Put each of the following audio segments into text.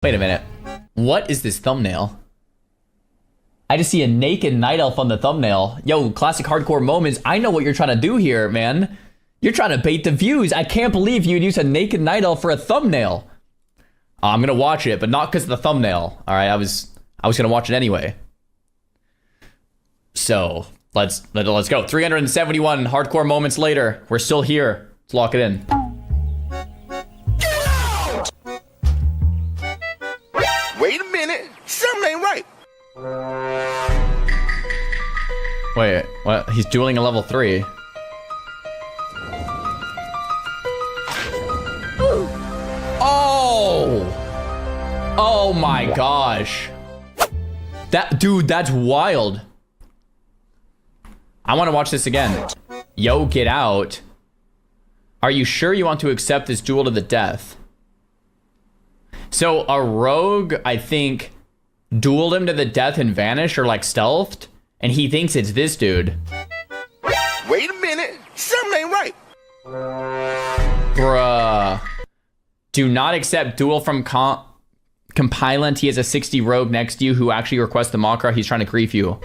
Wait a minute. What is this thumbnail? I just see a naked night elf on the thumbnail. Yo, classic hardcore moments. I know what you're trying to do here, man. You're trying to bait the views. I can't believe you'd use a naked night elf for a thumbnail. I'm gonna watch it, but not because of the thumbnail. All right, I was gonna watch it anyway. So let's go. 371 hardcore moments later. We're still here. Let's lock it in. Get out! Wait a minute. Something ain't right. Wait, what? He's dueling a level 3. Oh! Oh my gosh. Dude, that's wild. I want to watch this again. Yo, get out. Are you sure you want to accept this duel to the death? So a rogue, I think, dueled him to the death and vanished, or like stealthed, and he thinks it's this dude. Wait a minute. Something ain't right. Bruh. Do not accept duel from Compilant. He has a 60 rogue next to you who actually requests the Makra. He's trying to grief you.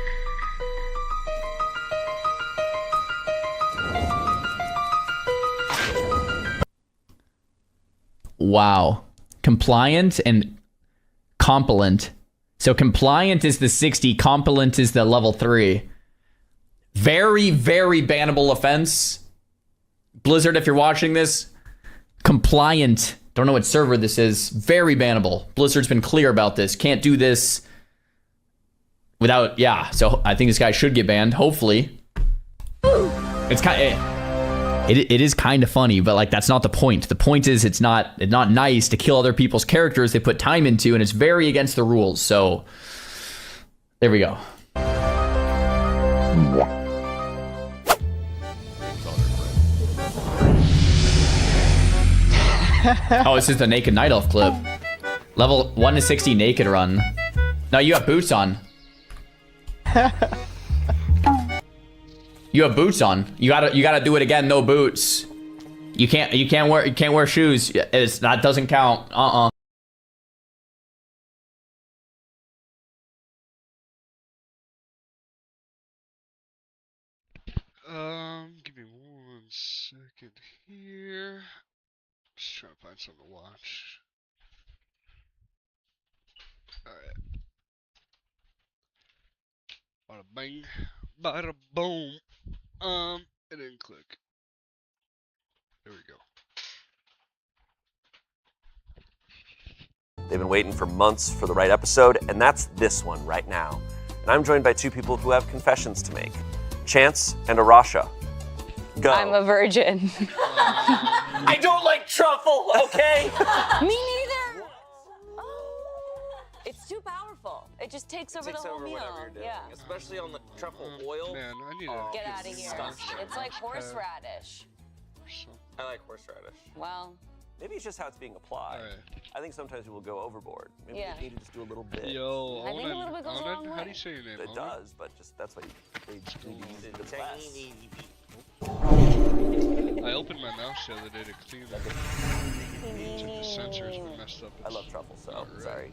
Wow. Compliant and Compilant. So Compliant is the 60, Compilant is the level 3. Very, very bannable offense. Blizzard, if you're watching this, Compliant. Don't know what server this is. Very bannable. Blizzard's been clear about this. Can't do this without, yeah. So I think this guy should get banned, hopefully. It's kind of... It is kind of funny, but like that's not the point. The point is it's not nice to kill other people's characters they put time into, and it's very against the rules. So there we go. Oh, this is the naked night elf clip. Level 1 to 60 naked run. No, you have boots on. You have boots on. You gotta do it again. No boots. You can't wear shoes. That doesn't count. Give me 1 second here. Just trying to find something to watch. Alright. Bada bang. Bada boom. It didn't click. There we go. They've been waiting for months for the right episode, and that's this one right now. And I'm joined by 2 people who have confessions to make. Chance and Arasha. Go. I'm a virgin. I don't like truffle, okay? Me neither. It's too powerful. It just takes over the whole meal. Yeah. Especially on the truffle oil. Man, I need to Get out of here. It's like horseradish. I like horseradish. Well. Maybe it's just how it's being applied. Alright. I think sometimes people go overboard. Maybe Yeah. we need to just do a little bit. Yo, I think a little bit goes a long How do way. you say your name? It does, but just that's why they need to use it the best. I opened my mouse the other day to clean it. The sensor's been messed up. I love truffle, so sorry.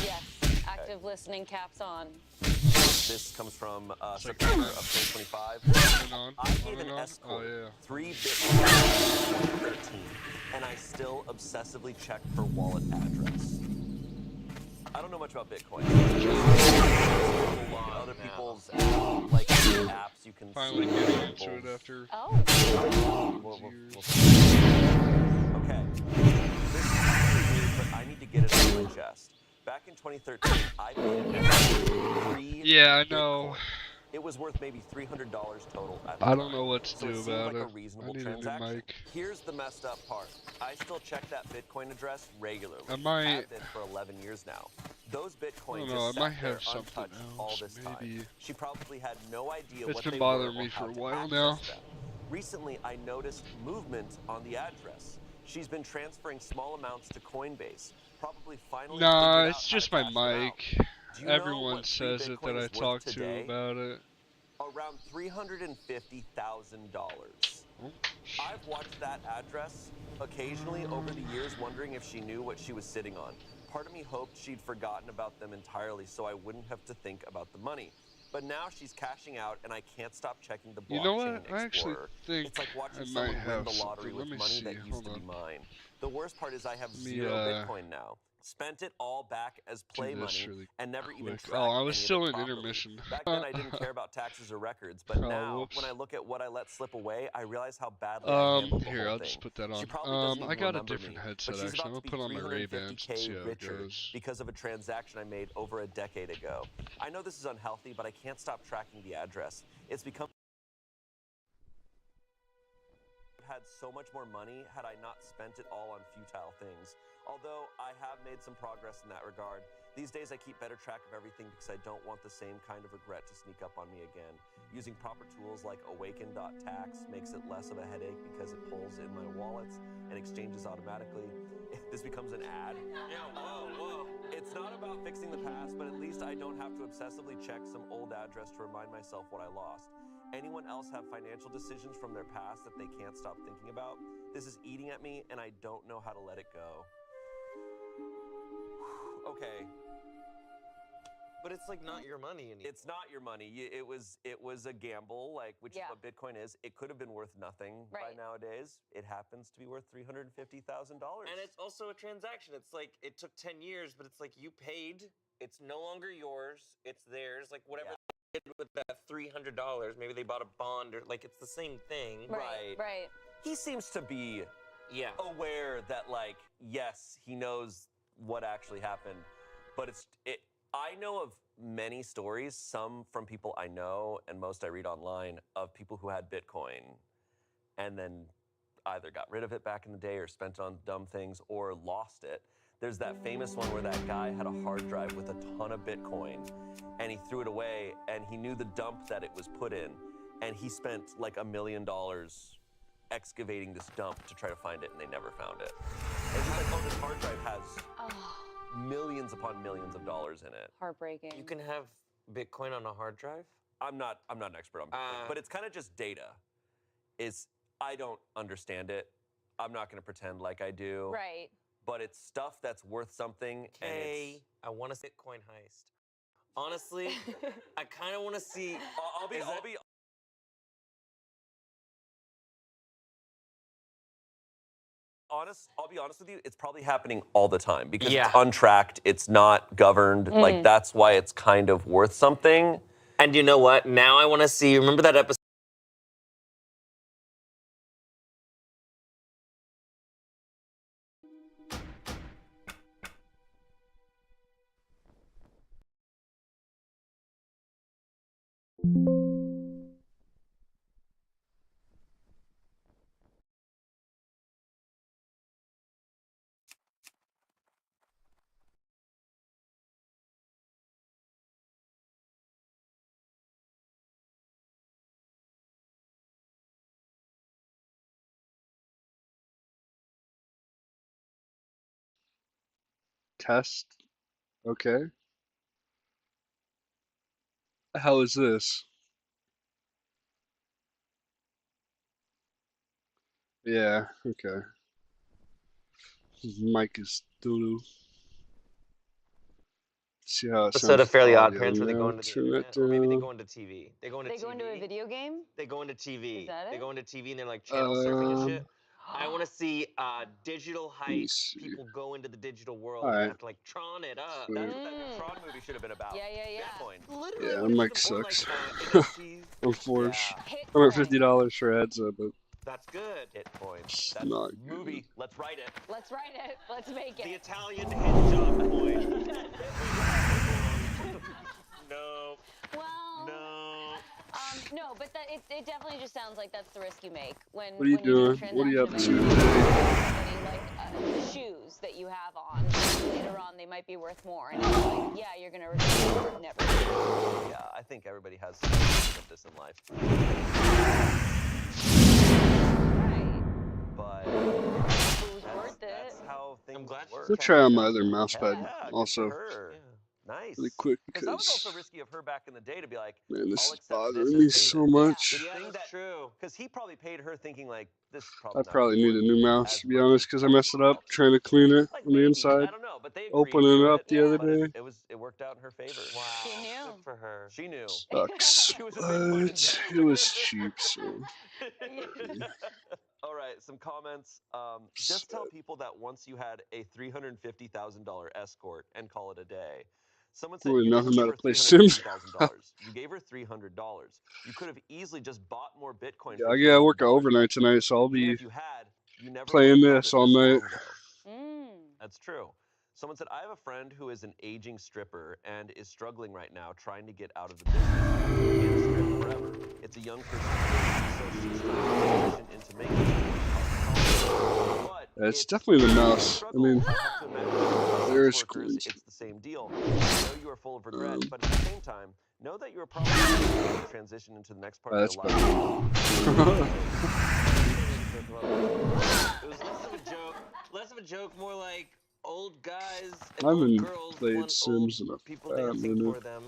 Yes. Active listening caps on. This comes from September of 2025. I gave an escort 3 Bitcoin in 2013, and I still obsessively check her wallet address. I don't know much about Bitcoin. Other people's like apps you can finally getting into it after. Oh. Okay. This is weird, but I need to get it off my chest. Back in 2013, I paid 3 Yeah, I know. It was worth maybe $300 total. I don't know what to so do it about like it. A reasonable I need a new transaction. mic. Here's the messed up part. I still check that Bitcoin address regularly. I might. Have been for 11 years now. Those Bitcoins I just might sat there have something untouched all else, this maybe. time. She probably had no idea It's what been they bothering were me or for how a to while access now. them. Recently, I noticed movement on the address. She's been transferring small amounts to Coinbase. Probably finally. Nah, figured it's out how just to my cash them out. mic. Do you know Everyone what 3 says it Bitcoin that I is worth talk to today? about it. Around $350,000. Oh, I've watched that address occasionally over the years, wondering if she knew what she was sitting on. Part of me hoped she'd forgotten about them entirely so I wouldn't have to think about the money. But now she's cashing out, and I can't stop checking the you know blockchain what? I actually explorer. think It's like watching I might someone win have the lottery something. with Let me money see. that used Hold to be on. mine. The worst part is I have Let me, 0 Bitcoin now. Spent it all back as play do this money really and never even quick. tracked Oh, I was any still of it in properly. intermission. Back then I didn't care about taxes or records, but Oh, now whoops. when I look at what I let slip away, I realize how badly I handled the Here, whole I'll thing. just put that She on. probably doesn't I even got a remember different me, headset but she's actually. I'm about gonna to be put on my Ray-Bans and see how 350K it richer goes. because of a transaction I made over a decade ago. I know this is unhealthy, but I can't stop tracking the address. It's become had so much more money had I not spent it all on futile things. Although I have made some progress in that regard. These days I keep better track of everything because I don't want the same kind of regret to sneak up on me again. Using proper tools like awaken.tax makes it less of a headache because it pulls in my wallets and exchanges automatically. This becomes an ad. Yeah, whoa. It's not about fixing the past, but at least I don't have to obsessively check some old address to remind myself what I lost. Anyone else have financial decisions from their past that they can't stop thinking about? This is eating at me, and I don't know how to let it go. Okay. But it's like not your money anymore. It's not your money. It was a gamble, like which is what Bitcoin is. It could have been worth nothing by nowadays. It happens to be worth $350,000. And it's also a transaction. It's like it took 10 years, but it's like you paid. It's no longer yours. It's theirs. Like whatever they did with that $300, maybe they bought a bond or like it's the same thing. Right. He seems to be aware that like yes, he knows what actually happened, but I know of many stories, some from people I know and most I read online, of people who had Bitcoin and then either got rid of it back in the day or spent it on dumb things or lost it. There's that famous one where that guy had a hard drive with a ton of Bitcoin and he threw it away and he knew the dump that it was put in and he spent like $1 million excavating this dump to try to find it and they never found it. And he's like, oh, this hard drive has millions upon millions of dollars in it. Heartbreaking. You can have Bitcoin on a hard drive? I'm not an expert on Bitcoin, but it's kind of just data. I don't understand it. I'm not going to pretend like I do. Right. But it's stuff that's worth something. Okay, I want to see Bitcoin heist. Honestly, I kind of want to see. I'll be honest with you, it's probably happening all the time because it's untracked, it's not governed. Like that's why it's kind of worth something. And you know what? Now I want to see. Remember that episode? Test. Okay. How is this? Yeah, okay. His mic is doo-doo. See how it sounds. Episode of Fairly Odd audio. Parents where they go Now into the turn it internet, or maybe they down. go into TV. They go into TV. They go into a video game? They go into TV. Is that They it? go into TV and they're like channel surfing and shit. I want to see digital Let me heist. see. People go into the digital world All and right. have to like Tron it up. So, That's what that new Tron movie should have been about. Yeah. Bitcoin. Literally, yeah, what the it mic should have- or, sucks. like, NFTs. I'm forced. Yeah. I'm at $50 for ads, but That's good. Bitcoin. it's That's not a movie. good. Let's write it. Let's write it. Let's make The it. Italian hand job coin. No. Well, No. no, but it definitely just sounds like that's the risk you make when. What are you when you're doing? What are you up to transaction today? somebody, like shoes that you have on. Later on, they might be worth more, and it's like, yeah, you're gonna regret it or never. Yeah, I think everybody has something like this in life. Right. But It was worth it. that's how things I'm glad work. I'll try on my other mouse pad Yeah, good for also. her. Yeah. Nice. really quick Because that was because, also risky of her back in the day to be like, man, this I'll is accept this bothering as me so payment. much. Yeah, that's true. Because he probably paid her thinking like, this is I probably not probably need a worth new mouse, as to be much honest, as because I messed it up helps. trying to clean it Like on the maybe, inside. I don't know, but they agreed Opening to it up it, the other but day. it worked out in her favor. Wow. She knew. Good for her. She knew. Sucks. She was a Bitcoin But investor. it was cheap, so. All right, some comments. Just tell people that once you had a $350,000 escort and call it a day. Someone said Really you nothing didn't how give to her play Sims. $350,000. You gave her $300. You could have easily just bought more Bitcoin. Yeah, for I gotta work $300. overnight tonight, so I'll Even be if you had, you never playing would have held this it all this night. long, though. That's true. Someone said, I have a friend who is an aging stripper and is struggling right now trying to get out of the business. Can't strip forever. It's a young person's business, so she's trying to transition into making it. But It's definitely the mouse. I mean, I have to imagine there's sex workers, coins. it's the same deal. I know you are full of regret, but at the same time, know that you are probably going to transition into the next part of That's your better. life. It was less of a joke, more like old guys and I old haven't girls played want Sims old in a people fat dancing minute. for them.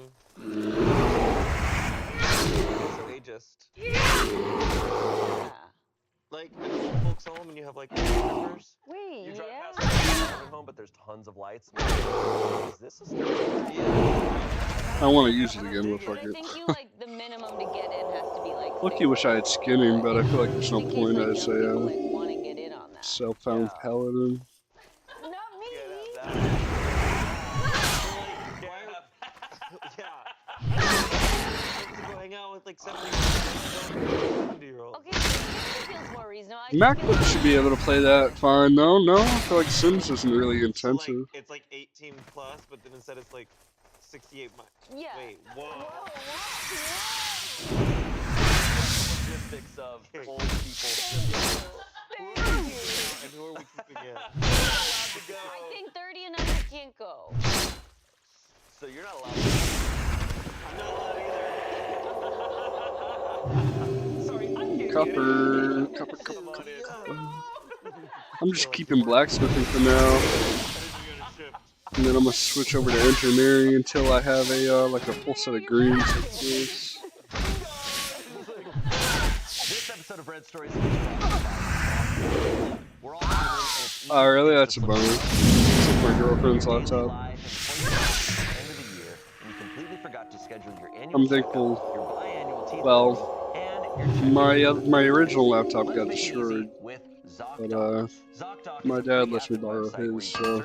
So ageist. Yeah. Like an old folks home and you have like strippers. Wait, You drive yeah. past an apartment home, but there's tons of lights. And you're like, is this a stripper? Yeah. I want to use it again, but But fuck I it. think you like the minimum to get in has to be like. Lucky wish I had skinning, but I feel like there's no in case, point. like, I'd young say people like want to get in on that. self-found paladin. Not me. Go hang out with like 70-year-olds. Okay, so feels more reasonable. MacBook should be able to play that fine. No, I feel like Sims isn't really So intensive. like, it's like 18 plus, but then instead it's like 68 miles. Yeah. Wait, whoa. Logistics of old people. And who are we keeping in? I think 30 and under can't go. So you're not allowed to. I'm not allowed either. Sorry, I can't Copper. I'm just keeping blacksmithing for now. And then I'm gonna switch over to engineering until I have a like a full set of greens. This episode of Red Stories. We're all human. Oh, really? That's a bummer. It's my girlfriend's laptop. I'm thankful. Well, my original laptop got destroyed, but my dad lets me borrow his, so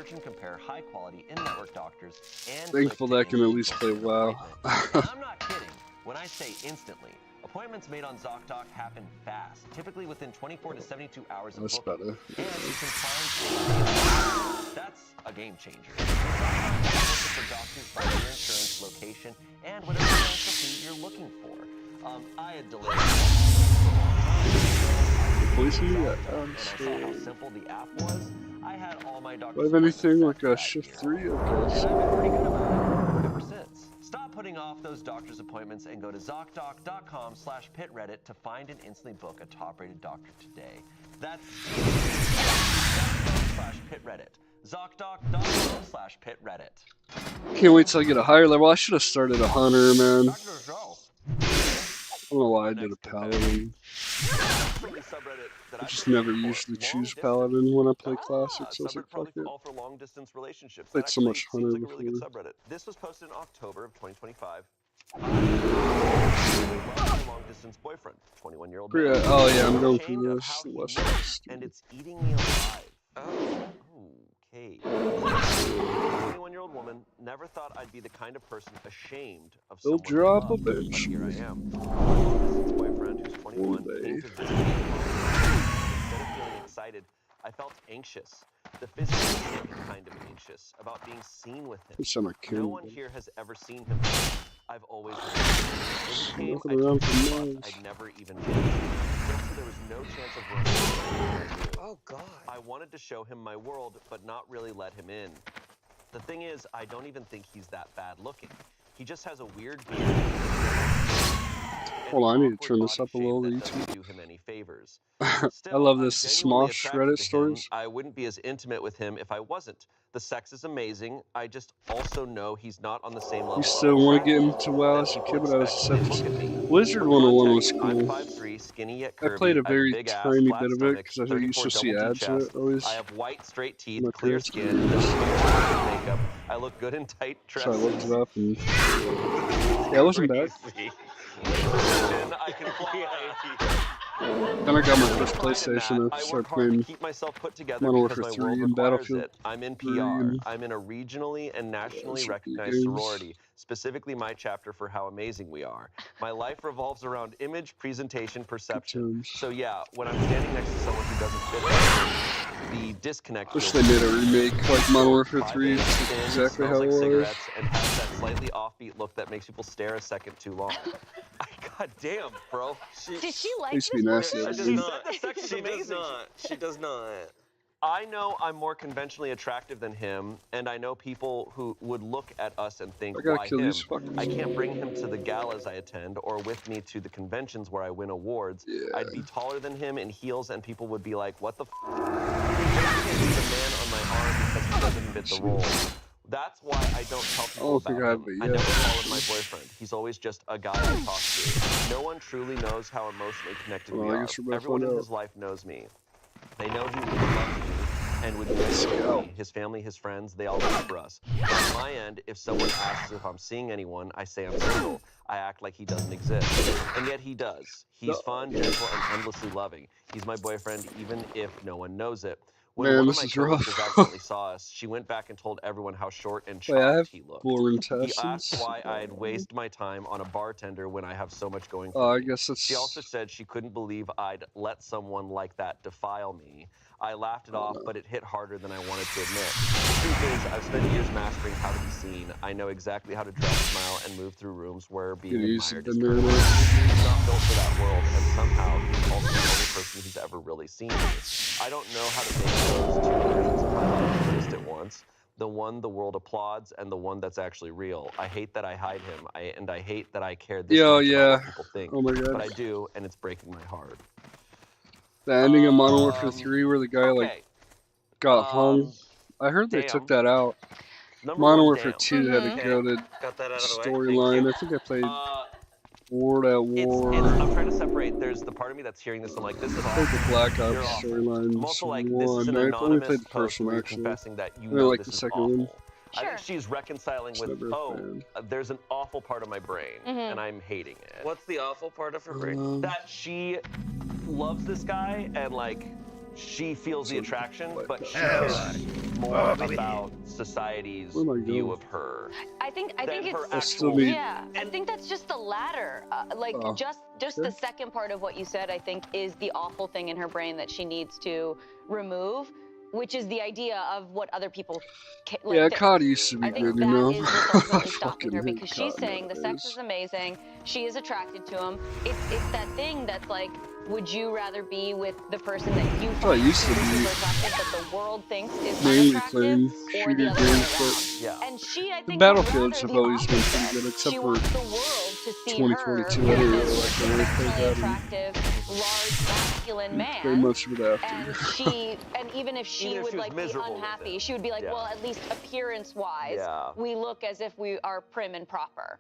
thankful that I can at least play WoW. I'm not kidding when I say instantly. Appointments made on ZocDoc happen fast, typically within 24 to 72 hours of That's booking. better. And you can find that's a game changer. For doctors by your insurance, location, and whatever specialty you're looking for. I had delayed. Voicing me? And I saw how simple the app was. I had all my doctors. Do I have anything like a shift 3? Okay. And I've been pretty good about it ever since. Stop putting off those doctor's appointments and go to ZocDoc.com/pitreddit to find and instantly book a top-rated doctor today. That's ZocDoc.com/pitreddit. ZocDoc.com/pitreddit. Can't wait till I get a higher level. I should have started a hunter, man. I don't know why I did a paladin. I just never usually choose paladin when I play classics. I was like, fuck it. Played so much hunter before. This was posted in October of 2025. Long distance boyfriend, 21-year-old. Oh yeah, I'm going through this. The West Coast. And it's eating me alive. Oh, okay. 21-year-old woman, never thought I'd be the kind of person ashamed of They'll someone drop I a love, but bench. here I am. This boyfriend who's 21 came to visit me. Instead of feeling excited, I felt anxious. The physically kind of anxious about being seen with him. No one here has ever seen him. I've always I'd never even been. There was no chance of running. Oh God. I wanted to show him my world, but not really let him in. The thing is, I don't even think he's that bad looking. He just has a weird beard. Hold on, I need to awkward turn this body up a shape little. that YouTube. doesn't do him any favors. I Still, love I'm this genuinely Smosh attracted Reddit to him. stories. I wouldn't be as intimate with him if I wasn't. The sex is amazing. I just also know he's not on the same level You of still want to get attraction into WoW that as a people kid, but I was expect when they look at deceptive. me. Wizard For 101 was context, I'm cool. 5'3", skinny yet I played curvy. a I have a very big ass, tiny flat bit of it stomach, because I used 34 to see double D ads of it chest. always. I have white, straight teeth, My clear parents skin, would do no this. makeup. I look good in tight So I looked dresses. it up and yeah, it wasn't bad. Crazy. And I can fly. Then I got my first Pride in that. PlayStation. I I work started hard to playing keep myself put together Modern because Warfare my 3 world and requires Battlefield it. I'm in 3 PR. and I'm in a regionally and nationally some recognized games. sorority, specifically my chapter for how amazing we are. My life revolves around image, presentation, perception. times. So yeah, when I'm standing next to someone who doesn't fit the disconnect Wish feels they made a huge. remake like Modern Warfare 3. 5'8", It's thin, exactly smells how like it was. cigarettes, and has that slightly offbeat look that makes people stare a second too long. God damn, bro. Does she like Used to this be part nasty of every the She game. said the sex is amazing. She does not. I know I'm more conventionally attractive than him, and I know people who would look at us and think, I gotta why kill him? these fuckers. I can't bring him to the galas I attend or with me to the conventions where I win awards. Yeah. I'd be taller than him in heels, and people would be like, what the f? He can't be the man on my arm because he doesn't fit the role. That's why I don't tell I people don't think about I him. have it I yet. never call him my boyfriend. He's always just a guy I talk to. No one truly knows how emotionally connected we Well, I are. guess we're gonna Everyone find in out. his life knows me. They know he loves me and would do anything for me. His family, his friends, they all live for us. On my end, if someone asks if I'm seeing anyone, I say I'm single. I act like he doesn't exist. And yet he does. He's fun, gentle, and endlessly loving. He's my boyfriend even if no one knows it. When Man, one of this my is coworkers rough. accidentally saw us, she went back and told everyone how short and Wait, I have chopped he looked. boring He asked intestines. why I'd waste my time on a bartender when I have so much going Oh, for I me. guess it's. She also said she couldn't believe I'd let someone like that defile me. I laughed it I off, don't know. but it hit harder than I wanted to admit. The truth is, I've spent years mastering how to be seen. I know exactly how to dress, smile, and move through rooms where being Could use admired it is in there cool. now. He's not built for that world, and somehow he's also the only person who's ever really seen me. I don't know how to make those two versions of my life exist at once. The one the world applauds and the one that's actually real. I hate that I hide him, and I hate that I care this Yo, much about yeah. what people think. Oh my But god. I do, and it's breaking my heart. The ending of Modern Warfare 3 where the guy like Okay. got hung. I heard they took that out. Number Modern one, Warfare damn. 2 had a Okay. goated Got that out of the way. storyline. Thank I think I played Uh, World at War. I'm trying to separate. There's the part of me that's hearing this. I'm like, this is I played the awful. Black You're Ops awful. storylines I'm also like, this is 1. an I only played anonymous the post first where one you're actually. confessing that you I know like this the is second awful. one. I Sure. think she's reconciling Just with, never a oh, fan. there's an awful part of my brain, and I'm hating it. What's the awful part of her brain? That she loves this guy and like she feels the So, attraction, like but that. she cares more about society's Where am I view going? of her I think than it's her I still actual. need- yeah. I think that's just the latter. Oh, Just okay. the second part of what you said. I think is the awful thing in her brain that she needs to remove, which is the idea of what other people. Yeah, COD used to be I think good, you that know. is what's ultimately I stopping fucking her hate because she's COD saying the sex nowadays. is amazing. She is attracted to him. It's that thing that's like, would you rather be with the person that you So I find used to super, be super attractive but the world thinks is mainly unattractive, playing or shooter the other way games, around? but Yeah. And she, I the think, Battlefields would have rather the always been pretty opposite. good, except She for wants the world to see 2022. her I didn't with really this like the way they played conventionally that. attractive, large, masculine And play man. most of it after. And even if she Even if would she was like be miserable with unhappy, it. she would be like, Yeah. well, at least appearance-wise, Yeah. we look as if we are prim and proper.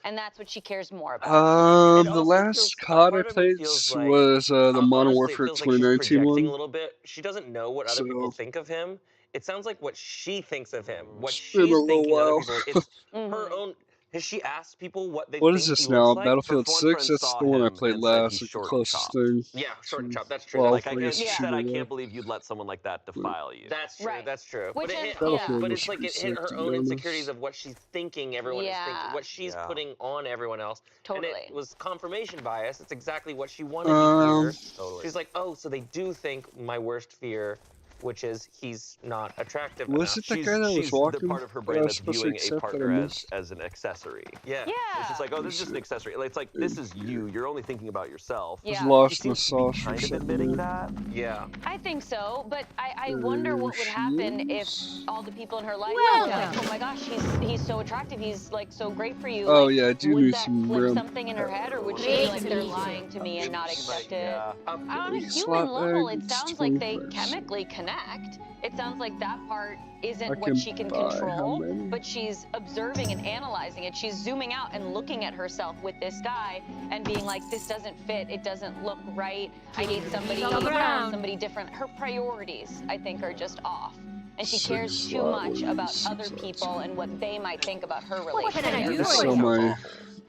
And that's what she cares more about. It The also last feels- a COD I part of me played feels like- was the Modern Honestly, Warfare it feels like she's 2019 projecting a one. little bit. She doesn't know what other people So think of him. It sounds like what she thinks of him, what it's been a she's little thinking other while. people. It's Mhm. her own. Has she asked people what they What think is this he now? looks like? Battlefield One 6? friend That's saw the one I him played and said last, he's like the short and closest chopped. thing. Yeah, short and to- chopped. That's true. Well, That's I true. guess She Yeah. said, I shooter, can't believe you'd let someone like that defile you. That's true. Right. That's true. Which But is- it, Battlefield but was it's like pretty it hit sick, her to be own honest. insecurities of what she's thinking everyone is thinking, Yeah. what she's Yeah. putting on everyone else. Totally. And it was confirmation bias. It's exactly what she wanted to hear. Totally. She's like, oh, so they do think my worst fear which is he's not attractive Was enough. it the guy that was She's walking? the part of her that I brain was that's supposed to viewing a accept that I partner missed? as an accessory. Yeah. It's just like, oh, this is just an accessory. It's like, this is you. You're only thinking about yourself. I was Yeah. lost She in the seems to be sauce for a kind of second admitting there. that. Yeah. I think so, but I wonder what would happen if all the people in her life were like, oh my gosh, he's so attractive, he's like so great for you. Oh like, yeah, I do would need that some flip rim. something in her head, or would she be like, they're lying to me and not accept it? Yeah. On a Wait, human slot level, bag, it it's sounds like they 21st. chemically connect. It sounds like that part isn't I what can she can buy how control, many? but she's observing and analyzing it. She's zooming out and looking at herself with this guy and being like, this doesn't fit, it doesn't look right, I need somebody different. Her priorities, I think, are just off. And she cares too much about other people and what they might think about her relationship. I sell my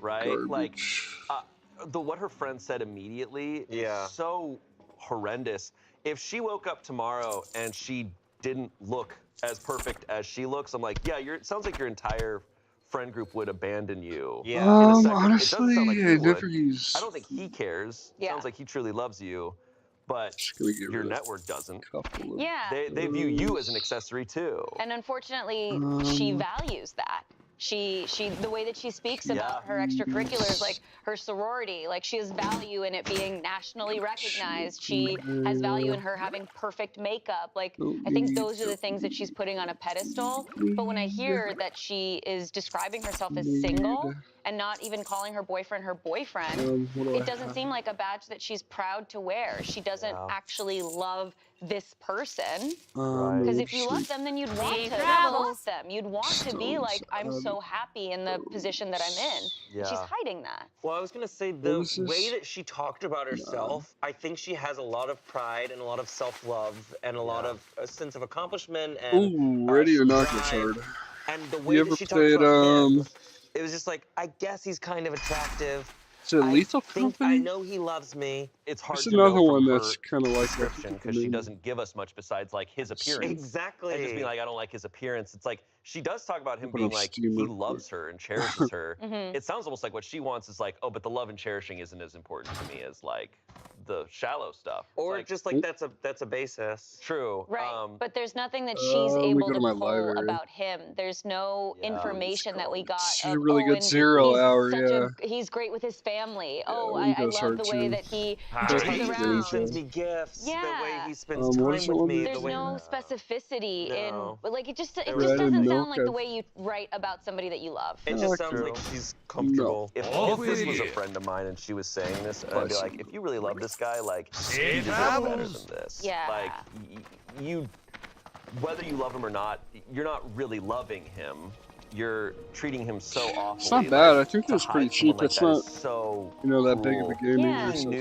Right? Like, garbage. what her friend said immediately Yeah. is so horrendous. If she woke up tomorrow and she didn't look as perfect as she looks, I'm like, yeah, it sounds like your entire friend group would abandon you. Yeah. In a second. It Honestly, doesn't sound like he I never would. used. I don't think he cares. Yeah. Sounds like he truly loves you, but Just gonna get your rid of network doesn't. a couple of Yeah. They view you as an accessory too. And unfortunately, she values that. The way that she speaks about her extracurriculars, like her sorority, like she has value in it being nationally recognized. She has value in her having perfect makeup. Like, I think those are the things that she's putting on a pedestal. But when I hear that she is describing herself as single and not even calling her boyfriend, it doesn't seem like a badge that she's proud to wear. She doesn't actually love this person. Because if you love them, then you'd want to trust them. You'd want to be like, I'm so happy in the position that I'm in. And she's hiding that. Well, I was gonna say the way that she talked about herself, I think she has a lot of pride and a lot of self-love and a lot of a sense of accomplishment and Ooh, ready or not gets drive. hard. And the way You that ever she played, talked about him, it was just like, I guess he's kind of attractive. Is it Lethal I Company? know he loves me. It's hard There's to know another from one her that's kind of like that. description because she doesn't give us much besides like his appearance. Exactly. And just being like, I don't like his appearance. It's like she does talk about him Put being on like Steam he real quick. loves her and cherishes her. It sounds almost like what she wants is like, oh, but the love and cherishing isn't as important to me as like the shallow stuff. It's Or like, just like that's a basis. true. Right, but there's nothing that she's let me able go to to my pull library. about him. There's no information that we got. She's of, a really good and zero he's hour, such yeah. he's great with his family. he I goes love hard the way too. that he How jokes he around. sends me gifts. The way Yeah. he spends what time is the with one me. There's the way, no specificity No. in, like, it just Red doesn't and sound milk, like the way you write about somebody that you love. It I just like sounds true. like she's comfortable. If this was a friend of mine and she was saying this, I'd be like, if you really love this guy, like, you deserve better than this. Yeah. Like, you, whether you love him or not, you're not really loving him. You're treating him so awfully. It's not bad. Like, I think to it's pretty hide someone cheap. like It's that not, is so that big of a cruel. game Yeah. either. So it's Knew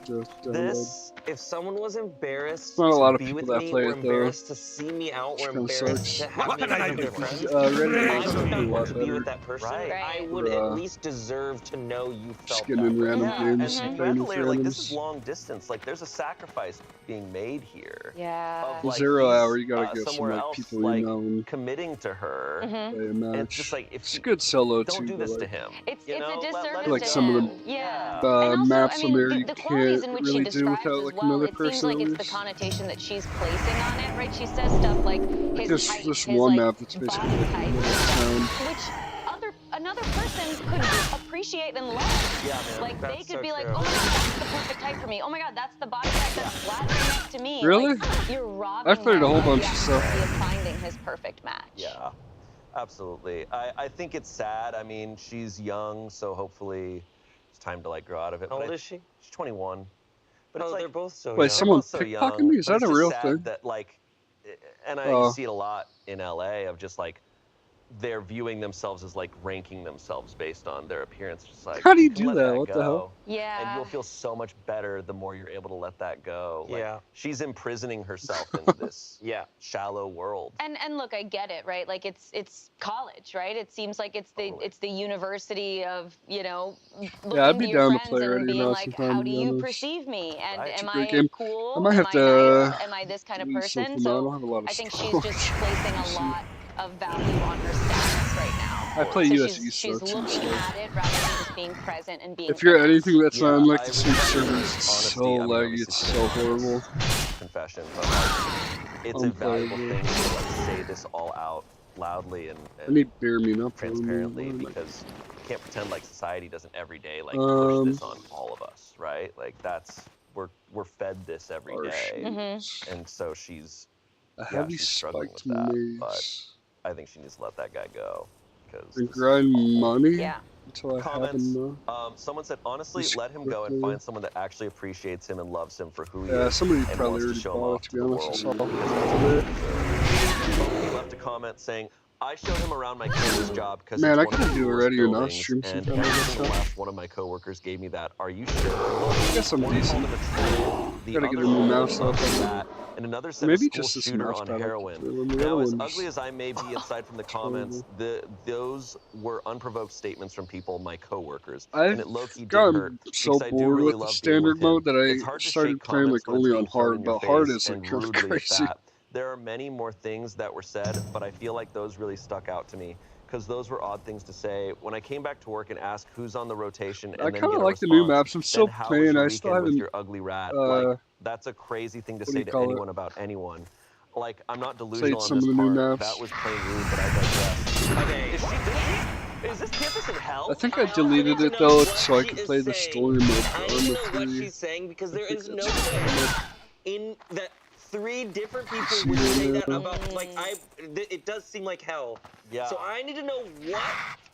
something to download. This, if someone was embarrassed Not a lot to of be people with that me play or it, though. embarrassed to see me out or Which kinda embarrassed sucks. to have me as their friends, Reddit I has would a not lot want to be better. with that person. Right. I would For, at least deserve to know you felt Just that getting in way. random Yeah, games and and you have playing to with layer, like, this is randoms. long distance. Like, there's a sacrifice being made here. Yeah. Of, like, Zero he's, hour, you gotta get some somewhere like else, people you like, know and committing to her. play a And match. it's just like, if It's a you good solo don't too. do but, this to like, him. It's you know? a Let disservice him like to some of him. them, Yeah. the And also, maps I on mean, there you the qualities can't in which really she do describes without as like well, another it seems like it's the person. connotation that she's placing on it, right? She says stuff like his There's height, this his one like map that's basically body like type, another town. which another person could appreciate and love. Yeah, man. Like they That's could so be like, true. oh my god, that's the perfect type for me. Oh my god, that's the body type that's flat next to me. Really? Like, you're robbing I've played him a whole of bunch the of stuff. opportunity of finding his perfect match. Yeah, absolutely. I think it's sad. I mean, she's young, so hopefully it's time to like grow out of it. How But old is she? She's 21. But it's Oh, like, they're both so Wait, young. someone both so pickpocketed young, me? Is but that it's a just real sad thing? that like, and I Oh. see it a lot in LA of just like, they're viewing themselves as like ranking themselves based on their appearance. Just like, How do you can do let that? What the hell? go, Yeah. and you'll feel so much better the more you're able to let that go. Like, Yeah. she's imprisoning herself in this Yeah. shallow world. And look, I get it, right? Like it's college, right? It seems like it's the university of, you know, looking I'd be to your down to friends play and Ready or being Not like, sometime, how to do be you honest. perceive me? And Right. It's a am great I game. cool? I might have am to, nice? Am I this kind of leave person? something out. I don't So have a lot of I think she's storage. just placing a lot of value on her status right now. I play So US she's East though too, looking so at it rather than just being present and being if you're present. anything that's not on like I the same respect servers, it's honesty. so I mean, laggy, obviously it's so horrible. confession, but like, it's a valuable thing to like say this all out loudly and I need beer mean up transparently, because you can't pretend like society doesn't every day like push this on all of us, right? Like we're fed this every day, and so she's struggling with that. But I think she needs to let that guy go because grind money. Yeah. Until I comments. have him, Someone said, honestly, let him go and find someone that actually appreciates him and loves him for who he yeah, is. somebody and probably wants to already show him bought off it, to to the be world. honest. He left a comment saying, I showed him around my campus job because Man, I it's one of could the do coolest already or not buildings, stream and sometime. every single last one of my coworkers gave me that. Are you sure? I guess I'm decent. Gotta get a new mouse up. And another said Maybe a school just this shooter mouse on pad. heroin. Now, as ugly as I may be inside from the comments, those were unprovoked statements from people, my coworkers, and it low-key did hurt. So I do bored really with the love being with standard mode him. that It's I hard to started shake playing comments like when it's only being on thrown hard, in your but hard face is like and kind of brutally at crazy. that. There are many more things that were said, but I feel like those really stuck out to me because those were odd things to say. When I came back to work and asked who's on the rotation, and I then kind get of a like the new response, maps. I'm still then how was playing. your I still weekend with haven't. your ugly rat? Like, that's a crazy thing to say to anyone about anyone. Like, I'm not delusional on this part. That was plain rude, but I digress. Okay, is this campus in hell? I think I deleted it though so I could play the story mode. I need to know what she's saying because there is no way in that 3 different people would say that about, like, it does seem like hell. Yeah. So I need to know what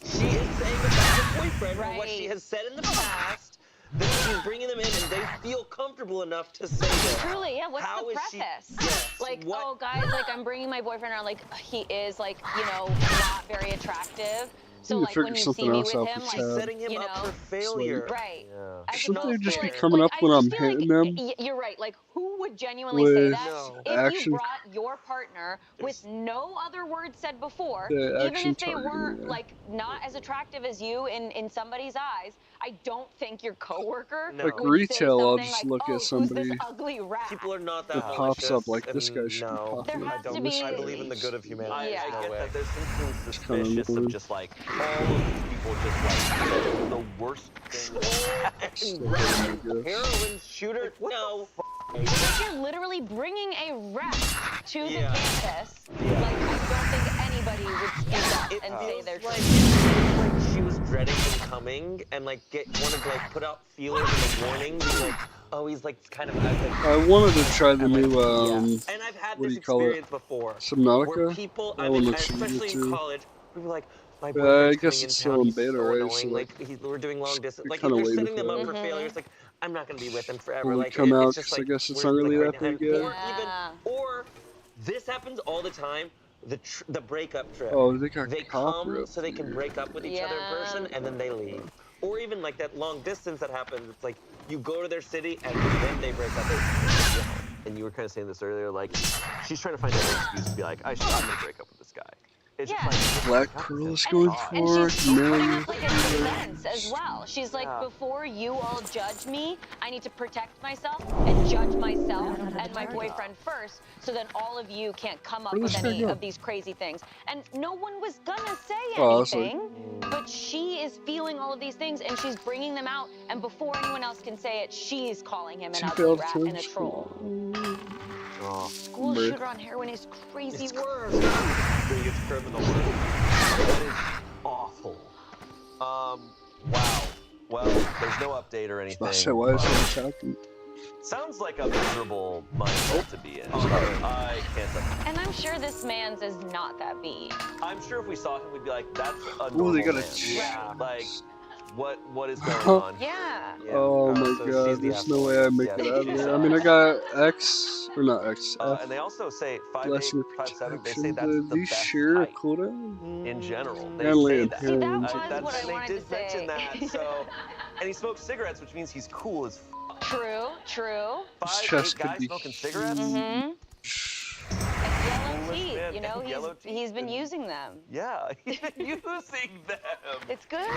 she is saying about her boyfriend or what she has said in the past that she's bringing them in and they feel comfortable enough to say this. Truly, yeah, what's How the is preface? Yes, Like, what? oh, guys, like, I'm bringing my boyfriend around, like, he is, like, you know, not very attractive. So, like, when you see me with him, like, she's setting him up for failure. Right. Yeah. As Shouldn't opposed they just to, be like, coming up when I I'm just feel hitting like, them? you're right. Like, who would genuinely say that? If action. you brought your partner with no other words said before, The even if they action weren't, targeting, like, not as attractive as you in somebody's eyes, I don't think your coworker Like would retail, say I'll something just like, look oh, at who's somebody. this ugly rat? People are not that It pops up malicious, like this and guy should be no, popping There up. has to I be. believe in the good of humanity. I Yeah. get No way. that there's something kinda suspicious of annoying. just like all of these people just like the worst thing. Heroin shooter? No. If you're literally bringing a rat to the campus, like, I don't think anybody would speak up and say they're like she was dreading him coming and like wanted to like put out feelers and a warning, being like, oh, he's like kind of. I wanted to try the new And I've had what do this you call it? experience before. Subnautica? Where people, That one looks especially good in too. college, people are like, my I boyfriend's guess coming in it's town, still in he's beta, so right? annoying. So, Like, we're doing long distance. Like, kinda they're waiting setting for them up that. for failures. Like, I'm not gonna be with him forever. When we Like, come out, it's just 'cause I like, guess it's we're, not really like, that right big now. yet. Or this happens all the time. The breakup trip. Oh, they got They copper come up so they can here. break up with each other in person, and then they leave. Or even like that long distance that happens. It's like you go to their city and then they break up. And you were kind of saying this earlier, like she's trying to find an excuse to be like, I'm gonna break up with this guy. It's just like Black Pearl is going for she's putting up like a $1 defense as well. She's like, before you all judge me, I need to protect myself and judge myself and my boyfriend first, so then all of you can't come up Where with does this any guy go? of these crazy things. And no one was gonna say Oh, it's like- anything, but she is feeling all of these things and she's bringing them out. And before anyone else can say it, she's calling him an ugly rat and a troll. School shooter on heroin is crazy work. Biggest criminal work. That is awful. Wow. Well, there's no update or anything. I said, why is he attacking? Sounds like a miserable mindset to be in. I can't say. And I'm sure this man's is not that beat. I'm sure if we saw him, we'd be like, that's a Ooh, normal they got a man. Yeah. Like, what is going on? Yeah. Oh my so she's god, the there's no asshole. way I make Yeah, it out of she's there. I mean, I got X, or not X, F. And they also say Blessing 5857. They say protection. that's Do the these best share a height cooldown? in general. They And say land that. See, that parents. was what I wanted they to did mention say. that. So, and he smokes cigarettes, which means he's cool as. True, true. This 5'8" chest guy could be smoking cigarettes. Mm-hmm. Yellow Coolest teeth, man. you know, And yellow teeth he's been and- using them. Yeah, he's been using them. It's good.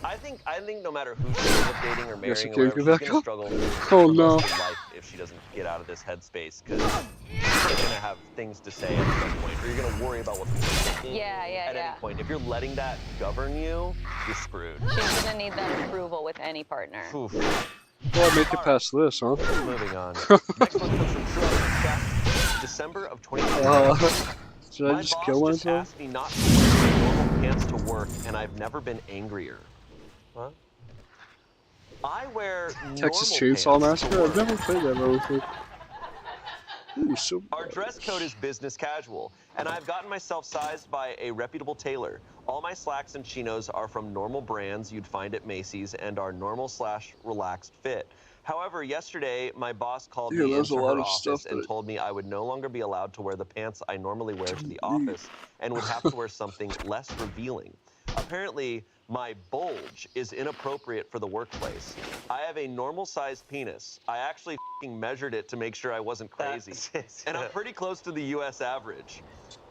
I think no matter who she ends up dating or Guess I marrying or can't whatever, go she's back gonna up. struggle Oh for the no. rest of her life if she doesn't get out of this headspace, because you're gonna have things to say at some point, or you're gonna worry about what people are thinking. Yeah, At any point, if you're letting that govern you, you're screwed. She's gonna need that approval with any partner. Oof. Well, I make it past this, huh? Moving on. Next one comes from Chef. December of 2020. Should I My just boss kill just myself? asked me not to wear my normal pants to work, and I've never been angrier. What? I wear Texas normal Chainsaw pants to Massacre? I've work. never played that before. Ooh, so Our dress code is business casual, and I've gotten myself sized by a reputable tailor. All my slacks and chinos are from normal brands you'd find at Macy's and are normal/relaxed fit. However, yesterday, my boss called me there's a into lot her of stuff office and that... told me I would no longer be allowed to wear the pants I normally wear to the office and would have to wear something less revealing. Apparently, my bulge is inappropriate for the workplace. I have a normal-sized penis. I actually measured it to make sure I wasn't crazy. And I'm pretty close to the U.S. average.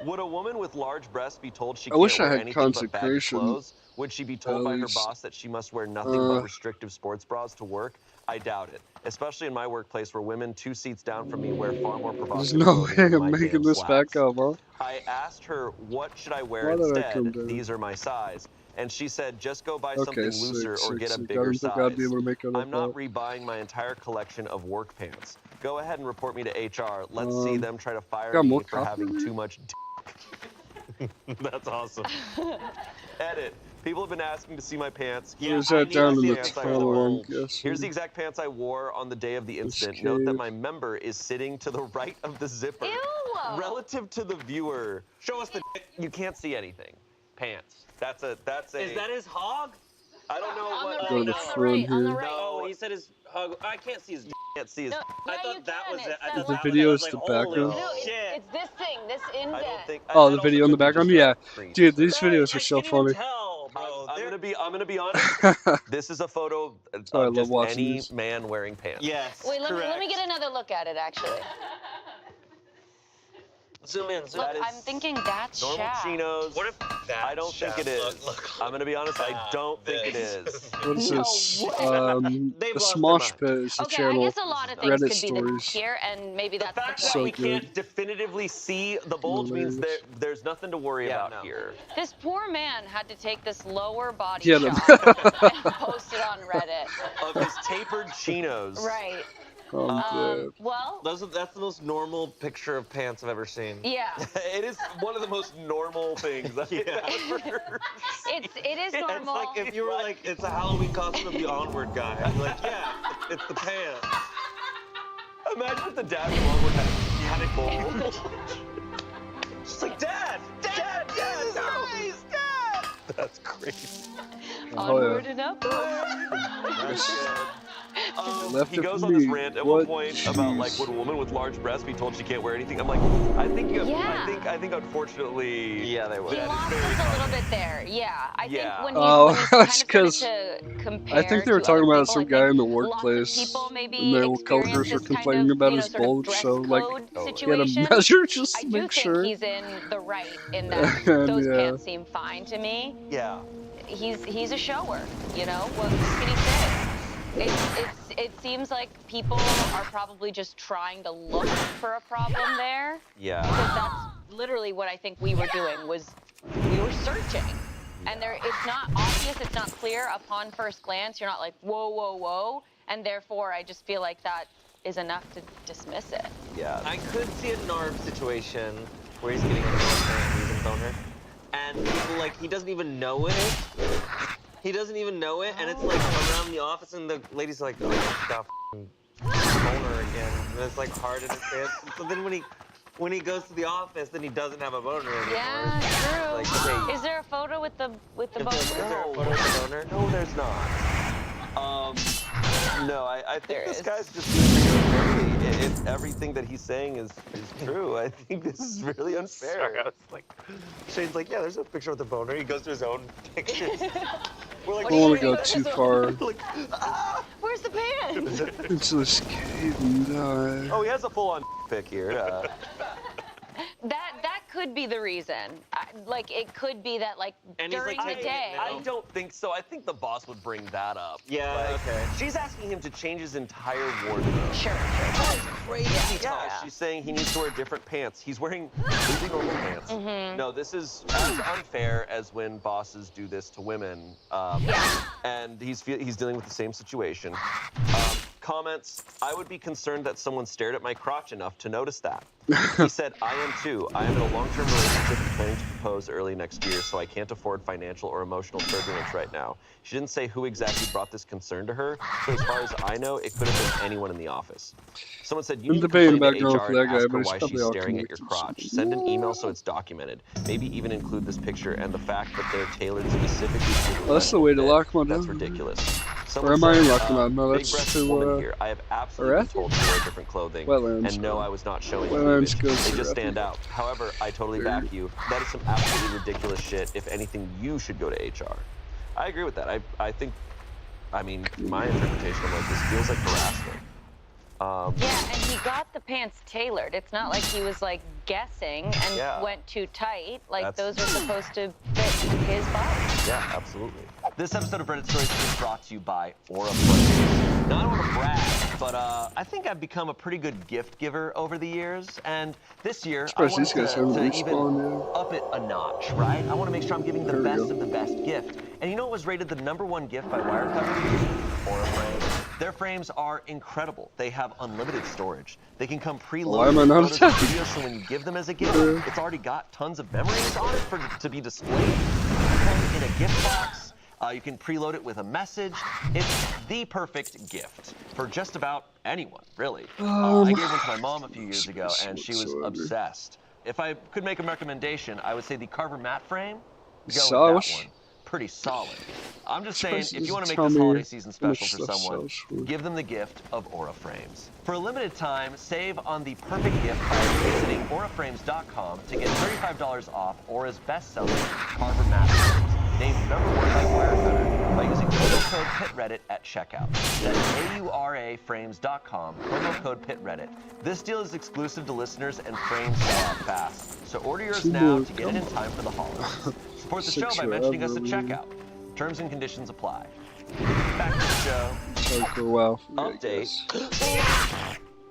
Would a woman with large breasts be told she I can't wish I wear had anything but baggy consecration, clothes? Would she be told by her least. boss that she must wear nothing but restrictive sports bras to work? I doubt it, especially in my workplace where women 2 seats down from me wear far more There's provocative no clothing way than I'm my making damn this back slacks. up, huh? I asked her, what should I wear Why did I instead? come down? These are my size. And she said, just go buy Okay, something looser or get a I bigger didn't think I'd be size. able to make it I'm not up. rebuying my entire collection of work pants. Go ahead and report me to HR. Let's see them try to fire got me more for copy having of too much That's awesome. Edit. People have been asking to see my pants. Where's that down in the pants I tunnel, wore. I'm guessing? Here's the exact pants I wore on the day of the incident. Note that my member is sitting to the right of the zipper. Ew. Relative to the viewer. Show us the You can't see anything. Pants. That's a Is that his hog? I don't know On what the Go to right, the on the front right, on the here. right. Oh, he said his hog. I can't see his. can't see his No, I yeah, thought you that can. was It it. I says thought The that video was is it. I the was like, background. No, holy shit. it's this thing, this indent. I don't think Oh, that the also video in the could be background? just a Yeah. crease Dude, or- these videos I are so can't even funny. tell, bro. I'm gonna be honest. This is a photo Sorry, I of love just watching any these. man wearing pants. Yes. Wait, let correct. me get another look at it, actually. Zoom in. Zoom Look, in. is I'm thinking that's Normal Shaft. chinos. What if that? I don't think it is. Look. I'm gonna be honest. I don't think it This. is. What is No this? way. They've The lost their Smosh mind. Pit is the Okay, I channel. guess a lot of things Reddit could be the stories. here, and maybe The that's the fact point. that So we good. can't definitively see the bulge means that Hilarious. there's nothing to worry about here. This poor man had to take this lower body Yeah, shot and post it on Reddit. Of his tapered chinos. Right. Dead. Well, That's the most normal picture of pants I've ever seen. yeah. It is one of the most normal things I've ever It is normal. It's like if you were like, it's a Halloween costume of the Onward guy. I'd be like, yeah, it's the pants. Imagine if the dad from Onward had a gigantic bulge. Just like, Dad, Dad, no! Dad! That's crazy. Onward and upward. Left He it goes for on this me. rant at What? one point about like, Jeez. would a woman with large breasts be told she can't wear anything? I'm like, I think Yeah. I think unfortunately, yeah, they would. He lost us a little bit there. Yeah. I Yeah. think when Oh, he's kind of it's started 'cause to compare I think they were to talking other about people, some I guy think in the lots of workplace, people maybe and their experience coworkers were this kind complaining of, about you know, his sort of bulge, dress so like code he had a situation. measure just I to do make think sure. he's in the right in that And, those yeah. pants seem fine to me. Yeah. He's a shower, you know. What can he say? It seems like people are probably just trying to look for a problem there. Yeah. Because that's literally what I think we were doing, was we were searching. And it's not obvious, it's not clear upon first glance. You're not like, whoa, whoa, whoa. And therefore, I just feel like that is enough to dismiss it. Yeah. I could see a Narv situation where he's getting a boner, he's a boner, and people like, he doesn't even know it. He doesn't even know it, and it's like around the office, and the lady's like, oh, he's got a boner again. And it's like hard in his pants. So then when he goes to the office, then he doesn't have a boner anymore. Yeah, It's true. like, okay, Is there a photo with the is boner? there a photo of the boner? No, there's not. No, I think There this is. guy's just being really crazy. If everything that he's saying is true, I think this is really unfair. Sorry, I was like, Shane's like, yeah, there's a picture with the boner. He goes to his own pictures. We're like, I don't want to go too far Like, Where's the pants? into this cave and die. oh, he has a full-on pic here. That could be the reason. Like, it could be that, like, And he's, during like, the taking it day. now. I don't think so. I think the boss would bring that up. Yeah, Like, okay. She's asking him to change his entire wardrobe. Sure. Crazy Yeah. talk. She's saying he needs to wear different pants. He's wearing completely normal pants. Mm-hmm. No, this is as unfair as when bosses do this to women. Yeah. And he's dealing with the same situation. Comments, I would be concerned that someone stared at my crotch enough to notice that. He said, I am too. I am in a long-term relationship and planning to propose early next year, so I can't afford financial or emotional turbulence right now. She didn't say who exactly brought this concern to her, so as far as I know, it could have been anyone in the office. Someone said, you need to complain to HR and ask her why she's staring at your crotch. Send an email so it's documented. Maybe even include this picture and the fact that they're tailored specifically to That's the way to lock one down. That's ridiculous. Or am I locking on? No, big that's breasted woman here. I have absolutely been told to wear different clothing, and no, I was not showing cleavage. They just stand out. However, I totally back you. That is some absolutely ridiculous shit. If anything, you should go to HR. I agree with that. I think, I mean, my interpretation of like this feels like harassment. Yeah, and he got the pants tailored. It's not like he was like guessing and went too tight. Like those are supposed to fit his body. Yeah, absolutely. This episode of Reddit Stories is brought to you by Aura Frames. Now, I don't want to brag, but I think I've become a pretty good gift giver over the years, and this year I want to even up it a notch, right? I want to make sure I'm giving the best of the best gift. And you know what was rated the #1 gift by Wirecutter? Aura Frames. Their frames are incredible. They have unlimited storage. They can come preloaded with photos and videos, so when you give them as a gift, it's already got tons of memories on it to be displayed. It comes in a gift box. You can preload it with a message. It's the perfect gift for just about anyone, really. I gave one to my mom a few years ago, and she was obsessed. If I could make a recommendation, I would say the Carver matte frame. Go with that one. Pretty solid. I'm just saying, if you want to make this holiday season special for someone, give them the gift of Aura Frames. For a limited time, save on the perfect gift by visiting auraframes.com to get $35 off Aura's best-selling Carver matte frames. Named #1 by Wirecutter by using promo code PITREDDIT at checkout. That's auraframes.com, promo code PITREDDIT. This deal is exclusive to listeners and frames sell out fast. So order yours now to get it in time for the holidays. Support the show by mentioning us at checkout. Terms and conditions apply. Back to the show. Update.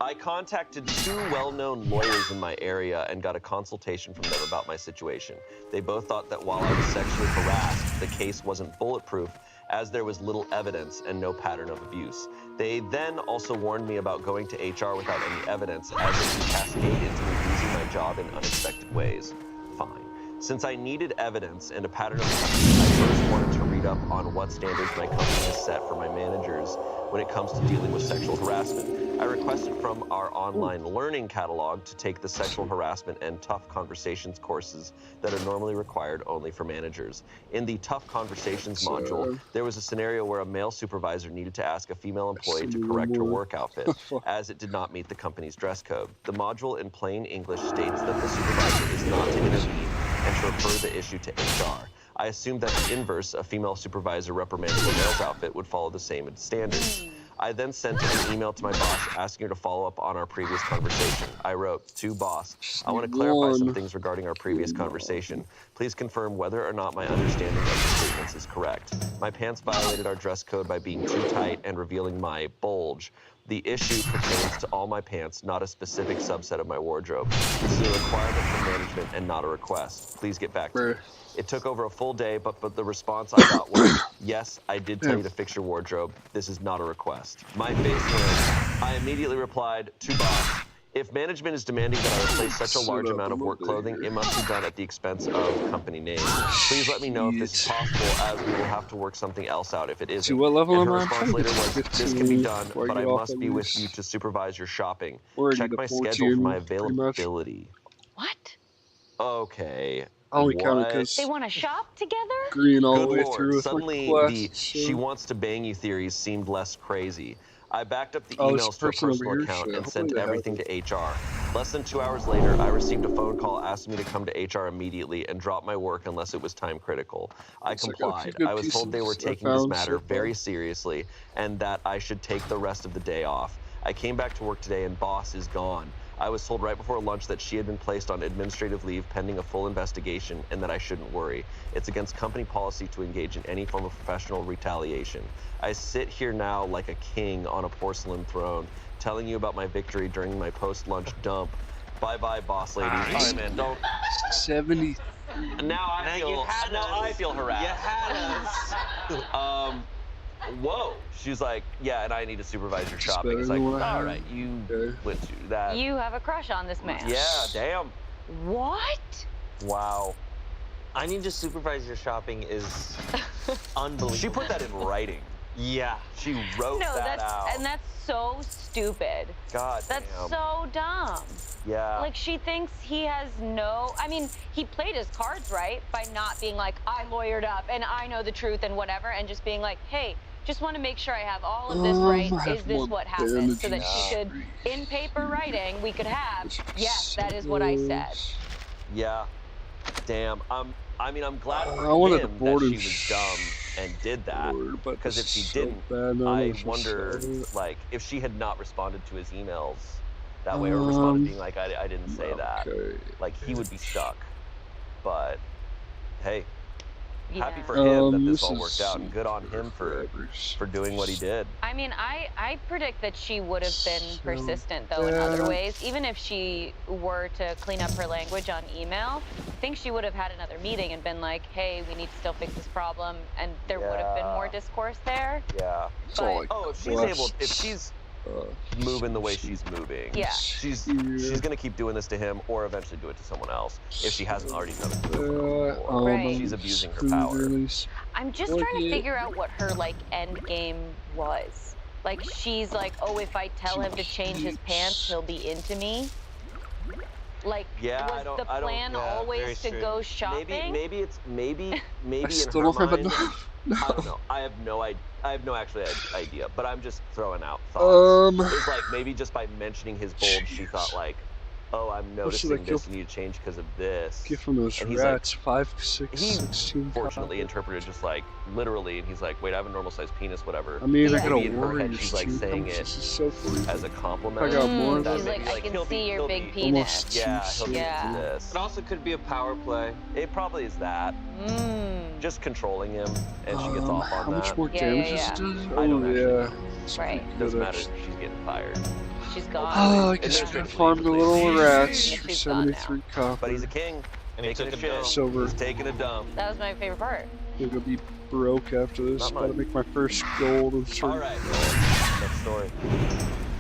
I contacted 2 well-known lawyers in my area and got a consultation from them about my situation. They both thought that while I was sexually harassed, the case wasn't bulletproof, as there was little evidence and no pattern of abuse. They then also warned me about going to HR without any evidence, as it could cascade into me losing my job in unexpected ways. Fine. Since I needed evidence and a pattern of abuse, I first wanted to read up on what standards my company has set for my managers when it comes to dealing with sexual harassment. I requested from our online learning catalog to take the sexual harassment and tough conversations courses that are normally required only for managers. In the tough conversations module, there was a scenario where a male supervisor needed to ask a female employee to correct her work outfit, as it did not meet the company's dress code. The module in plain English states that the supervisor is not to intervene and to refer the issue to HR. I assumed that the inverse, a female supervisor reprimanding a male's outfit, would follow the same standards. I then sent an email to my boss asking her to follow up on our previous conversation. I wrote, to boss, I want to clarify some things regarding our previous conversation. Please confirm whether or not my understanding of the statements is correct. My pants violated our dress code by being too tight and revealing my bulge. The issue pertains to all my pants, not a specific subset of my wardrobe. This is a requirement from management and not a request. Please get back to me. It took over a full day, but the response I got was, yes, I did tell you to fix your wardrobe. This is not a request. My face went. I immediately replied, to boss, if management is demanding that I replace such a large amount of work clothing, it must be done at the expense of company name. Please let me know if this is possible, as we will have to work something else out if it isn't. What level and her response later was, this can be done, but I must be with you to supervise your shopping. Check my schedule for my availability. What? Okay. Only counted because they want to shop together? Green all the way through with suddenly the she wants to bang you theories seemed less crazy. I backed up the emails to a personal account and sent everything to HR. Less than 2 hours later, I received a phone call asking me to come to HR immediately and drop my work unless it was time critical. I complied. I was told they were taking this matter very seriously and that I should take the rest of the day off. I came back to work today and boss is gone. I was told right before lunch that she had been placed on administrative leave pending a full investigation and that I shouldn't worry. It's against company policy to engage in any form of professional retaliation. I sit here now like a king on a porcelain throne, telling you about my victory during my post-lunch dump. Bye-bye, boss lady. Sorry, man, don't... 70. Now I feel harassed. You had us. whoa. She's like, yeah, and I need to supervise your shopping. It's like, all right, you went to that. You have a crush on this man. Yeah, damn. What? Wow. I need to supervise your shopping is unbelievable. She put that in writing. Yeah. She wrote that out. And that's so stupid. God That's damn. so dumb. Yeah. Like, she thinks he has no... I mean, he played his cards right by not being like, I lawyered up and I know the truth and whatever, and just being like, hey, just want to make sure I have all of this right. Is this what happened? So that she could, in paper writing, we could have, yes, that is what I said. Yeah. Damn. I mean, I'm glad for him that she was dumb and did that. Because if she didn't, I wonder, like, if she had not responded to his emails that way, or responded being like, I didn't say that, like, he would be stuck. But, hey, happy for him that this all worked out, and good on him for doing what he did. I mean, I predict that she would have been persistent, though, in other ways. Even if she were to clean up her language on email, I think she would have had another meeting and been like, hey, we need to still fix this problem, and there would have been more discourse there. Yeah. But, if she's moving the way she's moving, she's gonna keep doing this to him, or eventually do it to someone else if she hasn't already done it to someone before. Right. She's abusing her power. I'm just trying to figure out what her, like, end game was. Like, she's like, oh, if I tell him to change his pants, he'll be into me. Like, was the plan always to go shopping? Maybe in her mind. I don't know. I have no actual idea, but I'm just throwing out thoughts. It's like maybe just by mentioning his bulge, she thought like, oh, I'm noticing this, you need to change because of this. Get from those rats, 5, 6, 16. Fortunately interpreted just like literally, and he's like, wait, I have a normal sized penis, whatever. I mean, I got maybe a in her head, warrior. she's like saying it as a compliment. I got more. She's like, I can see your big penis. Yeah, he'll be into this. It also could be a power play. It probably is that. Just controlling him, and she gets off on how that. much more damage does it do? I don't actually know. Right. Doesn't matter. She's getting fired. She's gone. Oh, I guess I farmed the little rats for 73 copper. But he's a king. And he took a dump. Silver. He's taking a dump. That was my favorite part. I'm gonna be broke after this. Gotta make my first gold and All right. Next story.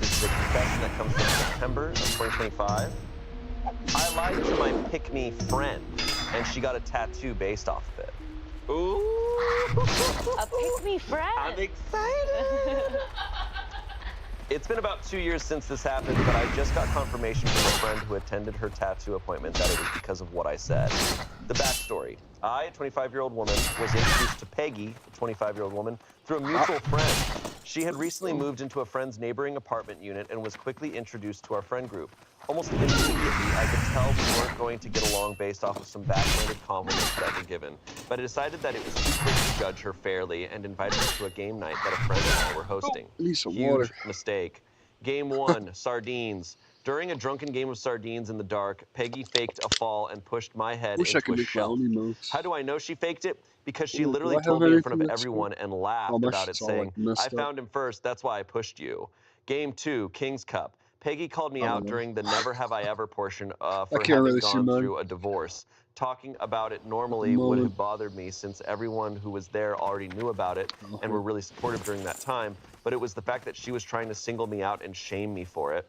This is a confession that comes from September of 2025. I lied to my pick-me friend, and she got a tattoo based off of it. Ooh. A pick-me friend. I'm excited. It's been about 2 years since this happened, but I just got confirmation from a friend who attended her tattoo appointment that it was because of what I said. The backstory. I, a 25-year-old woman, was introduced to Peggy, a 25-year-old woman, through a mutual friend. She had recently moved into a friend's neighboring apartment unit and was quickly introduced to our friend group. Almost immediately, I could tell we weren't going to get along based off of some backhanded compliments that were given. But I decided that it was too quick to judge her fairly and invited her to a game night that a friend and I were hosting. Huge mistake. Game 1, sardines. During a drunken game of sardines in the dark, Peggy faked a fall and pushed my head into a shelf. How do I know she faked it? Because she literally told me in front of everyone and laughed about it, saying, I found him first, that's why I pushed you. Game 2, King's Cup. Peggy called me out during the Never Have I Ever portion for having gone through a divorce. Talking about it normally would have bothered me since everyone who was there already knew about it and were really supportive during that time, but it was the fact that she was trying to single me out and shame me for it.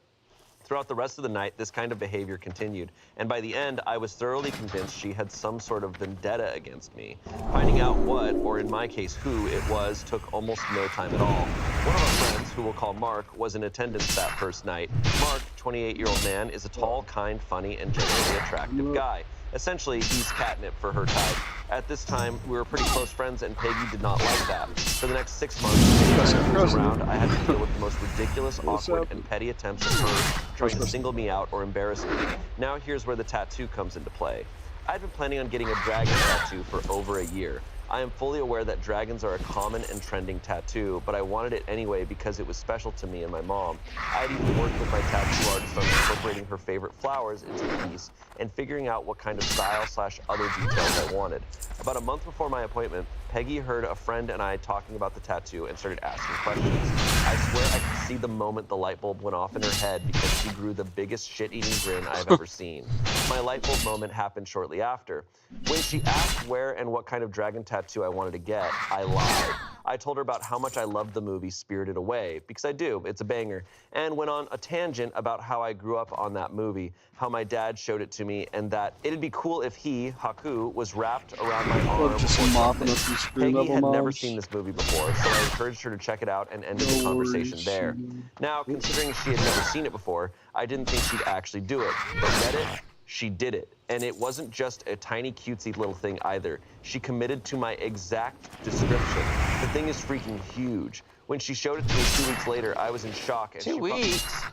Throughout the rest of the night, this kind of behavior continued, and by the end, I was thoroughly convinced she had some sort of vendetta against me. Finding out what, or in my case, who it was, took almost no time at all. One of our friends, who we'll call Mark, was in attendance that first night. Mark, 28-year-old man, is a tall, kind, funny, and generally attractive guy. Essentially, he's catnip for her type. At this time, we were pretty close friends, and Peggy did not like that. For the next 6 months, anytime he was around, I had to deal with the most ridiculous, awkward, and petty attempts of her trying to single me out or embarrass me. Now here's where the tattoo comes into play. I'd been planning on getting a dragon tattoo for over a year. I am fully aware that dragons are a common and trending tattoo, but I wanted it anyway because it was special to me and my mom. I had even worked with my tattoo artist on incorporating her favorite flowers into the piece and figuring out what kind of style/other details I wanted. About a month before my appointment, Peggy heard a friend and I talking about the tattoo and started asking questions. I swear I could see the moment the light bulb went off in her head because she grew the biggest shit-eating grin I've ever seen. My light bulb moment happened shortly after. When she asked where and what kind of dragon tattoo I wanted to get, I lied. I told her about how much I loved the movie Spirited Away, because I do, it's a banger, and went on a tangent about how I grew up on that movie, how my dad showed it to me, and that it'd be cool if he, Haku, was wrapped around my arm or something. Peggy had never seen this movie before, so I encouraged her to check it out and ended the conversation there. Now, considering she had never seen it before, I didn't think she'd actually do it, but get it? She did it. And it wasn't just a tiny cutesy little thing either. She committed to my exact description. The thing is freaking huge. When she showed it to me 2 weeks later, I was in shock. And 2 weeks?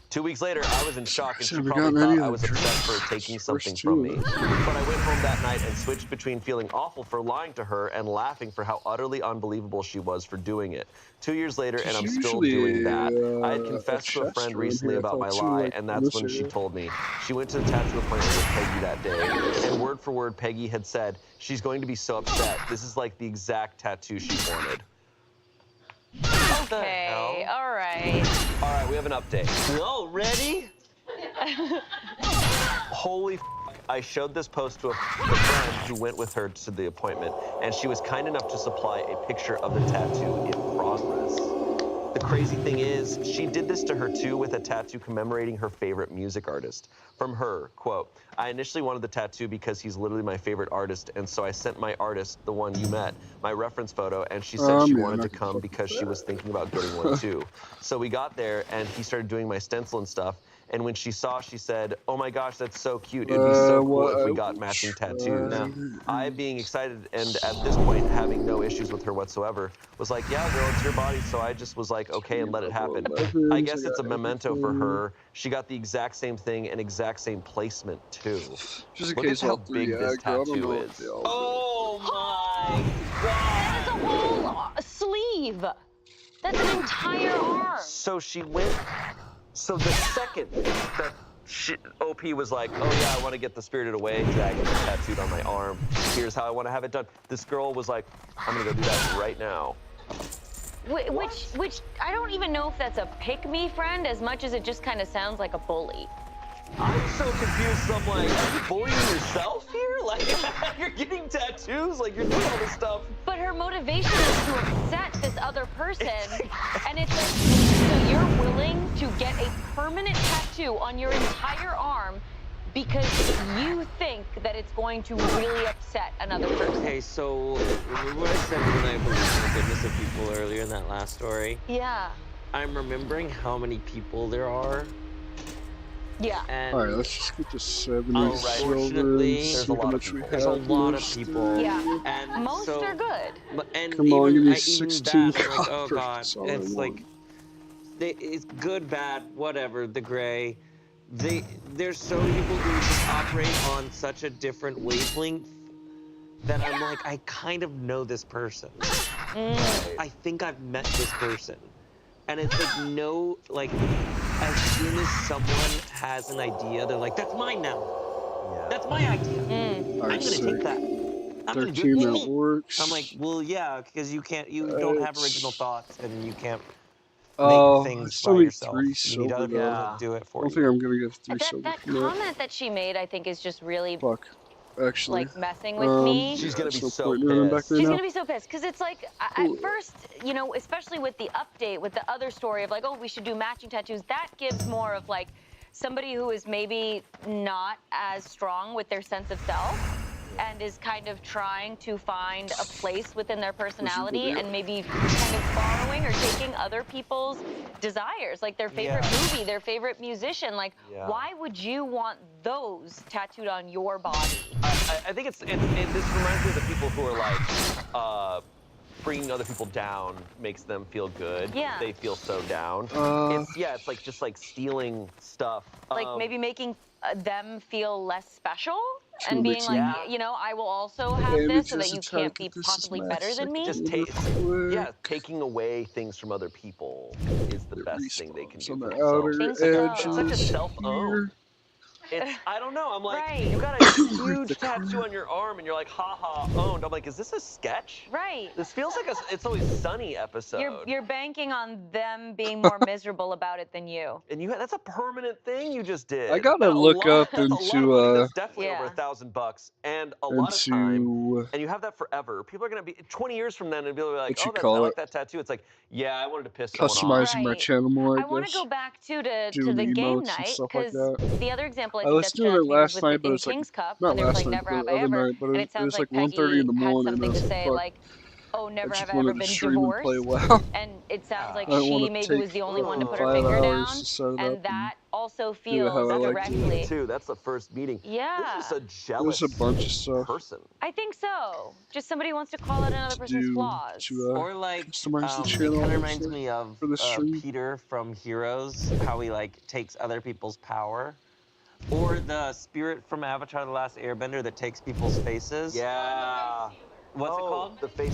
2 weeks later, I was in shock, and she probably thought I was upset for taking something from me. But I went home that night and switched between feeling awful for lying to her and laughing for how utterly unbelievable she was for doing it. 2 years later, and I'm still doing that. I had confessed to a friend recently about my lie, and that's when she told me. She went to the tattoo appointment with Peggy that day, and word for word, Peggy had said, she's going to be so upset. This is like the exact tattoo she wanted. Okay, all right. All right, we have an update. No, ready? Holy f***, I showed this post to a friend who went with her to the appointment, and she was kind enough to supply a picture of the tattoo in progress. The crazy thing is, she did this to her too with a tattoo commemorating her favorite music artist. From her, quote, I initially wanted the tattoo because he's literally my favorite artist, and so I sent my artist, the one you met, my reference photo, and she said she wanted to come because she was thinking about getting one too. So we got there, and he started doing my stencil and stuff, and when she saw, she said, oh my gosh, that's so cute. It'd be so cool if we got matching tattoos. I, being excited and at this point having no issues with her whatsoever, was like, yeah, girl, it's your body. So I just was like, okay, and let it happen. I guess it's a memento for her. She got the exact same thing and exact same placement too. Look at how big this tattoo is. Oh my god! That's a whole sleeve. That's an entire arm. So she went. So the second that OP was like, oh yeah, I want to get the Spirited Away dragon tattooed on my arm. Here's how I want to have it done. This girl was like, I'm gonna go do that right now. Which I don't even know if that's a pick-me friend as much as it just kind of sounds like a bully. I'm so confused. I'm like, are you bullying yourself here? Like, you're getting tattoos? Like, you're doing all this stuff. But her motivation is to upset this other person. And it's like, so you're willing to get a permanent tattoo on your entire arm because you think that it's going to really upset another person. Okay, so remember what I said when I believed in the goodness of people earlier in that last story? Yeah. I'm remembering how many people there are. Yeah. And all right, let's just get to 70 unfortunately, there's a lot of people. Yeah. And most so, are good. And come on, give me even 16 that, like, oh god, that's all it's I like, it's good, bad, whatever, the gray. There's so many people who just operate on such a different wavelength that I'm like, I kind of know this person. I think I've met this person. And it's like, no, like, as soon as someone has an idea, they're like, that's mine now. Yeah. That's my idea. I'm gonna take that. I'm gonna do it. That works. I'm like, well, yeah, because you don't have original thoughts, and you can't make things by yourself. You need other people to do it for you. I don't think I'm gonna get 3 silver. That comment that she made, I think, is just really actually, like messing with me. She's gonna be so pissed. She's gonna be so pissed because it's like at first, you know, especially with the update, with the other story of like, oh, we should do matching tattoos. That gives more of like somebody who is maybe not as strong with their sense of self and is kind of trying to find a place within their personality and maybe kind of borrowing or taking other people's desires, like their favorite movie, their favorite musician. Like, why would you want those tattooed on your body? I think this reminds me of the people who are like, bringing other people down makes them feel good. Yeah. They feel so down. It's like just like stealing stuff. Like maybe making them feel less special and being like, you know, I will also have this so that you can't be possibly better than me. Just taking away things from other people is the best thing they can do. On the outer edges it's such a self-own. I don't know. I'm like, Right. you got a huge tattoo on your arm, and you're like, haha, owned. I'm like, is this a sketch? Right. This feels like a It's Always Sunny episode. You're banking on them being more miserable about it than you. And that's a permanent thing you just did. I gotta And look up that's a lot of into money. That's definitely Yeah. over $1,000 and a lot of time. into And you have that forever. People are gonna be 20 years from then and be like, what you I call like it, that tattoo. It's like, yeah, I wanted to piss someone off. customizing my Right. channel more. I want to guess go back to the doing game emotes and night, stuff like because that. the other example I I think that listened stood to out it to me was last with night, but in it's like King's Cup not when they were last playing night, Never but Have the I other Ever, night. But and it it sounds was like like 1:30 Peggy in the had morning. something And I to was say, like, like, oh, I never just have I ever wanted to been stream and play divorced. WoW. And it sounds like I don't she want to maybe take was the only one to put her 5 finger hours down, to set it up and that also do it how feels I like That's a to. meeting directly. too. That's the first meeting. Yeah. This is a There's jealous a bunch of stuff person. I think so. Just somebody wants to call out another to person's do flaws. to Or like, customize the it channel. kind of and reminds stuff me of for the stream. Peter from Heroes, how he like takes other people's power. Or the spirit from Avatar: The Last Airbender that takes people's faces. Yeah. What's it called? The face.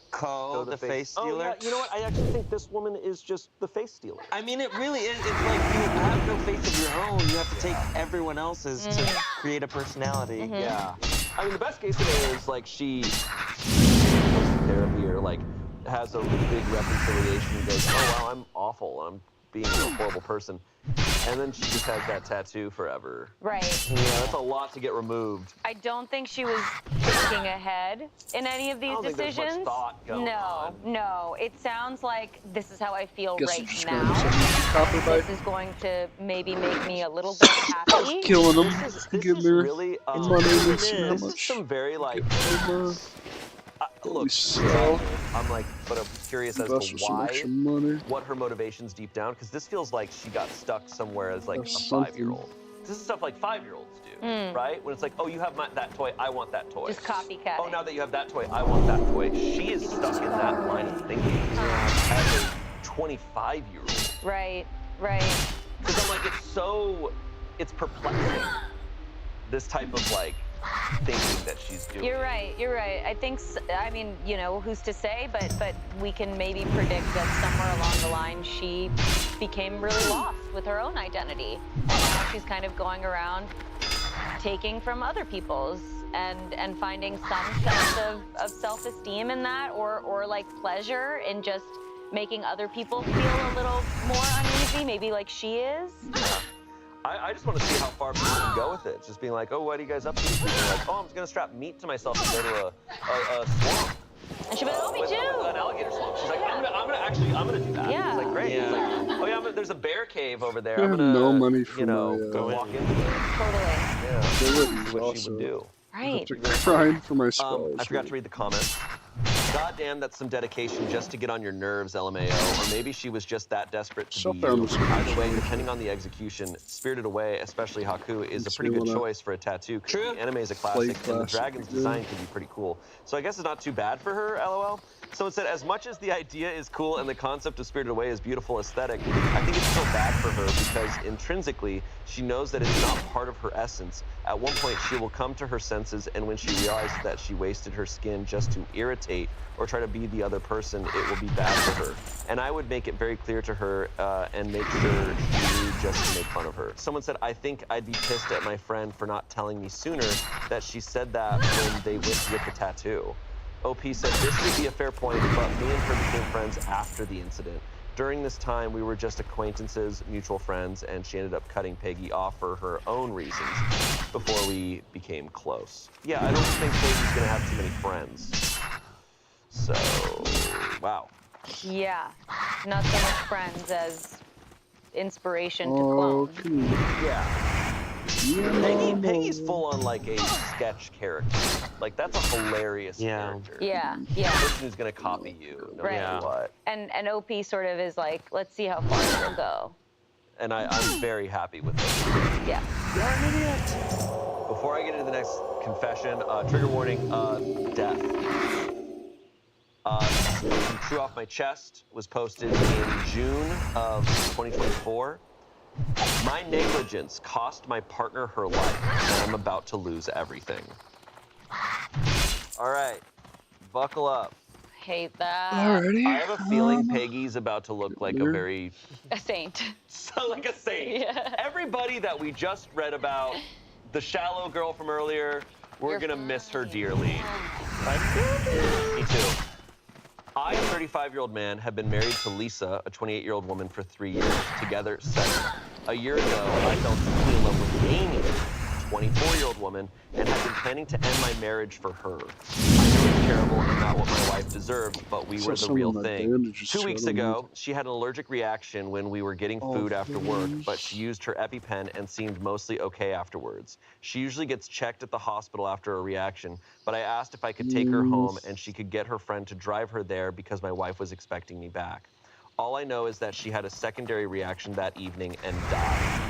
Ko, the face stealer. Oh yeah. You know what? I actually think this woman is just the face stealer. I mean, it really is. It's like you have no face of your own. You have to take everyone else's to create a personality. Yeah. I mean, the best case scenario is like she goes to therapy or like has a big reconciliation and goes, oh wow, I'm awful. I'm being a horrible person. And then she just has that tattoo forever. Right. Yeah, that's a lot to get removed. I don't think she was thinking ahead in any of these I don't think there's decisions. much thought going on. No. It sounds like this is how I feel Guess right I'm just now. gonna send you some copper This bite. is going to maybe make me a little bit happy. Killing them. This Give is me really money and see how this is much. some very like we look. sell. I'm like, but I'm curious as Invest to with some why, extra money. what her motivations deep down, because this feels like she got stuck somewhere as like Have a something. 5-year-old. This is stuff like 5-year-olds do, right? When it's like, oh, you have that toy, I want that toy. Just copycatting. Oh, now that you have that toy, I want that toy. She is stuck in that line of thinking as a 25-year-old. Right. Because I'm like, it's perplexing. This type of like thinking that she's doing. You're right. I think, I mean, you know, who's to say, but we can maybe predict that somewhere along the line she became really lost with her own identity. And now she's kind of going around taking from other people's and finding some sense of self-esteem in that, or like pleasure in just making other people feel a little more uneasy, maybe like she is. I just want to see how far people can go with it. Just being like, oh, what are you guys up to? People are like, oh, I'm just going to strap meat to myself and go to a swamp. And she'll be like, oh, me too. An alligator swamp. She's like, I'm gonna do that. Yeah. It's like, great. Yeah. It's like, oh yeah, there's a bear cave over there. I I'm have gonna, no money for go my, walk into it. Totally. Yeah. They wouldn't See what she also would do. Right. to grind for my spells. I forgot to read the comments. God damn, that's some dedication just to get on your nerves, LMAO. Or maybe she was just that desperate to be you. Either way, depending on the execution, Spirited Away, especially Haku, is a pretty good choice for a tattoo. True. The anime is a classic, and the classic, dragon's yeah. design can be pretty cool. So I guess it's not too bad for her, LOL. So it said, as much as the idea is cool and the concept of Spirited Away is beautiful aesthetic, I think it's still bad for her because intrinsically, she knows that it's not part of her essence. At one point, she will come to her senses, and when she realizes that she wasted her skin just to irritate or try to be the other person, it will be bad for her. And I would make it very clear to her and make sure she knew just to make fun of her. Someone said, I think I'd be pissed at my friend for not telling me sooner that she said that when they went to get the tattoo. OP said, this would be a fair point, but me and her became friends after the incident. During this time, we were just acquaintances, mutual friends, and she ended up cutting Peggy off for her own reasons before we became close. Yeah, I don't think Peggy's gonna have too many friends. So, wow. Yeah. Not so much friends as inspiration to clone. Yeah. Peggy's full on like a sketch character. Like that's a hilarious character. Yeah. The person who's gonna copy you, no matter what. And OP sort of is like, let's see how far she'll go. And I'm very happy with this. Yeah. You're an idiot. Before I get into the next confession, trigger warning, death. True Off My Chest was posted in June of 2024. My negligence cost my partner her life, and I'm about to lose everything. All right, buckle up. Hate that. Alrighty. I have a feeling Peggy's about to look like a very... A saint. So like a saint. Yeah. Everybody that we just read about, the shallow girl from earlier, we're going to miss her dearly. Me too. I, a 35-year-old man, have been married to Lisa, a 28-year-old woman, for 3 years, together 7. A year ago, I fell deeply in love with Amy, a 24-year-old woman, and have been planning to end my marriage for her. I know it's terrible and not what my wife deserved, but we were the real thing. 2 weeks ago, she had an allergic reaction when we were getting food after work, but she used her EpiPen and seemed mostly okay afterwards. She usually gets checked at the hospital after a reaction, but I asked if I could take her home and she could get her friend to drive her there because my wife was expecting me back. All I know is that she had a secondary reaction that evening and died.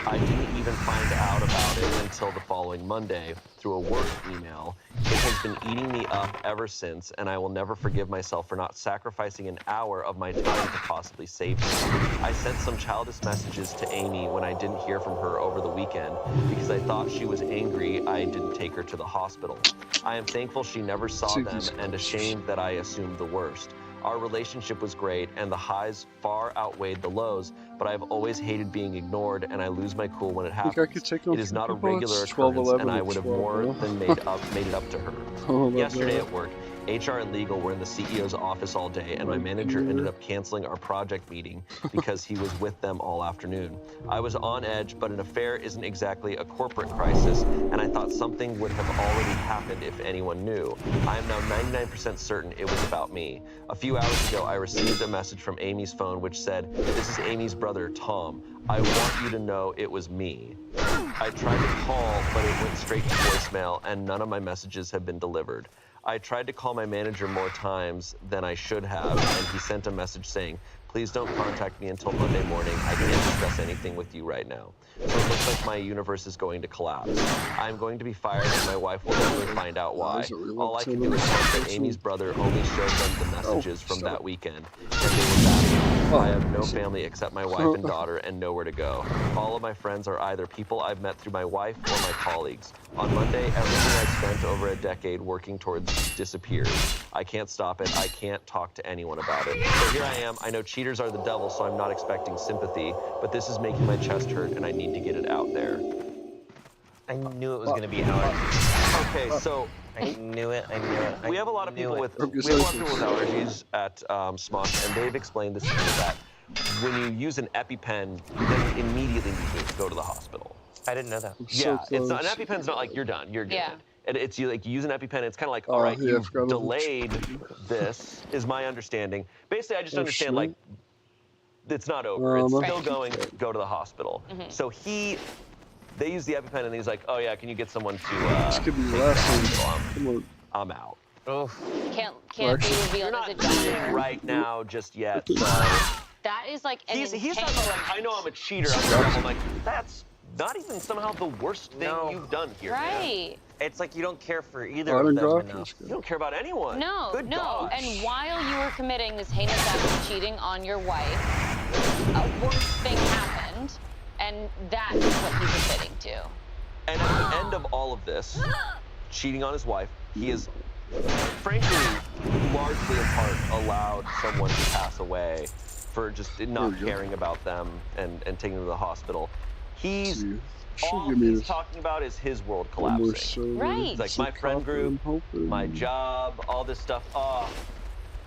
I didn't even find out about it until the following Monday through a work email. It has been eating me up ever since, and I will never forgive myself for not sacrificing an hour of my time to possibly save her. I sent some childish messages to Amy when I didn't hear from her over the weekend because I thought she was angry I didn't take her to the hospital. I am thankful she never saw them and ashamed that I assumed the worst. Our relationship was great, and the highs far outweighed the lows, but I've always hated being ignored, and I lose my cool when it happens. It is not a regular occurrence, and I would have more than made it up to her. Yesterday at work, HR and legal were in the CEO's office all day, and my manager ended up canceling our project meeting because he was with them all afternoon. I was on edge, but an affair isn't exactly a corporate crisis, and I thought something would have already happened if anyone knew. I am now 99% certain it was about me. A few hours ago, I received a message from Amy's phone which said, "This is Amy's brother, Tom. I want you to know it was me." I tried to call, but it went straight to voicemail, and none of my messages have been delivered. I tried to call my manager more times than I should have, and he sent a message saying, "Please don't contact me until Monday morning. I can't discuss anything with you right now." So it looks like my universe is going to collapse. I'm going to be fired, and my wife will never find out why. All I can do is hope that Amy's brother only showed them the messages from that weekend, and they were back. I have no family except my wife and daughter and nowhere to go. All of my friends are either people I've met through my wife or my colleagues. On Monday, everything I've spent over a decade working towards disappears. I can't stop it. I can't talk to anyone about it. So here I am. I know cheaters are the devil, so I'm not expecting sympathy, but this is making my chest hurt, and I need to get it out there. I knew it was going to be out. Okay, so I knew it. we have a lot of people with allergies at Smosh, and they've explained this to me that when you use an EpiPen, you then immediately need to go to the hospital. I didn't know that. Yeah, it's not, an EpiPen's not like you're done, you're good. Yeah. It's you like you use an EpiPen, it's kind of like, all right, you've delayed this, is my understanding. Basically, I just understand, like, it's not over. It's still going, go to the hospital. So they use the EpiPen, and he's like, oh yeah, can you get someone to this could be the last one. I'm out. Can't be revealed as a doctor Right now, just yet. So. That is like an He's not like, I know I'm a cheater. I'm like, that's not even somehow the worst thing you've done here. Right. Man. It's like you don't care for either of them enough. You don't care about anyone. No, Good no. gosh. And while you were committing this heinous act of cheating on your wife, a worse thing happened, and that is what he's admitting to. And at the end of all of this, cheating on his wife, he is, frankly, largely in part allowed someone to pass away for just not caring about them and taking them to the hospital. All he's talking about is his world collapsing. Right. It's like my friend group, my job, all this stuff. Oh,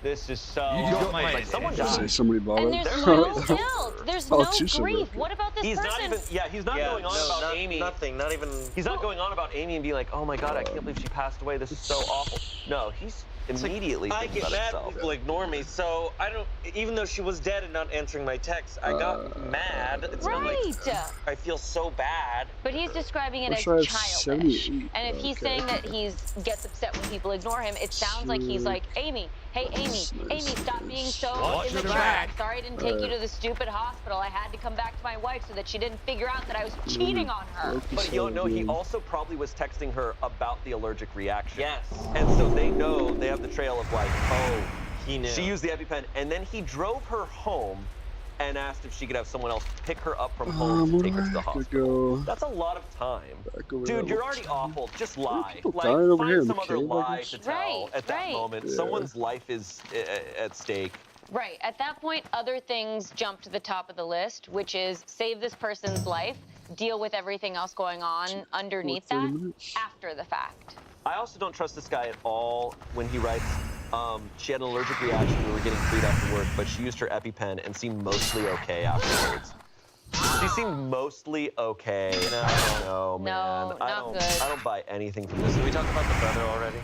this is so... You got my like someone died. Somebody bought And it. there's no guilt. There's no grief. What about this He's person? not even... Yeah, he's not going on about Amy. Nothing, not even... He's not going on about Amy and being like, oh my god, I can't believe she passed away. This is so awful. No, he's immediately I thinking get about mad himself. when people ignore me, so I don't... Even though she was dead and not answering my texts, I got mad. It's not like... I feel so bad. But he's describing it as Wish I had childish. 78. And if he's saying that he gets upset when people ignore him, it sounds like he's like, Amy, hey Amy, stop being so immature. I'm sorry I didn't take you to the stupid hospital. I had to come back to my wife so that she didn't figure out that I was cheating on her. But you don't know, he also probably was texting her about the allergic reaction. Yes. And so they know, they have the trail of like, oh, He knew. she used the EpiPen, and then he drove her home and asked if she could have someone else pick her up from home to take her to the hospital. That's a lot of time. Dude, you're already awful. Just lie. Like, find some other lie to tell at that moment. Someone's life is at stake. Right. At that point, other things jump to the top of the list, which is save this person's life, deal with everything else going on underneath that after the fact. I also don't trust this guy at all when he writes, she had an allergic reaction, we were getting food after work, but she used her EpiPen and seemed mostly okay afterwards. She seemed mostly okay. No, man. I don't buy anything from this. Did we talk about the brother already?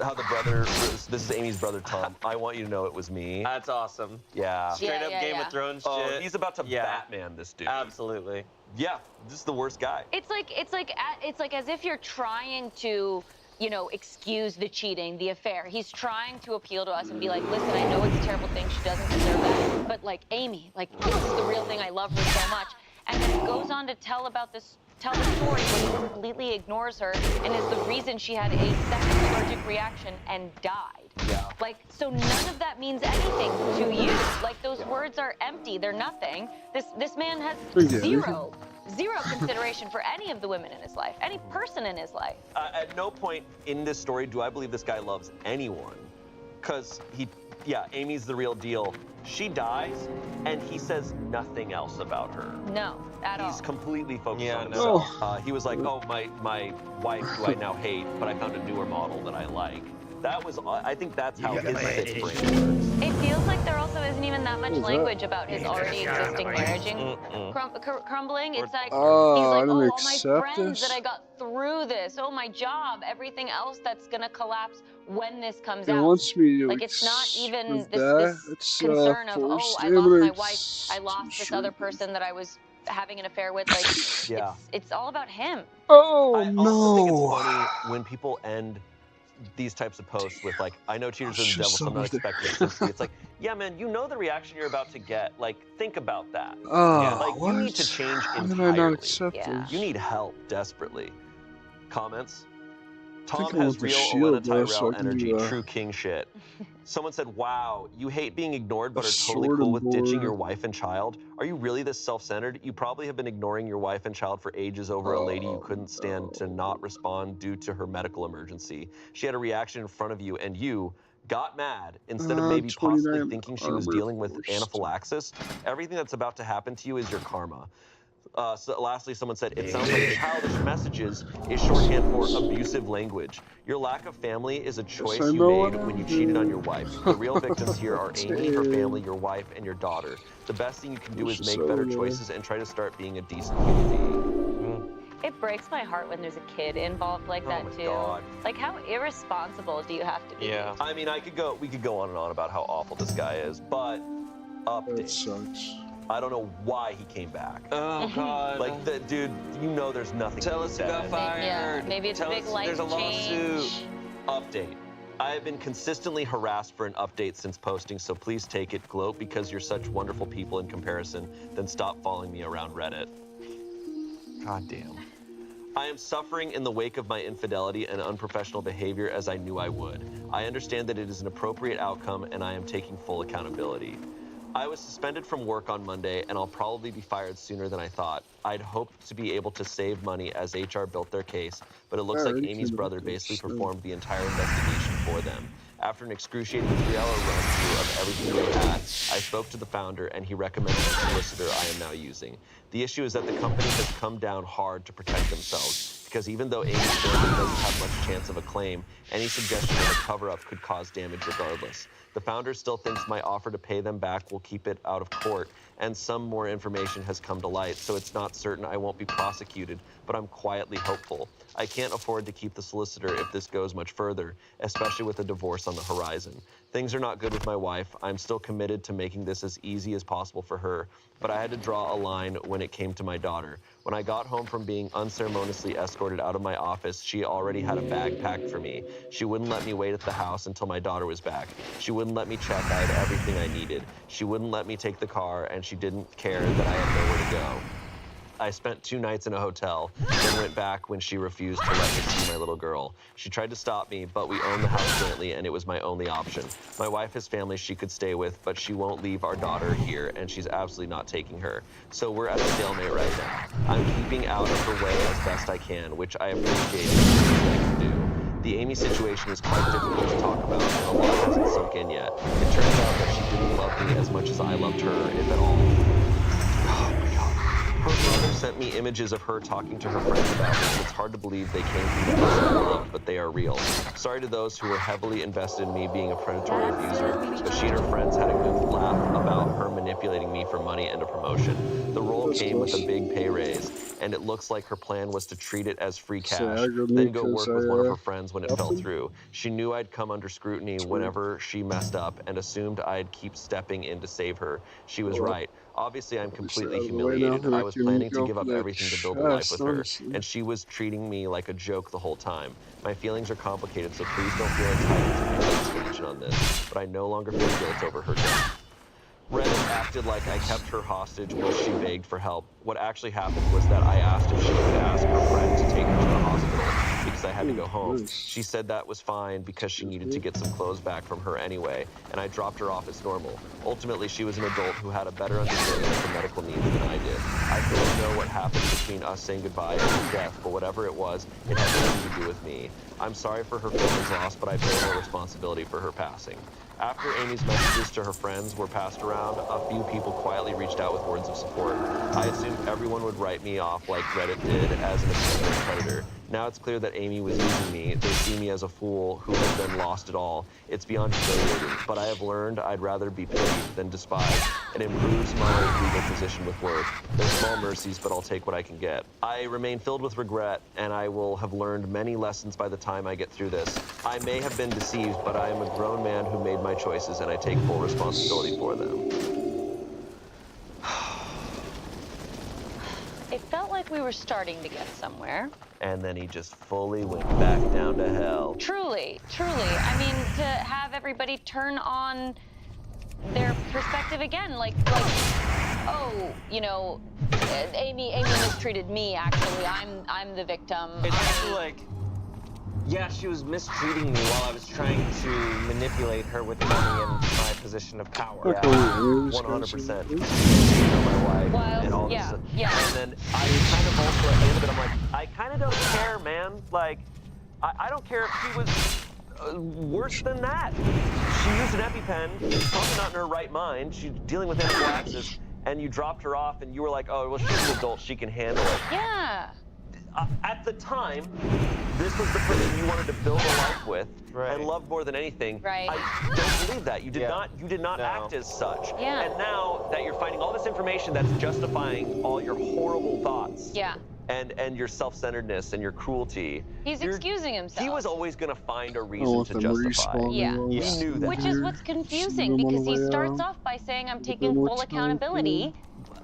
How the brother, this is Amy's brother, Tom. I want you to know it was me. That's awesome. Yeah. Straight up Game of Thrones shit. Oh, he's about to Batman this dude. Absolutely. Yeah, this is the worst guy. It's like as if you're trying to, you know, excuse the cheating, the affair. He's trying to appeal to us and be like, listen, I know it's a terrible thing, she doesn't deserve that, but like, Amy, like, this is the real thing, I love her so much. And then it goes on to tell the story where he completely ignores her and is the reason she had a second allergic reaction and died. Yeah. Like, so none of that means anything to you. Like, those words are empty, they're nothing. This man has zero consideration for any of the women in his life, any person in his life. At no point in this story do I believe this guy loves anyone. Because Amy's the real deal. She dies, and he says nothing else about her. No, at all. He's completely focused on himself. He was like, oh, my wife who I now hate, but I found a newer model that I like. I think that's how his brain works. It feels like there also isn't even that much language about his already existing marriage crumbling. It's like, he's like, oh, all my friends that I got through this, oh, my job, everything else that's gonna collapse when this comes out. Wants me to like, it's not even this concern of, oh, I lost my wife, I lost this other person that I was having an affair with. Like, it's all about him. Oh, I also think it's funny when people end these types of posts with like, I know cheaters are the devil, so I'm not expecting sympathy. It's like, yeah, man, you know the reaction you're about to get. Like, think about that. You need to change entirely. How did I not accept this? You need help desperately. Comments? Tom has real Olenna Tyrell energy, true king shit. Someone said, wow, you hate being ignored but are totally cool with ditching your wife and child? Are you really this self-centered? You probably have been ignoring your wife and child for ages over a lady you couldn't stand to not respond due to her medical emergency. She had a reaction in front of you and you got mad instead of maybe possibly thinking she was dealing with anaphylaxis. Everything that's about to happen to you is your karma. So lastly, someone said, it sounds like childish messages is shorthand for abusive language. Your lack of family is a choice you made when you cheated on your wife. The real victims here are Amy, her family, your wife, and your daughter. The best thing you can do is make better choices and try to start being a decent human being. It breaks my heart when there's a kid involved like that too. God. Like, how irresponsible do you have to be? Yeah. I mean, we could go on and on about how awful this guy is, but update. That sucks. I don't know why he came back. Oh, God. Like, dude, you know there's nothing. Tell us who got fired. Yeah, maybe it's a big life change. There's a lawsuit. Update. I have been consistently harassed for an update since posting, so please take it, Gloat, because you're such wonderful people in comparison. Then stop following me around Reddit. God damn. I am suffering in the wake of my infidelity and unprofessional behavior as I knew I would. I understand that it is an appropriate outcome and I am taking full accountability. I was suspended from work on Monday, and I'll probably be fired sooner than I thought. I'd hoped to be able to save money as HR built their case, but it looks like Amy's brother basically performed the entire investigation for them. After an excruciating 3-hour run-through of everything they had, I spoke to the founder, and he recommended the solicitor I am now using. The issue is that the company has come down hard to protect themselves, because even though Amy's family doesn't have much chance of a claim, any suggestion of a cover-up could cause damage regardless. The founder still thinks my offer to pay them back will keep it out of court, and some more information has come to light, so it's not certain I won't be prosecuted, but I'm quietly hopeful. I can't afford to keep the solicitor if this goes much further, especially with a divorce on the horizon. Things are not good with my wife. I'm still committed to making this as easy as possible for her, but I had to draw a line when it came to my daughter. When I got home from being unceremoniously escorted out of my office, she already had a bag packed for me. She wouldn't let me wait at the house until my daughter was back. She wouldn't let me check I had everything I needed. She wouldn't let me take the car, and she didn't care that I had nowhere to go. I spent 2 nights in a hotel, then went back when she refused to let me see my little girl. She tried to stop me, but we own the house jointly, and it was my only option. My wife has family she could stay with, but she won't leave our daughter here, and she's absolutely not taking her. So we're at a stalemate right now. I'm keeping out of her way as best I can, which I appreciate and I can do. The Amy situation is quite difficult to talk about, and a lot hasn't sunk in yet. It turns out that she didn't love me as much as I loved her, if at all. Oh my God. Her brother sent me images of her talking to her friends about me. It's hard to believe they came from the person I loved, but they are real. Sorry to those who were heavily invested in me being a predatory abuser, but she and her friends had a good laugh about her manipulating me for money and a promotion. The role came with a big pay raise, and it looks like her plan was to treat it as free cash, then go work with one of her friends when it fell through. She knew I'd come under scrutiny whenever she messed up and assumed I'd keep stepping in to save her. She was right. Obviously, I'm completely humiliated. I was planning to give up everything to build a life with her, and she was treating me like a joke the whole time. My feelings are complicated, so please don't feel entitled to any explanation on this, but I no longer feel guilt over her death. Reddit acted like I kept her hostage while she begged for help. What actually happened was that I asked if she could ask her friend to take her to the hospital because I had to go home. She said that was fine because she needed to get some clothes back from her anyway, and I dropped her off as normal. Ultimately, she was an adult who had a better understanding of her medical needs than I did. I don't know what happened between us saying goodbye and her death, but whatever it was, it had nothing to do with me. I'm sorry for her family's loss, but I bear no responsibility for her passing. After Amy's messages to her friends were passed around, a few people quietly reached out with words of support. I assumed everyone would write me off like Reddit did as an obsessive predator. Now it's clear that Amy was using me. They see me as a fool who has been lost it all. It's beyond humiliating, but I have learned I'd rather be pitied than despised. It improves my legal position with work. There's small mercies, but I'll take what I can get. I remain filled with regret, and I will have learned many lessons by the time I get through this. I may have been deceived, but I am a grown man who made my choices, and I take full responsibility for them. It felt like we were starting to get somewhere. And then he just fully went back down to hell. Truly, truly. I mean, to have everybody turn on their perspective again, like, oh, you know, Amy mistreated me. Actually, I'm the victim. It's actually like, yeah, she was mistreating me while I was trying to manipulate her with money and my position of power. Yeah, 100%. You know, my wife and all this stuff. Yeah. And then I kind of also, at the end of it, I'm like, I kind of don't care, man. Like, I don't care if she was worse than that. She used an EpiPen. She's probably not in her right mind. She's dealing with anaphylaxis, and you dropped her off, and you were like, oh, well, she's an adult. She can handle it. Yeah. At the time, this was the person you wanted to build a life with and love more than anything. Right. I don't believe that. You did not act as such. Yeah. And now that you're finding all this information that's justifying all your horrible thoughts. Yeah. And your self-centeredness and your cruelty. He's excusing himself. He was always going to find a reason to justify. Yeah. You knew that. Which is what's confusing, because he starts off by saying, I'm taking full accountability.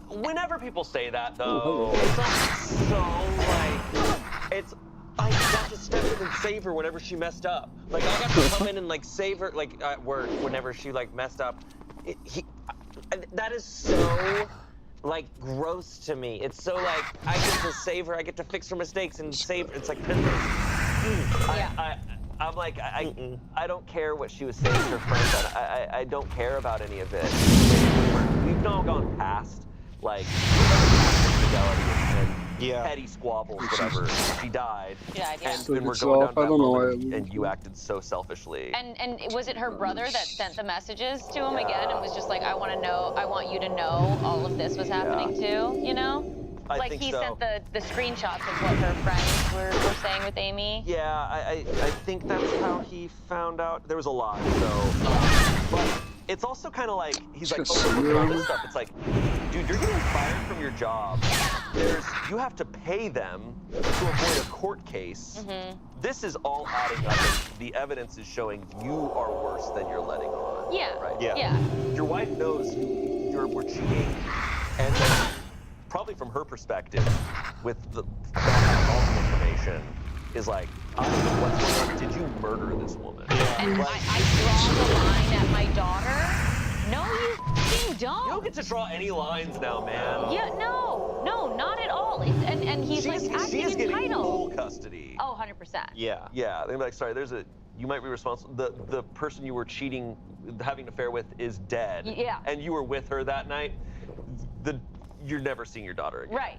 Whenever people say that, though, it's like so, like, I got to step in and save her whenever she messed up. Like, I got to come in and, like, save her, like, at work whenever she, like, messed up. That is so, like, gross to me. It's so, like, I get to save her, I get to fix her mistakes and save her. It's like, I'm like, I don't care what she was saying to her friends. I don't care about any of it. We've now gone past, like, infidelity and petty squabbles, whatever. She died. And then we're going down that moment, and you acted so selfishly. And was it her brother that sent the messages to him again and was just like, I want you to know all of this was happening too, you know? Like he sent the screenshots of what her friends were saying with Amy? Yeah, I think that's how he found out. There was a lot, so. But it's also kind of like, he's like, oh, look at all this stuff. It's like, dude, you're getting fired from your job. You have to pay them to avoid a court case. This is all adding up, and the evidence is showing you are worse than you're letting on. Yeah. Right? Yeah. Your wife knows we're cheating, and then probably from her perspective, with the information, is like, I don't know what's going on. Did you murder this woman? And I draw the line at my daughter. No, you don't. You don't get to draw any lines now, man. Yeah, no, not at all. And he's like acting She is getting entitled. full custody. Oh, 100%. Yeah. They're gonna be like, sorry, you might be responsible. The person you were cheating, having an affair with, is dead. Yeah. And you were with her that night. You're never seeing your daughter again. Right.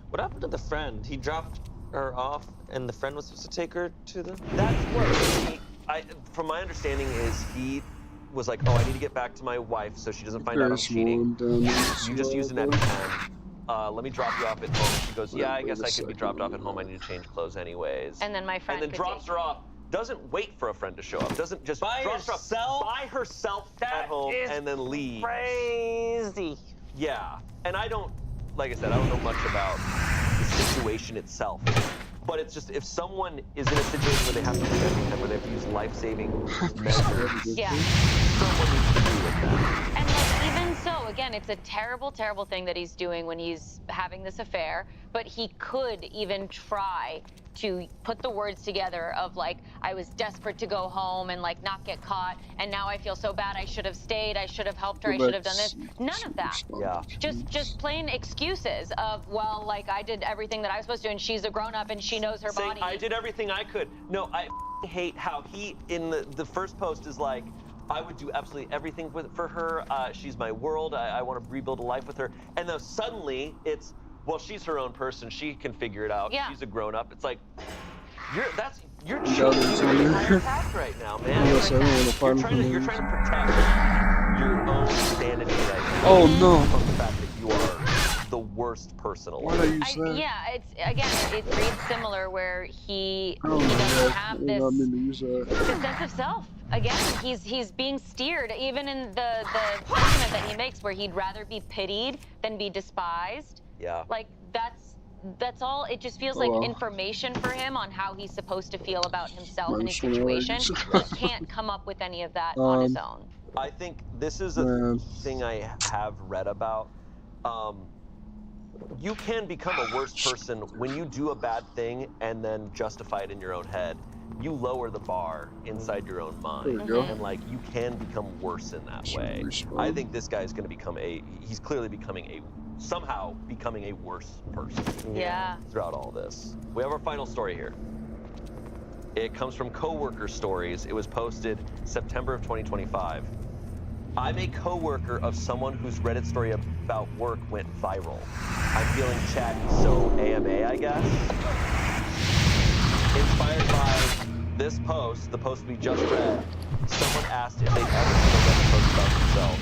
What happened to the friend? He dropped her off, and the friend was supposed to take her to the. That's what from my understanding is he was like, oh, I need to get back to my wife so she doesn't find out I'm cheating. You just used an EpiPen. Let me drop you off at home. She goes, yeah, I guess I could be dropped off at home. I need to change clothes anyways. And then my friend. And then drops her off. Doesn't wait for a friend to show up. Doesn't just by herself at home and then leave. Crazy. Yeah, and I don't know much about the situation itself. But it's just, if someone is in a situation where they have to do everything, where they have to use life-saving measures, Yeah. someone needs to deal with that. And like, even so, again, it's a terrible, terrible thing that he's doing when he's having this affair, but he could even try to put the words together of like, I was desperate to go home and like not get caught, and now I feel so bad, I should have stayed, I should have helped her, I should have done this. None of that. Yeah. Just plain excuses of, well, like I did everything that I was supposed to, and she's a grown-up and she knows her body. I did everything I could. No, I hate how he, in the first post, is like, I would do absolutely everything for her. She's my world. I want to rebuild a life with her. And then suddenly it's, well, she's her own person. She can figure it out. Yeah. She's a grown-up. It's like, you're choosing your entire path right now, man. Yes, I don't want to find You're trying to protect your own sanity right now. Oh no! From the fact that you are the worst person alive. Why do you say? Yeah, it reads similar where he Oh, doesn't yeah. have I this. didn't mean to use that. The sense of self. Again, he's being steered, even in the sentiment that he makes, where he'd rather be pitied than be despised. Yeah. Like, that's all. It just feels like information for him on how he's supposed to feel about himself and his situation. He can't come up with any of that on his own. I think this is a thing I have read about. You can become a worse person when you do a bad thing and then justify it in your own head. You lower the bar inside your own mind. There you go. And like, you can become worse in that way. I think this guy is going to become he's clearly somehow becoming a worse person. Yeah. Throughout all this. We have our final story here. It comes from Coworker Stories. It was posted September of 2025. I'm a coworker of someone whose Reddit story about work went viral. I'm feeling chatty, so AMA, I guess. Inspired by this post, the post we just read, someone asked if they'd ever seen a Reddit post about themselves.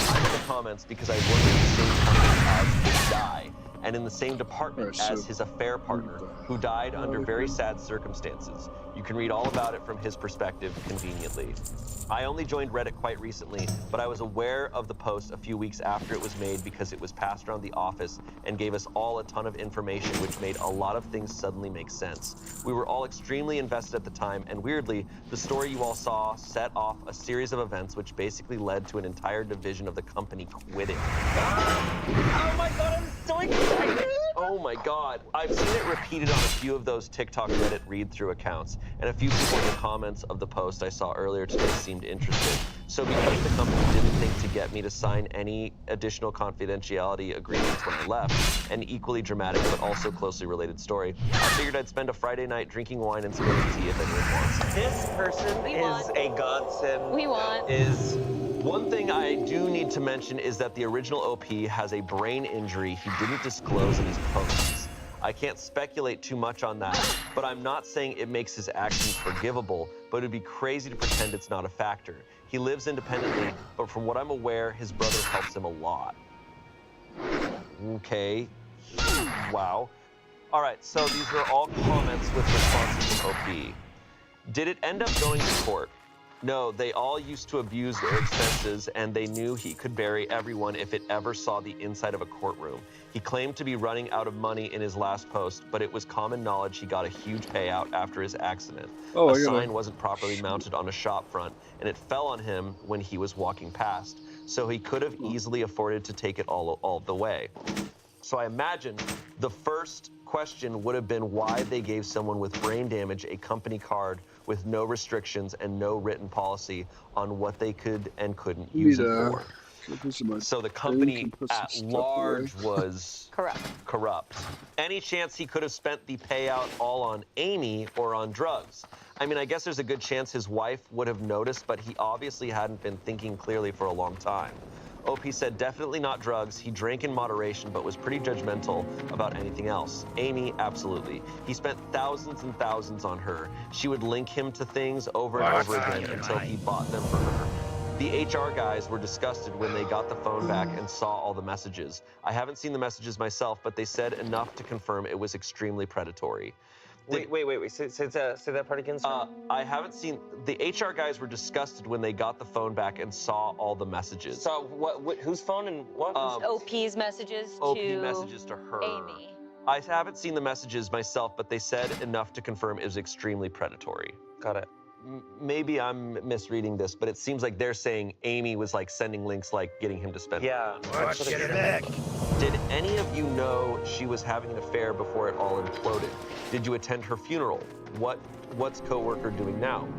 I'm in the comments because I work in the same company as this guy, and in the same department as his affair partner, who died under very sad circumstances. You can read all about it from his perspective conveniently. I only joined Reddit quite recently, but I was aware of the post a few weeks after it was made because it was passed around the office and gave us all a ton of information, which made a lot of things suddenly make sense. We were all extremely invested at the time, and weirdly, the story you all saw set off a series of events which basically led to an entire division of the company quitting. Oh my god, I'm so excited! Oh my god. I've seen it repeated on a few of those TikTok Reddit read-through accounts, and a few people in the comments of the post I saw earlier today seemed interested. So because the company didn't think to get me to sign any additional confidentiality agreements when I left, an equally dramatic but also closely related story, I figured I'd spend a Friday night drinking wine and spilling tea if anyone wants. This person is a godsend. We want. One thing I do need to mention is that the original OP has a brain injury he didn't disclose in his posts. I can't speculate too much on that, but I'm not saying it makes his actions forgivable, but it'd be crazy to pretend it's not a factor. He lives independently, but from what I'm aware, his brother helps him a lot. Okay. Wow. All right, so these are all comments with responses from OP. Did it end up going to court? No, they all used to abuse their expenses, and they knew he could bury everyone if it ever saw the inside of a courtroom. He claimed to be running out of money in his last post, but it was common knowledge he got a huge payout after his accident. A sign wasn't properly mounted on a shop front, and it fell on him when he was walking past, so he could have easily afforded to take it all the way. So I imagine the first question would have been why they gave someone with brain damage a company card with no restrictions and no written policy on what they could and couldn't use it for. So the company at large was corrupt. Any chance he could have spent the payout all on Amy or on drugs? I mean, I guess there's a good chance his wife would have noticed, but he obviously hadn't been thinking clearly for a long time. OP said definitely not drugs. He drank in moderation, but was pretty judgmental about anything else. Amy, absolutely. He spent thousands and thousands on her. She would link him to things over and over again until he bought them for her. The HR guys were disgusted when they got the phone back and saw all the messages. I haven't seen the messages myself, but they said enough to confirm it was extremely predatory. Wait. Say that part again, sir. I haven't seen... The HR guys were disgusted when they got the phone back and saw all the messages. Saw what whose phone and what? OP's messages OP messages to her. Amy. I haven't seen the messages myself, but they said enough to confirm it was extremely predatory. Got it. Maybe I'm misreading this, but it seems like they're saying Amy was like sending links like getting him to spend. Yeah. Get it back. Did any of you know she was having an affair before it all imploded? Did you attend her funeral? What's coworker doing now?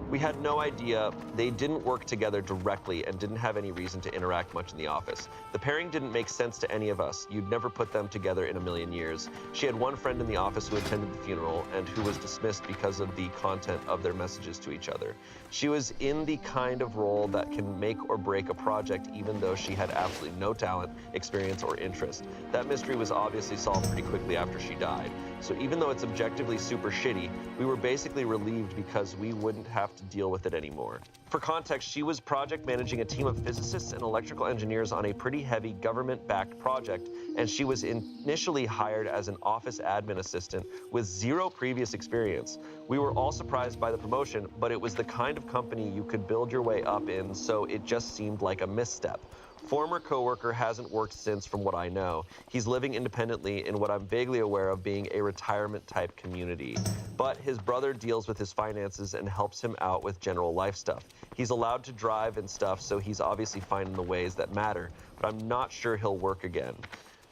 We had no idea. They didn't work together directly and didn't have any reason to interact much in the office. The pairing didn't make sense to any of us. You'd never put them together in a million years. She had one friend in the office who attended the funeral and who was dismissed because of the content of their messages to each other. She was in the kind of role that can make or break a project even though she had absolutely no talent, experience, or interest. That mystery was obviously solved pretty quickly after she died. So even though it's objectively super shitty, we were basically relieved because we wouldn't have to deal with it anymore. For context, she was project managing a team of physicists and electrical engineers on a pretty heavy government-backed project, and she was initially hired as an office admin assistant with zero previous experience. We were all surprised by the promotion, but it was the kind of company you could build your way up in, so it just seemed like a misstep. Former coworker hasn't worked since, from what I know. He's living independently in what I'm vaguely aware of being a retirement-type community. But his brother deals with his finances and helps him out with general life stuff. He's allowed to drive and stuff, so he's obviously fine in the ways that matter, but I'm not sure he'll work again.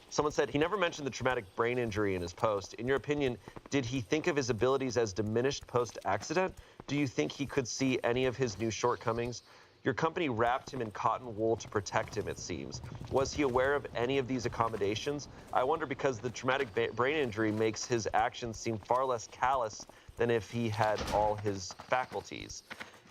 Someone said he never mentioned the traumatic brain injury in his post. In your opinion, did he think of his abilities as diminished post-accident? Do you think he could see any of his new shortcomings? Your company wrapped him in cotton wool to protect him, it seems. Was he aware of any of these accommodations? I wonder because the traumatic brain injury makes his actions seem far less callous than if he had all his faculties.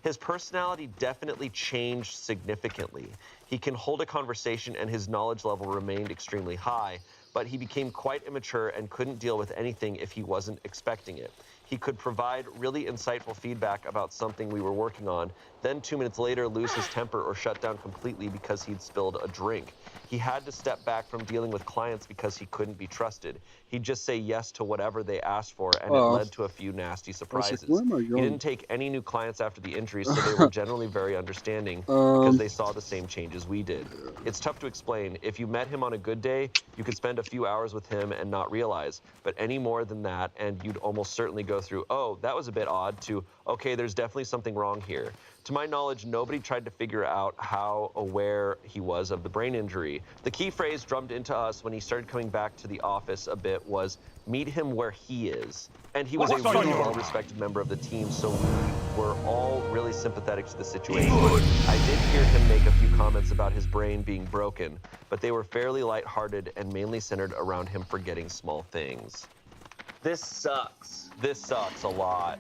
His personality definitely changed significantly. He can hold a conversation and his knowledge level remained extremely high, but he became quite immature and couldn't deal with anything if he wasn't expecting it. He could provide really insightful feedback about something we were working on, then 2 minutes later lose his temper or shut down completely because he'd spilled a drink. He had to step back from dealing with clients because he couldn't be trusted. He'd just say yes to whatever they asked for, and it led to a few nasty surprises. He didn't take any new clients after the injury, so they were generally very understanding because they saw the same changes we did. It's tough to explain. If you met him on a good day, you could spend a few hours with him and not realize, but any more than that, and you'd almost certainly go through, oh, that was a bit odd, to, okay, there's definitely something wrong here. To my knowledge, nobody tried to figure out how aware he was of the brain injury. The key phrase drummed into us when he started coming back to the office a bit was, meet him where he is. And he was a really well-respected member of the team, so we were all really sympathetic to the situation. I did hear him make a few comments about his brain being broken, but they were fairly lighthearted and mainly centered around him forgetting small things. This sucks. This sucks a lot.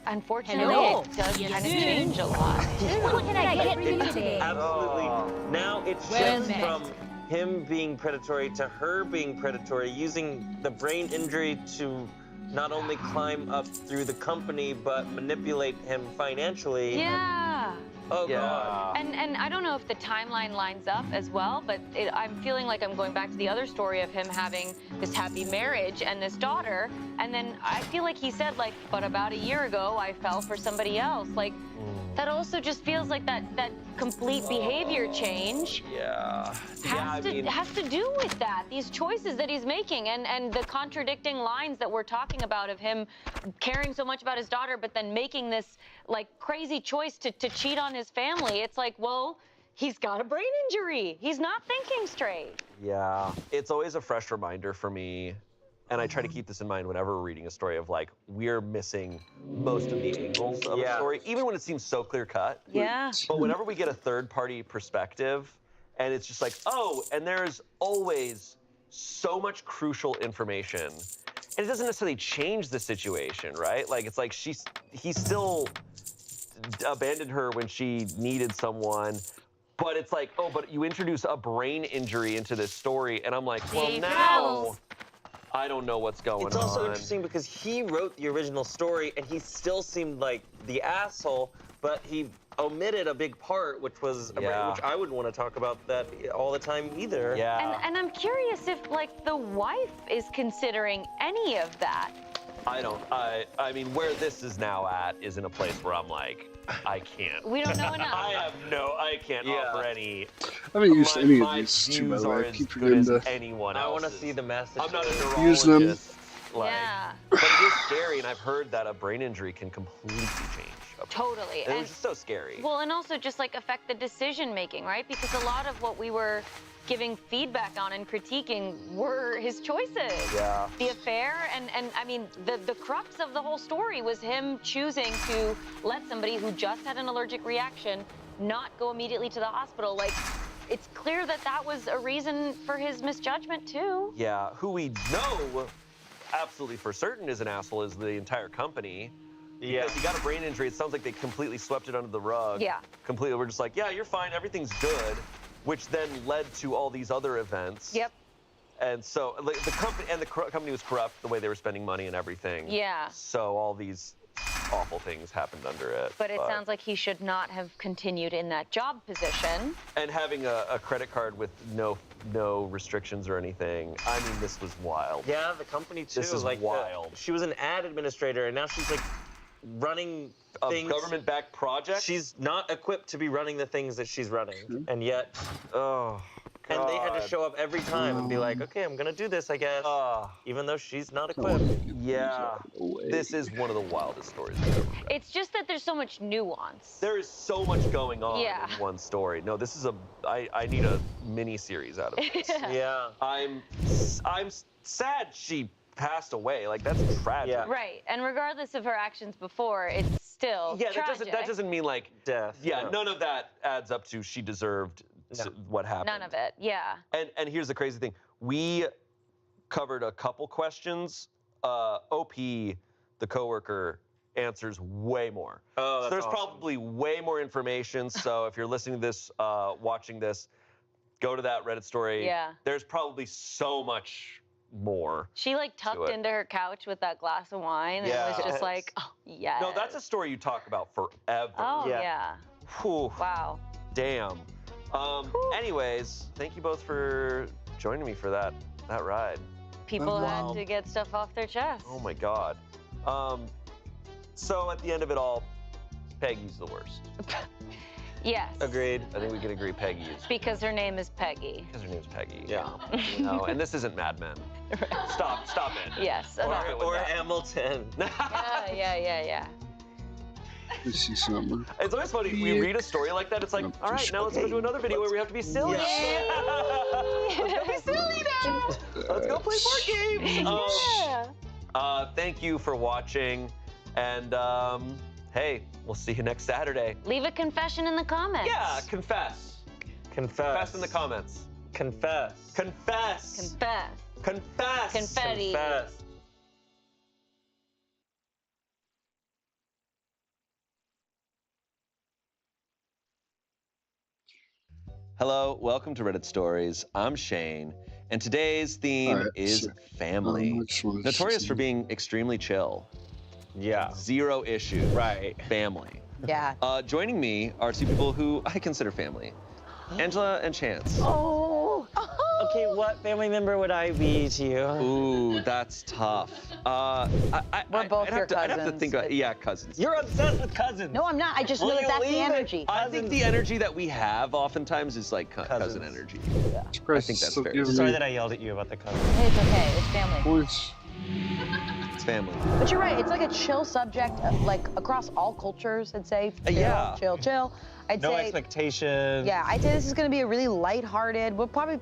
Unfortunately, it does kind of change a lot. What can I get for you today? Absolutely. Now it shifts from him being predatory to her being predatory, using the brain injury to not only climb up through the company, but manipulate him financially. Yeah. Oh, God. And I don't know if the timeline lines up as well, but I'm feeling like I'm going back to the other story of him having this happy marriage and this daughter, and then I feel like he said, like, but about a year ago, I fell for somebody else. Like, that also just feels like that complete behavior change has to do with that, these choices that he's making, and the contradicting lines that we're talking about of him caring so much about his daughter, but then making this, like, crazy choice to cheat on his family. It's like, well, he's got a brain injury. He's not thinking straight. Yeah, it's always a fresh reminder for me and I try to keep this in mind whenever we're reading a story of like, we're missing most of the angles of a story, even when it seems so clear cut. Yeah. But whenever we get a third party perspective, and it's just like, oh, and there's always so much crucial information. And it doesn't necessarily change the situation, right? Like, it's like he still abandoned her when she needed someone. But it's like, oh, but you introduce a brain injury into this story, and I'm like, well, now I don't know what's going on. It's also interesting because he wrote the original story, and he still seemed like the asshole, but he omitted a big part, which was which I wouldn't want to talk about that all the time either. Yeah. And I'm curious if like the wife is considering any of that. I mean, where this is now at is in a place where I'm like, I can't. We don't know enough. I can't offer any. I haven't used any of my these two, by views the way. are I as keep good forgetting as to anyone I else's. want to see the message. I'm not a use them. neurologist. Like, Yeah. But it is scary, and I've heard that a brain injury can completely change. Totally. It was just so scary. Well, and also just like affect the decision making, right? Because a lot of what we were giving feedback on and critiquing were his choices. Yeah. The affair, and I mean, the crux of the whole story was him choosing to let somebody who just had an allergic reaction not go immediately to the hospital. Like, it's clear that that was a reason for his misjudgment too. Yeah, who we know absolutely for certain is an asshole is the entire company. Yeah. Because he got a brain injury. It sounds like they completely swept it under the rug. Yeah. Completely. We're just like, yeah, you're fine. Everything's good. Which then led to all these other events. Yep. And so like, the company was corrupt, the way they were spending money and everything. Yeah. So all these awful things happened under it. But it sounds like he should not have continued in that job position. And having a credit card with no restrictions or anything. I mean, this was wild. Yeah, the company too. This is like wild. She was an ad administrator, and now she's like running things. Government-backed project. She's not equipped to be running the things that she's running, and yet, oh, God. and they had to show up every time and be like, okay, I'm gonna do this, I guess, even though she's not equipped. Yeah, this is one of the wildest stories I've ever read. It's just that there's so much nuance. There is so much going on Yeah. in one story. No, this is I need a mini series out of this. Yeah. I'm sad she passed away. Like, that's tragic. Yeah. Right, and regardless of her actions before, it's still tragic. that doesn't mean like Death. Yeah, no. none of that adds up to she deserved what happened. None of it, yeah. And here's the crazy thing. We covered a couple questions. OP, the coworker, answers way more. Oh, so that's there's awesome. probably way more information. So if you're listening to this, watching this, go to that Reddit story. Yeah. There's probably so much more. She like tucked into her couch with that glass of wine and was just like, oh, yes. No, that's a story you talk about forever. Oh, yeah. Whew. Wow. Damn. Anyways, thank you both for joining me for that ride. People had to get stuff off their chest. Oh my God. So at the end of it all, Peggy's the worst. Yes. Agreed. I think we can agree Peggy is. Because her name is Peggy. Because her name's Peggy. Yeah. No, and this isn't Mad Men. Stop it. Yes. Or Hamilton. Yeah. Let's see something. It's always funny. We read a story like that. It's like, all right, now let's go to another video where we have to be silly. Let's go be silly now. Let's go play board games. Thank you for watching, and hey, we'll see you next Saturday. Leave a confession in the comments. Yeah, confess. Confess in the comments. Confess. Confess. Confess. Confess. Confetti. Confess. Hello, welcome to Reddit Stories. I'm Shane, and today's theme is family. Notorious for being extremely chill. Yeah. Zero issue. Right. Family. Yeah. Joining me are two people who I consider family. Angela and Chance. Oh. Okay, what family member would I be to you? Ooh, that's tough. We're both your I'd have to cousins. think about, cousins. You're obsessed with cousins. No, I'm not. I just know that that's the energy. I think the energy that we have oftentimes is like cousin energy. Yeah. I think that's fair. Sorry that I yelled at you about the cousins. Hey, it's okay. It's family. Points. It's family. But you're right. It's like a chill subject, like across all cultures. I'd say. Chill, chill. I'd No say. expectations. Yeah, I'd say this is going to be a really lighthearted. We'll probably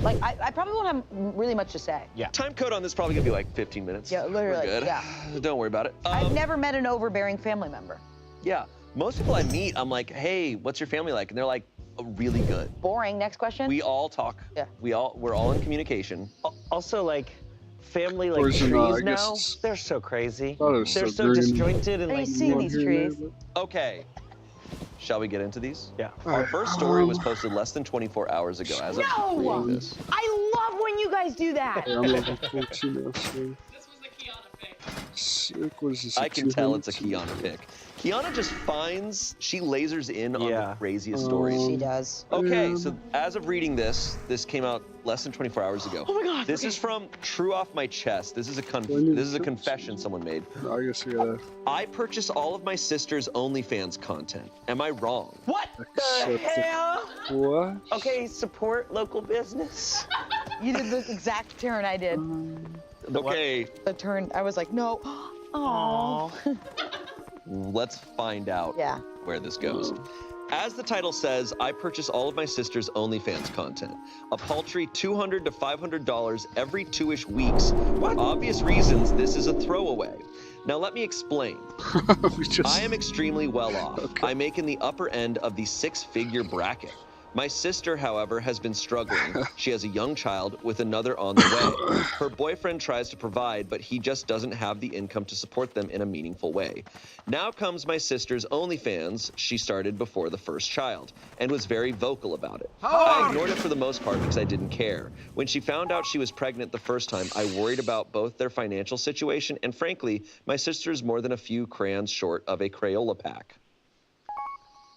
like, I probably won't have really much to say. Yeah. Time code on this probably gonna be like 15 minutes. Yeah, literally, We're good. yeah. Don't worry about it. I've never met an overbearing family member. Yeah. Most people I meet, I'm like, hey, what's your family like? And they're like, really good. Boring. Next question. We all talk. Yeah. We're all in communication. Also, like, family like Poison, trees I guess now, it's- they're so crazy. Thought it was They're so so green. disjointed and Have you like. seen these trees? Okay. Shall we get into these? Yeah. Our first story was posted less than 24 hours ago as of No! reading this. I love when you guys do that. Hey, I'm level 14 now, so. Sick, what is this? I can tell it's a Kiana pick. Kiana just she lasers in on the craziest stories. She does. Okay, so as of reading this came out less than 24 hours ago. Oh my God. This is from True Off My Chest. This is a confession someone made. I guess I gotta I purchase all of my sister's OnlyFans content. Am I wrong? What the accept it. hell? What? Okay, support local business. You did the exact turn I did. Okay, The turn, I was like, no. Oh. let's find out Yeah. where this goes. As the title says, I purchase all of my sister's OnlyFans content. A paltry $200 to $500 every 2-ish weeks. For obvious reasons, this is a throwaway. Now let me explain. I am extremely well off. I make in the upper end of the 6-figure bracket. My sister, however, has been struggling. She has a young child with another on the way. Her boyfriend tries to provide, but he just doesn't have the income to support them in a meaningful way. Now comes my sister's OnlyFans she started before the first child, and was very vocal about it. I ignored it for the most part because I didn't care. When she found out she was pregnant the first time, I worried about both their financial situation and, frankly, my sister's more than a few crayons short of a Crayola pack.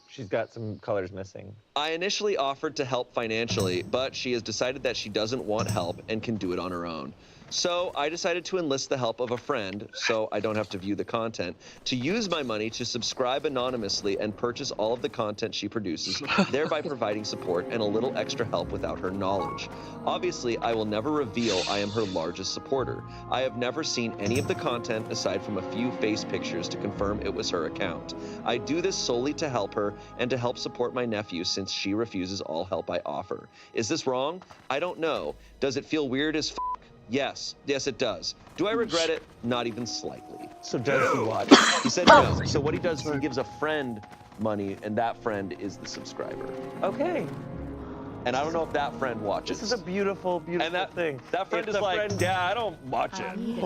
She's got some colors missing. I initially offered to help financially, but she has decided that she doesn't want help and can do it on her own. So I decided to enlist the help of a friend, so I don't have to view the content, to use my money to subscribe anonymously and purchase all of the content she produces, thereby providing support and a little extra help without her knowledge. Obviously, I will never reveal I am her largest supporter. I have never seen any of the content aside from a few face pictures to confirm it was her account. I do this solely to help her and to help support my nephew since she refuses all help I offer. Is this wrong? I don't know. Does it feel weird as f***? Yes, it does. Do I regret it? Not even slightly. So does he watch? He said no. So what he does is he gives a friend money, and that friend is the subscriber. Okay. And I don't know if that friend watches. This is a beautiful, beautiful thing. That friend If is the like, friend- yeah, I don't watch it. He's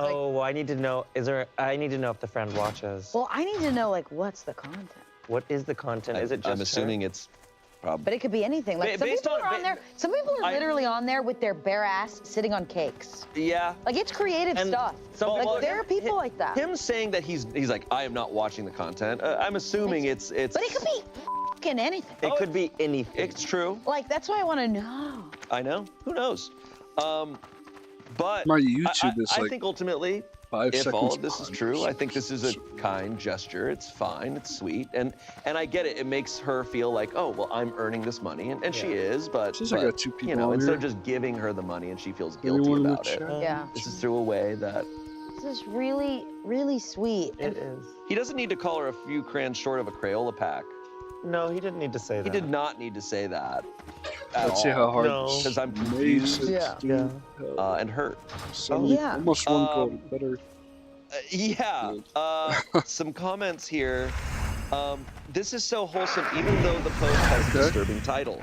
like, Oh, I need to know. I need to know if the friend watches. well, I need to know, like, what's the content? What is the content? Is it just I'm assuming her? it's probably. But it could be anything. Like, some Based people on- are on there. Some people are literally on there with their bare ass sitting on cakes. Yeah. Like, it's creative And stuff. some Like, people- there are people like that. Him saying that he's like, I am not watching the content. I'm assuming it's. But it could be fucking anything. It could be anything. It's true. Like, that's why I want to know. I know. Who knows? But My YouTube is I like think ultimately, 5 if seconds. all of this is true, I think this is a kind gesture. It's fine. It's sweet. And I get it. It makes her feel like, oh, well, I'm earning this money. And she is, but, Seems like I got 2 people you know, on instead here. of just giving her the money and she feels guilty Anyone in the about it. chat? Yeah. This is through a way that This is really, really sweet. It is. he doesn't need to call her a few crayons short of a Crayola pack. No, he didn't need to say that. He did not need to say that at Let's see all. how hard No. this Because I'm makes confused it, Yeah. dude. and hurt. Yeah. Almost one quote better. Some comments here. This is so wholesome, even though the post has a disturbing title.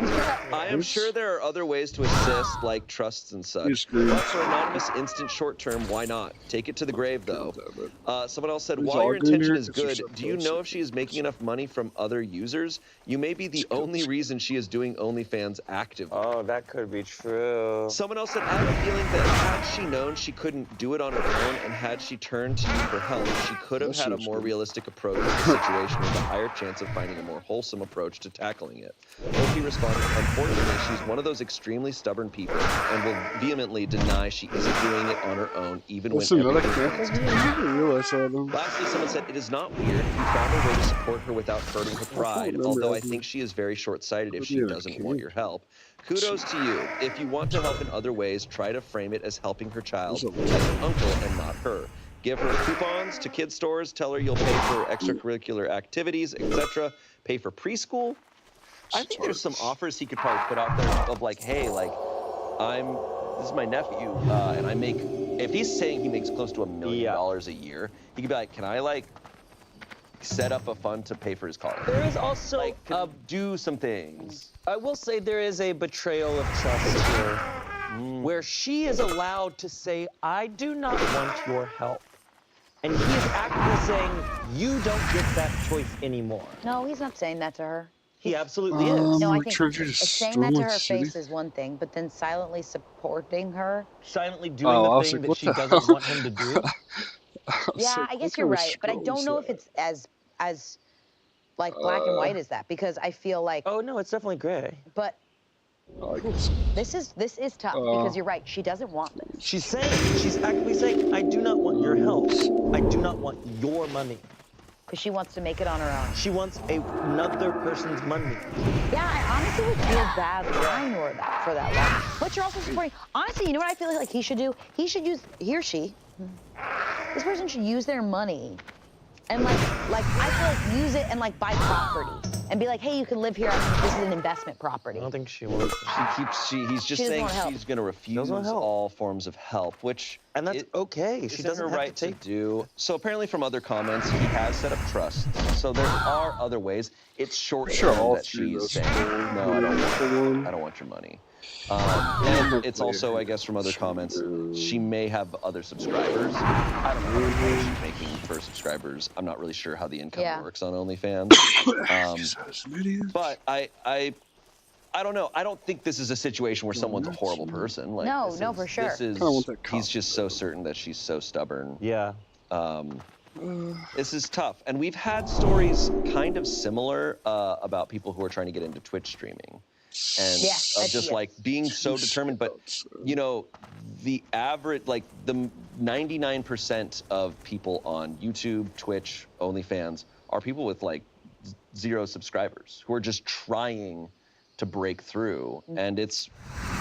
I am sure there are other ways to assist, like trusts and such. He's green. But for anonymous, instant, short term, why not? Take it to the grave, though. Someone else said, Is while all your green intention here? is It's just good, a do you post. know if she is making enough money from other users? You may be the only reason she is doing OnlyFans actively. Oh, that could be true. Someone else said, I have a feeling that had she known she couldn't do it on her own and had she turned to you for help, she could have had a more realistic approach to the situation with a higher chance of finding a more wholesome approach to tackling it. Loki responded, unfortunately, she's one of those extremely stubborn people and will vehemently deny she isn't doing it on her own, even What's when another everything camp? points I to it. didn't realize that. Lastly, someone said, it is not weird. You found a way to support her without hurting her pride, remember although I that. think she is very short-sighted if Could she be a doesn't kid. want your help. Kudos to you. If you want to help in other ways, try to frame it as helping her child There's as an uncle and not her. Give her coupons to kid stores, tell her you'll pay for extracurricular activities, etc. Pay for preschool. I think there's some offers he could probably put out there of like, hey, like, this is my nephew, and I make, if he's saying he makes close to $1 million a year, he could be like, can I like set up a fund to pay for his college? There is also like, do some things. I will say there is a betrayal of trust here, where she is allowed to say, I do not want your help. And he is actively saying, you don't get that choice anymore. No, he's not saying that to her. He absolutely is. No, I think saying that to her face is one thing, but then silently supporting her. Silently doing the thing that she doesn't want him to do. Yeah, I guess you're right, but I don't know if it's as like black and white as that, because I feel like. Oh no, it's definitely gray. But this is tough because you're right. She doesn't want this. She's actively saying, I do not want your help. I do not want your money. Because she wants to make it on her own. She wants another person's money. Yeah, I honestly would feel bad lying to her for that long. But you're also supporting. Honestly, you know what I feel like he should do? He should use, this person should use their money and like I feel like use it and like buy property and be like, hey, you can live here. This is an investment property. I don't think she wants it. He's just saying she's going to refuse all forms of help, which. And that's okay. She doesn't have right to do. So apparently from other comments, he has set up trust. So there are other ways. It's short-term that she's saying, no, I don't want your money. And it's also, I guess, from other comments, she may have other subscribers. I don't know how much she's making for subscribers. I'm not really sure how the income works on OnlyFans. But I don't know. I don't think this is a situation where someone's a horrible person. Like, no, for sure. He's just so certain that she's so stubborn. Yeah. This is tough. And we've had stories kind of similar about people who are trying to get into Twitch streaming. And just like being so determined. But, you know, the average, like the 99% of people on YouTube, Twitch, OnlyFans are people with like 0 subscribers who are just trying to break through, and it's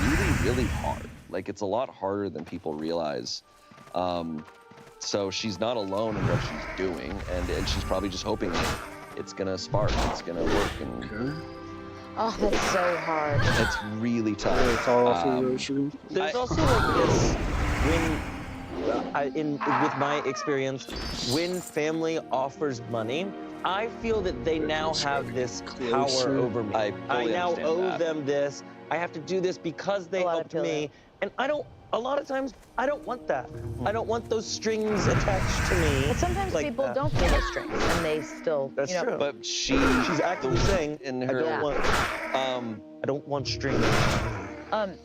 really, really hard. Like, it's a lot harder than people realize. So she's not alone in what she's doing, and she's probably just hoping that it's gonna spark, it's gonna work. And oh, that's so hard. It's really tough. There's also like this, with my experience, when family offers money, I feel that they now have this power over me. I now owe them this. I have to do this because they helped me. And a lot of times, I don't want that. I don't want those strings attached to me. But sometimes like people don't feel those strings, and they still, That's true. But she's actively saying, I don't want strings.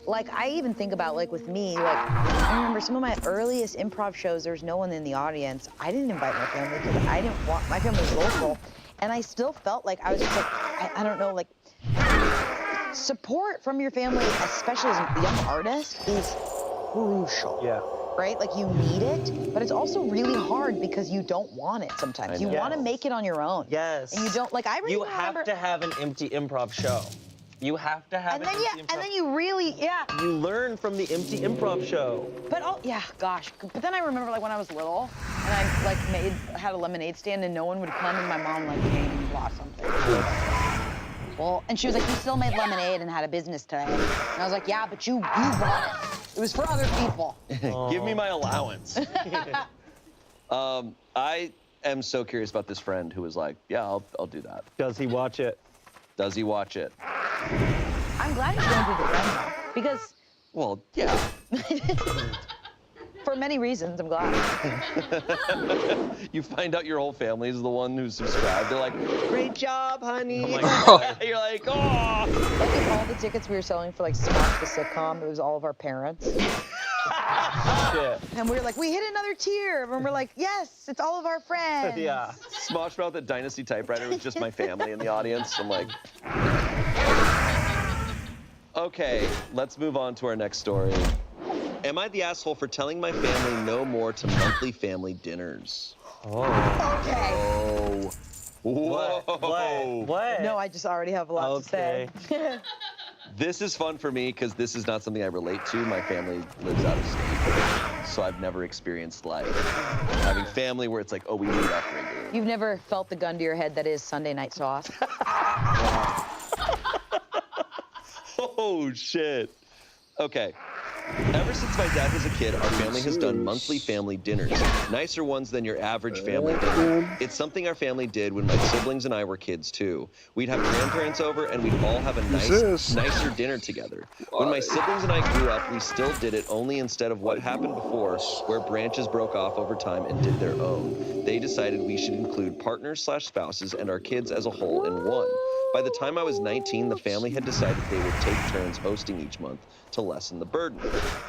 Like, I even think about, like, with me, like, I remember some of my earliest improv shows, there's no one in the audience. I didn't invite my family because I didn't want, my family was local. And I still felt like I was just like, I don't know, like, support from your family, especially as a young artist, is crucial. Yeah. Right? Like, you need it, but it's also really hard because you don't want it sometimes. You want to make it on your own. Yes. And you don't, like, I really You have to have an empty improv show. You have to have and then, and then you really, You learn from the empty improv show. But gosh. But then I remember like when I was little, and I like had a lemonade stand, and no one would come, and my mom like came and bought something. Well, and she was like, "You still made lemonade and had a business today." And I was like, "Yeah, but you bought it. It was for other people." Give me my allowance. I am so curious about this friend who was like, "Yeah, I'll do that." Does he watch it? Does he watch it? I'm glad he's going through the friend though, because. Well, yeah. For many reasons, I'm glad. You find out your whole family is the one who's subscribed. They're like, "Great job, honey." Oh my God. You're like, "Oh." Like in all the tickets we were selling for like Smosh the sitcom, it was all of our parents. Shit. And we were like, we hit another tier. And we're like, yes, it's all of our friends. Yeah. Smosh Mouth at Dynasty Typewriter was just my family in the audience. I'm like, okay, let's move on to our next story. Am I the asshole for telling my family no more to monthly family dinners? Oh. Okay. Oh. Whoa. What? No, I just already have a lot to say. This is fun for me because this is not something I relate to. My family lives out of state, so I've never experienced like having family where it's like, oh, we meet up regularly. You've never felt the gun to your head that is Sunday night sauce? Oh, shit. Okay. Ever since my dad was a kid, our family has done monthly family dinners. Nicer ones than your average family dinner. It's something our family did when my siblings and I were kids, too. We'd have grandparents over, and we'd all have a nicer dinner together. When my siblings and I grew up, we still did it, only instead of what happened before, where branches broke off over time and did their own. They decided we should include partners/spouses and our kids as a whole in one. By the time I was 19, the family had decided they would take turns hosting each month to lessen the burden.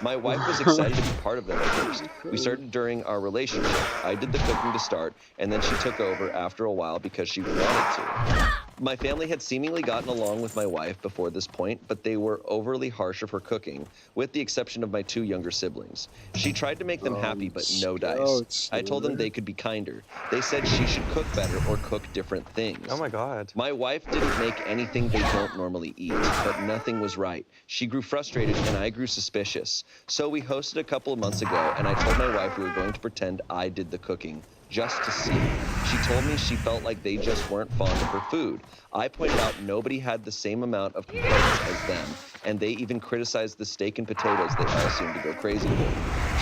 My wife was excited to be part of them at first. We started during our relationship. I did the cooking to start, and then she took over after a while because she wanted to. My family had seemingly gotten along with my wife before this point, but they were overly harsh of her cooking, with the exception of my 2 younger siblings. She tried to make them happy, but no dice. I told them they could be kinder. They said she should cook better or cook different things. Oh my God. My wife didn't make anything they don't normally eat, but nothing was right. She grew frustrated and I grew suspicious. So we hosted a couple of months ago, and I told my wife we were going to pretend I did the cooking, just to see. She told me she felt like they just weren't fond of her food. I pointed out nobody had the same amount of complaints as them, and they even criticized the steak and potatoes they all seemed to go crazy for.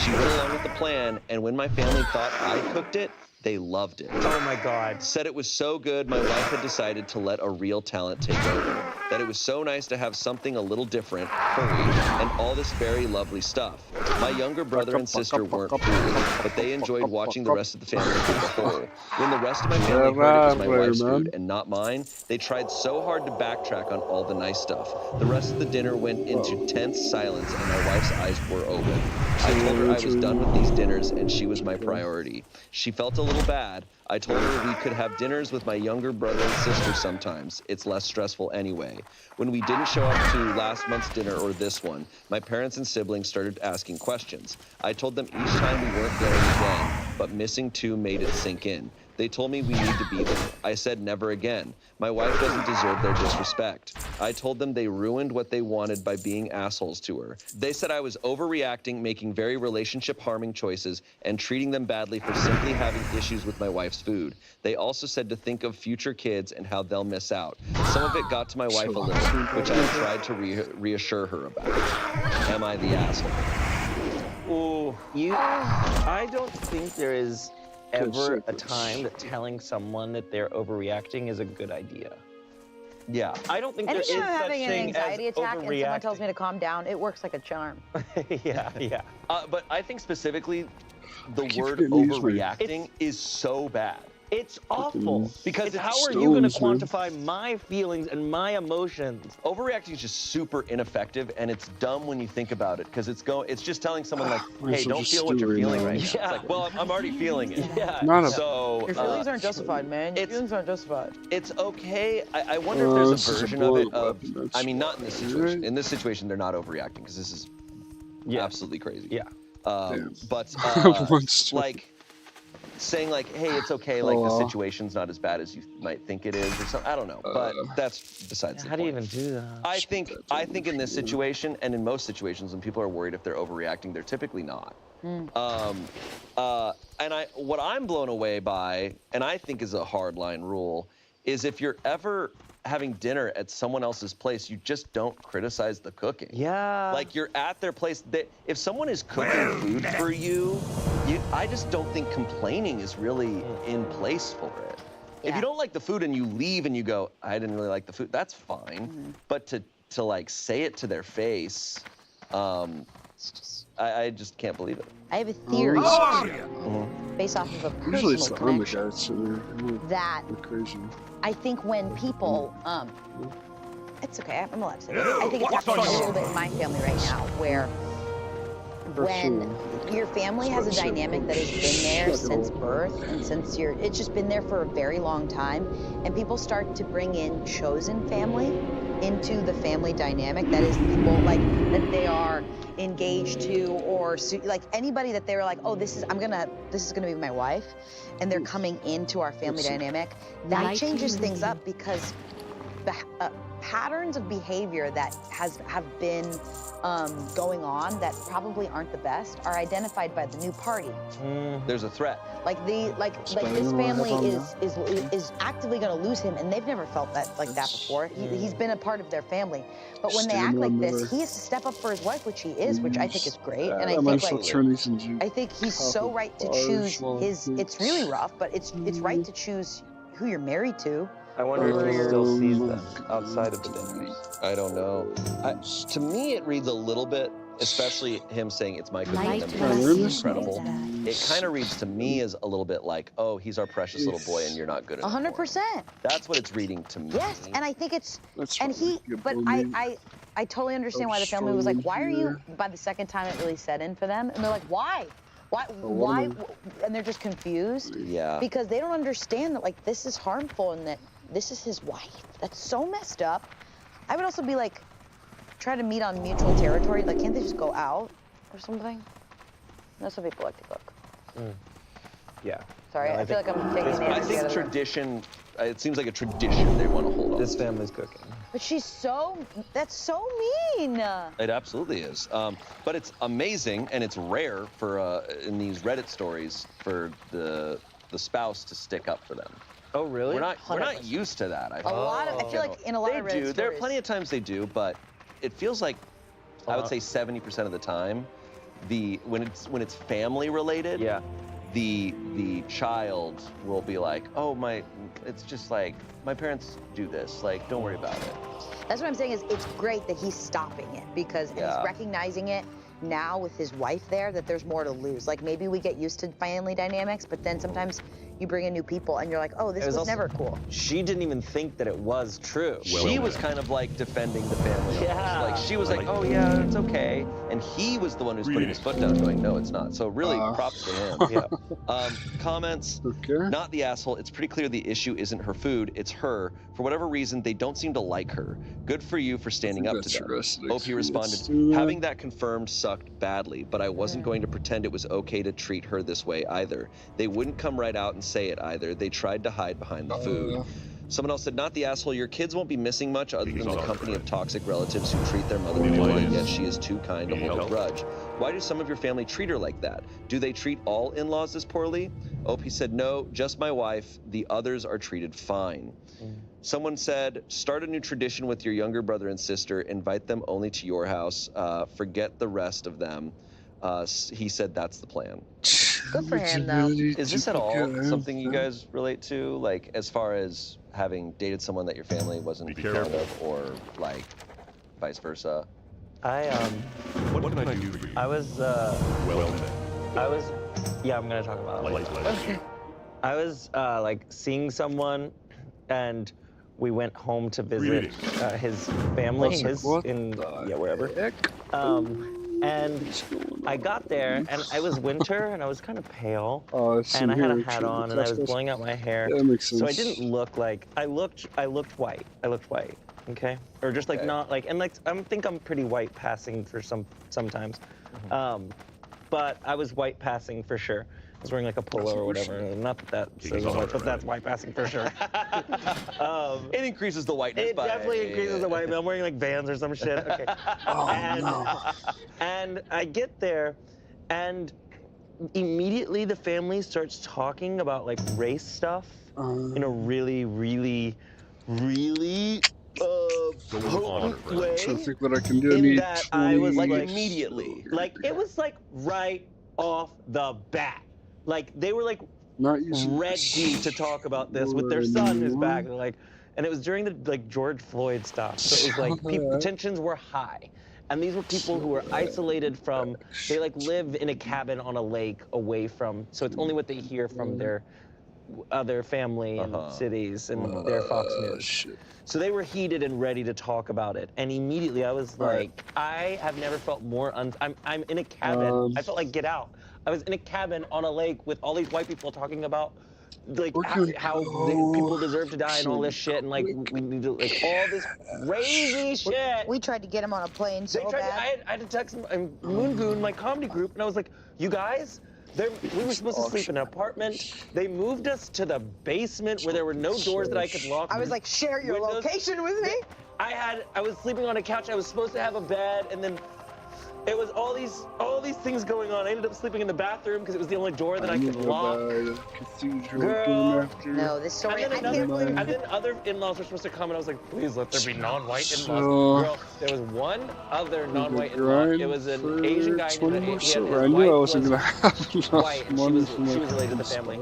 She went along with the plan, and when my family thought I cooked it, they loved it. Oh my God. Said it was so good, my wife had decided to let a real talent take over. That it was so nice to have something a little different, furry, and all this very lovely stuff. My younger brother and sister weren't fooled, but they enjoyed watching the rest of the family cook the whole. When the rest of my family heard it was my wife's food and not mine, they tried so hard to backtrack on all the nice stuff. The rest of the dinner went into tense silence, and my wife's eyes were open. I told her I was done with these dinners, and she was my priority. She felt a little bad. I told her we could have dinners with my younger brother and sister sometimes. It's less stressful anyway. When we didn't show up to last month's dinner or this one, my parents and siblings started asking questions. I told them each time we weren't going again, but missing 2 made it sink in. They told me we need to be there. I said never again. My wife doesn't deserve their disrespect. I told them they ruined what they wanted by being assholes to her. They said I was overreacting, making very relationship-harming choices, and treating them badly for simply having issues with my wife's food. They also said to think of future kids and how they'll miss out. Some of it got to my wife a little, which I tried to reassure her about. Am I the asshole? Ooh, I don't think there is ever a time that telling someone that they're overreacting is a good idea. Yeah. I don't think there is Anytime I'm such having an thing anxiety as attack and someone tells overreacting. me to calm down, it works like a charm. Yeah. But I think specifically the word forgetting these overreacting is so bad. It's awful. Because how are you going to stones, man. quantify my feelings and my emotions? Overreacting is just super ineffective, and it's dumb when you think about it, because it's just telling someone like, hey, don't feel what you're feeling right now. It's like, well, I'm already feeling it. Yeah. So Your feelings aren't justified, man. Your feelings aren't justified. It's okay. I wonder if there's this a is a version of it blow-up of, weapon, I mean, not in this situation. right? In this situation, they're not overreacting, because this is absolutely crazy. Yeah. But Once- like saying like, hey, it's okay, like the situation's not as bad as you might think it is, or something. I don't know, but that's besides the How do you point. even do that? I think in this situation, and in most situations, when people are worried if they're overreacting, they're typically not. What I'm blown away by, and I think is a hardline rule, is if you're ever having dinner at someone else's place, you just don't criticize the cooking. Yeah. Like, you're at their place. If someone is cooking food for you, I just don't think complaining is really in place for it. If you don't like the food and you leave and you go, I didn't really like the food, that's fine. But to like say it to their face, I just can't believe it. I have a theory based off of a Usually it's personal the connection guys, so they're that crazy. I think when people, it's okay, I'm allowed to say this. I think it's happening a little bit in my family right now, where when your family has a dynamic that has been there since birth and since it's just been there for a very long time, and people start to bring in chosen family into the family dynamic, that is people like that they are engaged to, or like anybody that they're like, oh, this is gonna be my wife, and they're coming into our family dynamic, that changes things up, because patterns of behavior that have been going on that probably aren't the best are identified by the new party. There's a threat. Like this family is actively going to lose him, and they've never felt that like that before. He's been a part of their family, but when they act like this, he has to step up for his wife, which he is, which I think is great. And I think he's so right to choose his. It's really rough, but it's right to choose who you're married to. I wonder if he still sees them outside of the dinners. I don't know. To me, it reads a little bit, especially him saying it's my good incredible. It kind of reads to me as a little bit like, oh, he's our precious little boy and you're not good enough. 100%. That's what it's reading to me. Yes, and I think it's, and he, but I totally understand why the family was like, why are you, by the second time it really set in for them, and they're like, why? Why? And they're just confused. Yeah. Because they don't understand that, like, this is harmful and that this is his wife. That's so messed up. I would also be like, try to meet on mutual territory. Like, can't they just go out or something? That's how people like to cook. Yeah. Sorry, I feel like I'm taking the I think tradition, it seems like a tradition they want to hold on. This family's cooking. But that's so mean. It absolutely is. But it's amazing and it's rare for, in these Reddit stories, for the spouse to stick up for them. Oh, really? We're not used to that. I feel like in a lot of Reddit stories. There are plenty of times they do, but it feels like, I would say 70% of the time, when it's family related, the child will be like, oh, it's just like, my parents do this, like, don't worry about it. That's what I'm saying is it's great that he's stopping it because he's recognizing it now with his wife there, that there's more to lose. Like, maybe we get used to family dynamics, but then sometimes you bring in new people and you're like, oh, this was never cool. She didn't even think that it was true. She was kind of like defending the family. Yeah. Like, she was like, oh, yeah, it's okay. And he was the one who's putting his foot down going, no, it's not. So really, props to him. Comments, not the asshole. It's pretty clear the issue isn't her food, it's her. For whatever reason, they don't seem to like her. Good for you for standing up to them. OP responded, having that confirmed sucked badly, but I wasn't going to pretend it was okay to treat her this way either. They wouldn't come right out and say it either. They tried to hide behind the food. Someone else said, not the asshole, your kids won't be missing much other than the company of toxic relatives who treat their mother poorly, yet she is too kind to hold a grudge. Why do some of your family treat her like that? Do they treat all in-laws this poorly? OP said, no, just my wife. The others are treated fine. Someone said, start a new tradition with your younger brother and sister. Invite them only to your house. Forget the rest of them. He said that's the plan. Good for him, though. Is this at all something you guys relate to? Like, as far as having dated someone that your family wasn't fond of, or, like, vice versa? What can I do for you? I was, yeah, I'm gonna talk about it. Okay. I was, like, seeing someone, and we went home to visit his family, wherever. And I got there, and I was winter, and I was kind of pale, and I had a hat on, and I was blowing out my hair, so I didn't look like I looked white. Okay, or just like not like, and like I think I'm pretty white passing for sometimes, but I was white passing for sure. I was wearing like a polo or whatever. Not that says so much, but that's white passing for sure. It increases the whiteness. It definitely increases the whiteness. I'm wearing like Vans or some shit. Okay. And I get there, and immediately the family starts talking about like race stuff in a really, really, really potent way. I'm trying to think what I can do. In that I was like immediately. Like it was like right off the bat. Like they were like ready to talk about this with their son who's back. They're like, and it was during the like George Floyd stuff. So it was like the tensions were high. And these were people who were isolated from, they like live in a cabin on a lake away from, so it's only what they hear from their other family and cities and their Fox News. So they were heated and ready to talk about it. And immediately I was like, I have never felt more, I'm in a cabin. I felt like Get Out. I was in a cabin on a lake with all these white people talking about like how people deserve to die and all this shit, and like we need to like all this crazy shit. We tried to get him on a plane so bad. I had to text Moon Goon, my comedy group, and I was like, you guys, We were supposed to sleep in an apartment. They moved us to the basement where there were no doors that I could lock. I was like, share your location with me. I was sleeping on a couch. I was supposed to have a bed, and then it was all these things going on. I ended up sleeping in the bathroom because it was the only door that I could lock. Girl. No, this story. And then other in-laws were supposed to come, and I was like, please let there be non-white in-laws. Girl, there was one other non-white in-law. It was an Asian guy. He had his I wife knew I wasn't gonna have white, and money she was related to the family.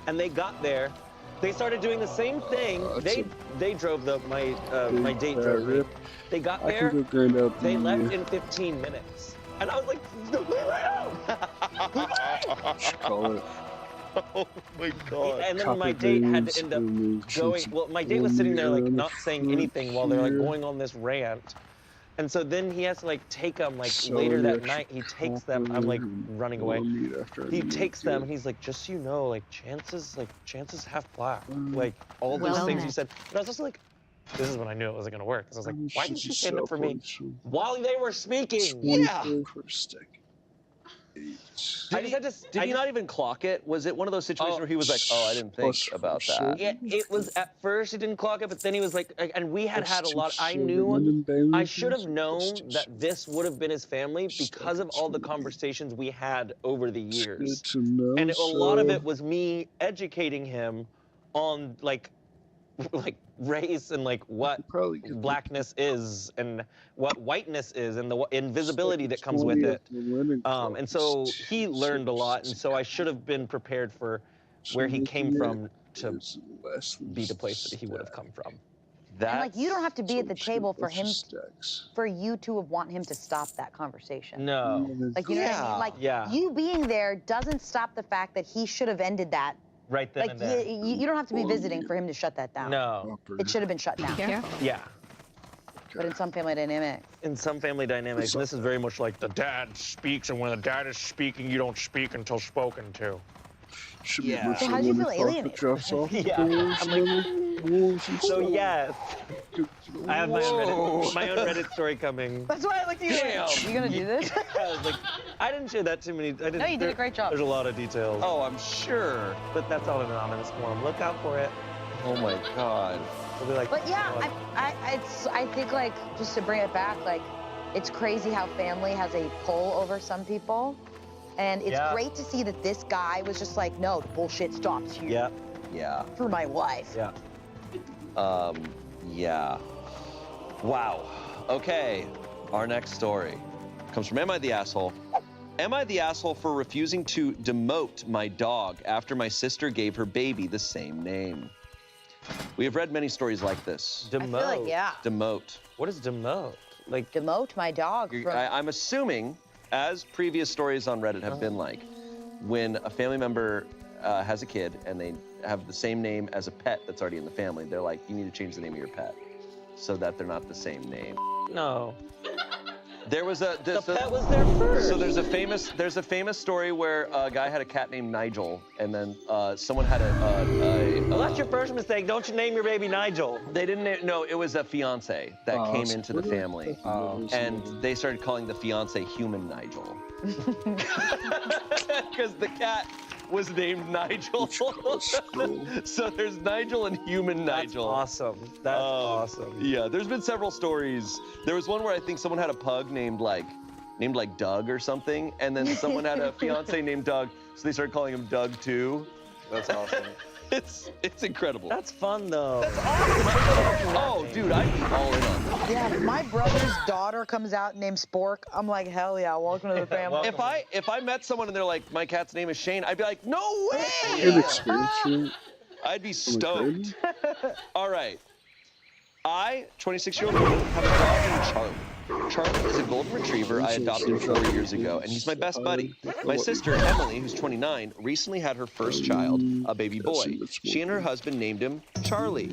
And they got there. They started doing the same thing. They drove my date drove me. They got there. They left in 15 minutes. And I was like, don't leave right home. Oh my God. And then my date had to end up going, well, my date was sitting there like not saying anything while they're like going on this rant. And so then he has to like take them like later that night. He takes them. I'm like running away. He takes them and he's like, just so you know, like chances half black. Like all those things you said. But I was just like, this is when I knew it wasn't gonna work. I was like, why didn't you stand up for me while they were speaking? Yeah. Did he not even clock it? Was it one of those situations where he was like, oh, I didn't think about that? Yeah, it was at first he didn't clock it, but then he was like, and we had a lot. I knew, I should have known that this would have been his family because of all the conversations we had over the years. And a lot of it was me educating him on like race and like what blackness is and what whiteness is and the invisibility that comes with it. And so he learned a lot, and so I should have been prepared for where he came from to be the place that he would have come from. And like you don't have to be at the table for him, for you to want him to stop that conversation. No. Like you know what I mean? Like you being there doesn't stop the fact that he should have ended that. Right then and there. You don't have to be visiting for him to shut that down. No. It should have been shut down. Yeah. But in some family dynamics. In some family dynamics, and this is very much like the dad speaks, and when the dad is speaking, you don't speak until spoken to. Yeah. So how do you feel alienated? Yeah. I'm like, so yes. I have my own Reddit story coming. That's why I looked at you like, you gonna do this? I was like, I didn't share that too many. No, you did a great job. There's a lot of details. Oh, I'm sure. But that's all in anonymous form. Look out for it. Oh my God. We'll be like, but yeah, I think like, just to bring it back, like, it's crazy how family has a pull over some people. And it's great to see that this guy was just like, no, the bullshit stops here. Yeah. Yeah. For my wife. Yeah. Yeah. Wow. Okay. Our next story comes from Am I the Asshole? Am I the asshole for refusing to demote my dog after my sister gave her baby the same name? We have read many stories like this. Demote. I feel like, yeah. Demote. What is demote? Like demote my dog. I'm assuming, as previous stories on Reddit have been like, when a family member has a kid and they have the same name as a pet that's already in the family, they're like, you need to change the name of your pet so that they're not the same name. No. There was the pet was there first. So there's a famous story where a guy had a cat named Nigel, and then someone had well, that's your first mistake. Don't you name your baby Nigel? They didn't. No, it was a fiance that came into the family, and they started calling the fiance Human Nigel, because the cat was named Nigel. So there's Nigel and Human Nigel. That's awesome. That's awesome. Yeah, there's been several stories. There was one where I think someone had a pug named like Doug or something, and then someone had a fiance named Doug, so they started calling him Doug too. That's awesome. It's incredible. That's fun though. That's awesome. Oh, dude, I'd be all in on that. Yeah, if my brother's daughter comes out named Spork, I'm like, hell yeah, welcome to the family. If I met someone and they're like, my cat's name is Shane, I'd be like, no way! Inexperienced. I'd be stoked. All right. I, 26-year-old woman, have a dog named Charlie. Charlie is a golden retriever I adopted 4 years ago, and he's my best buddy. My sister, Emily, who's 29, recently had her first child, a baby boy. She and her husband named him Charlie.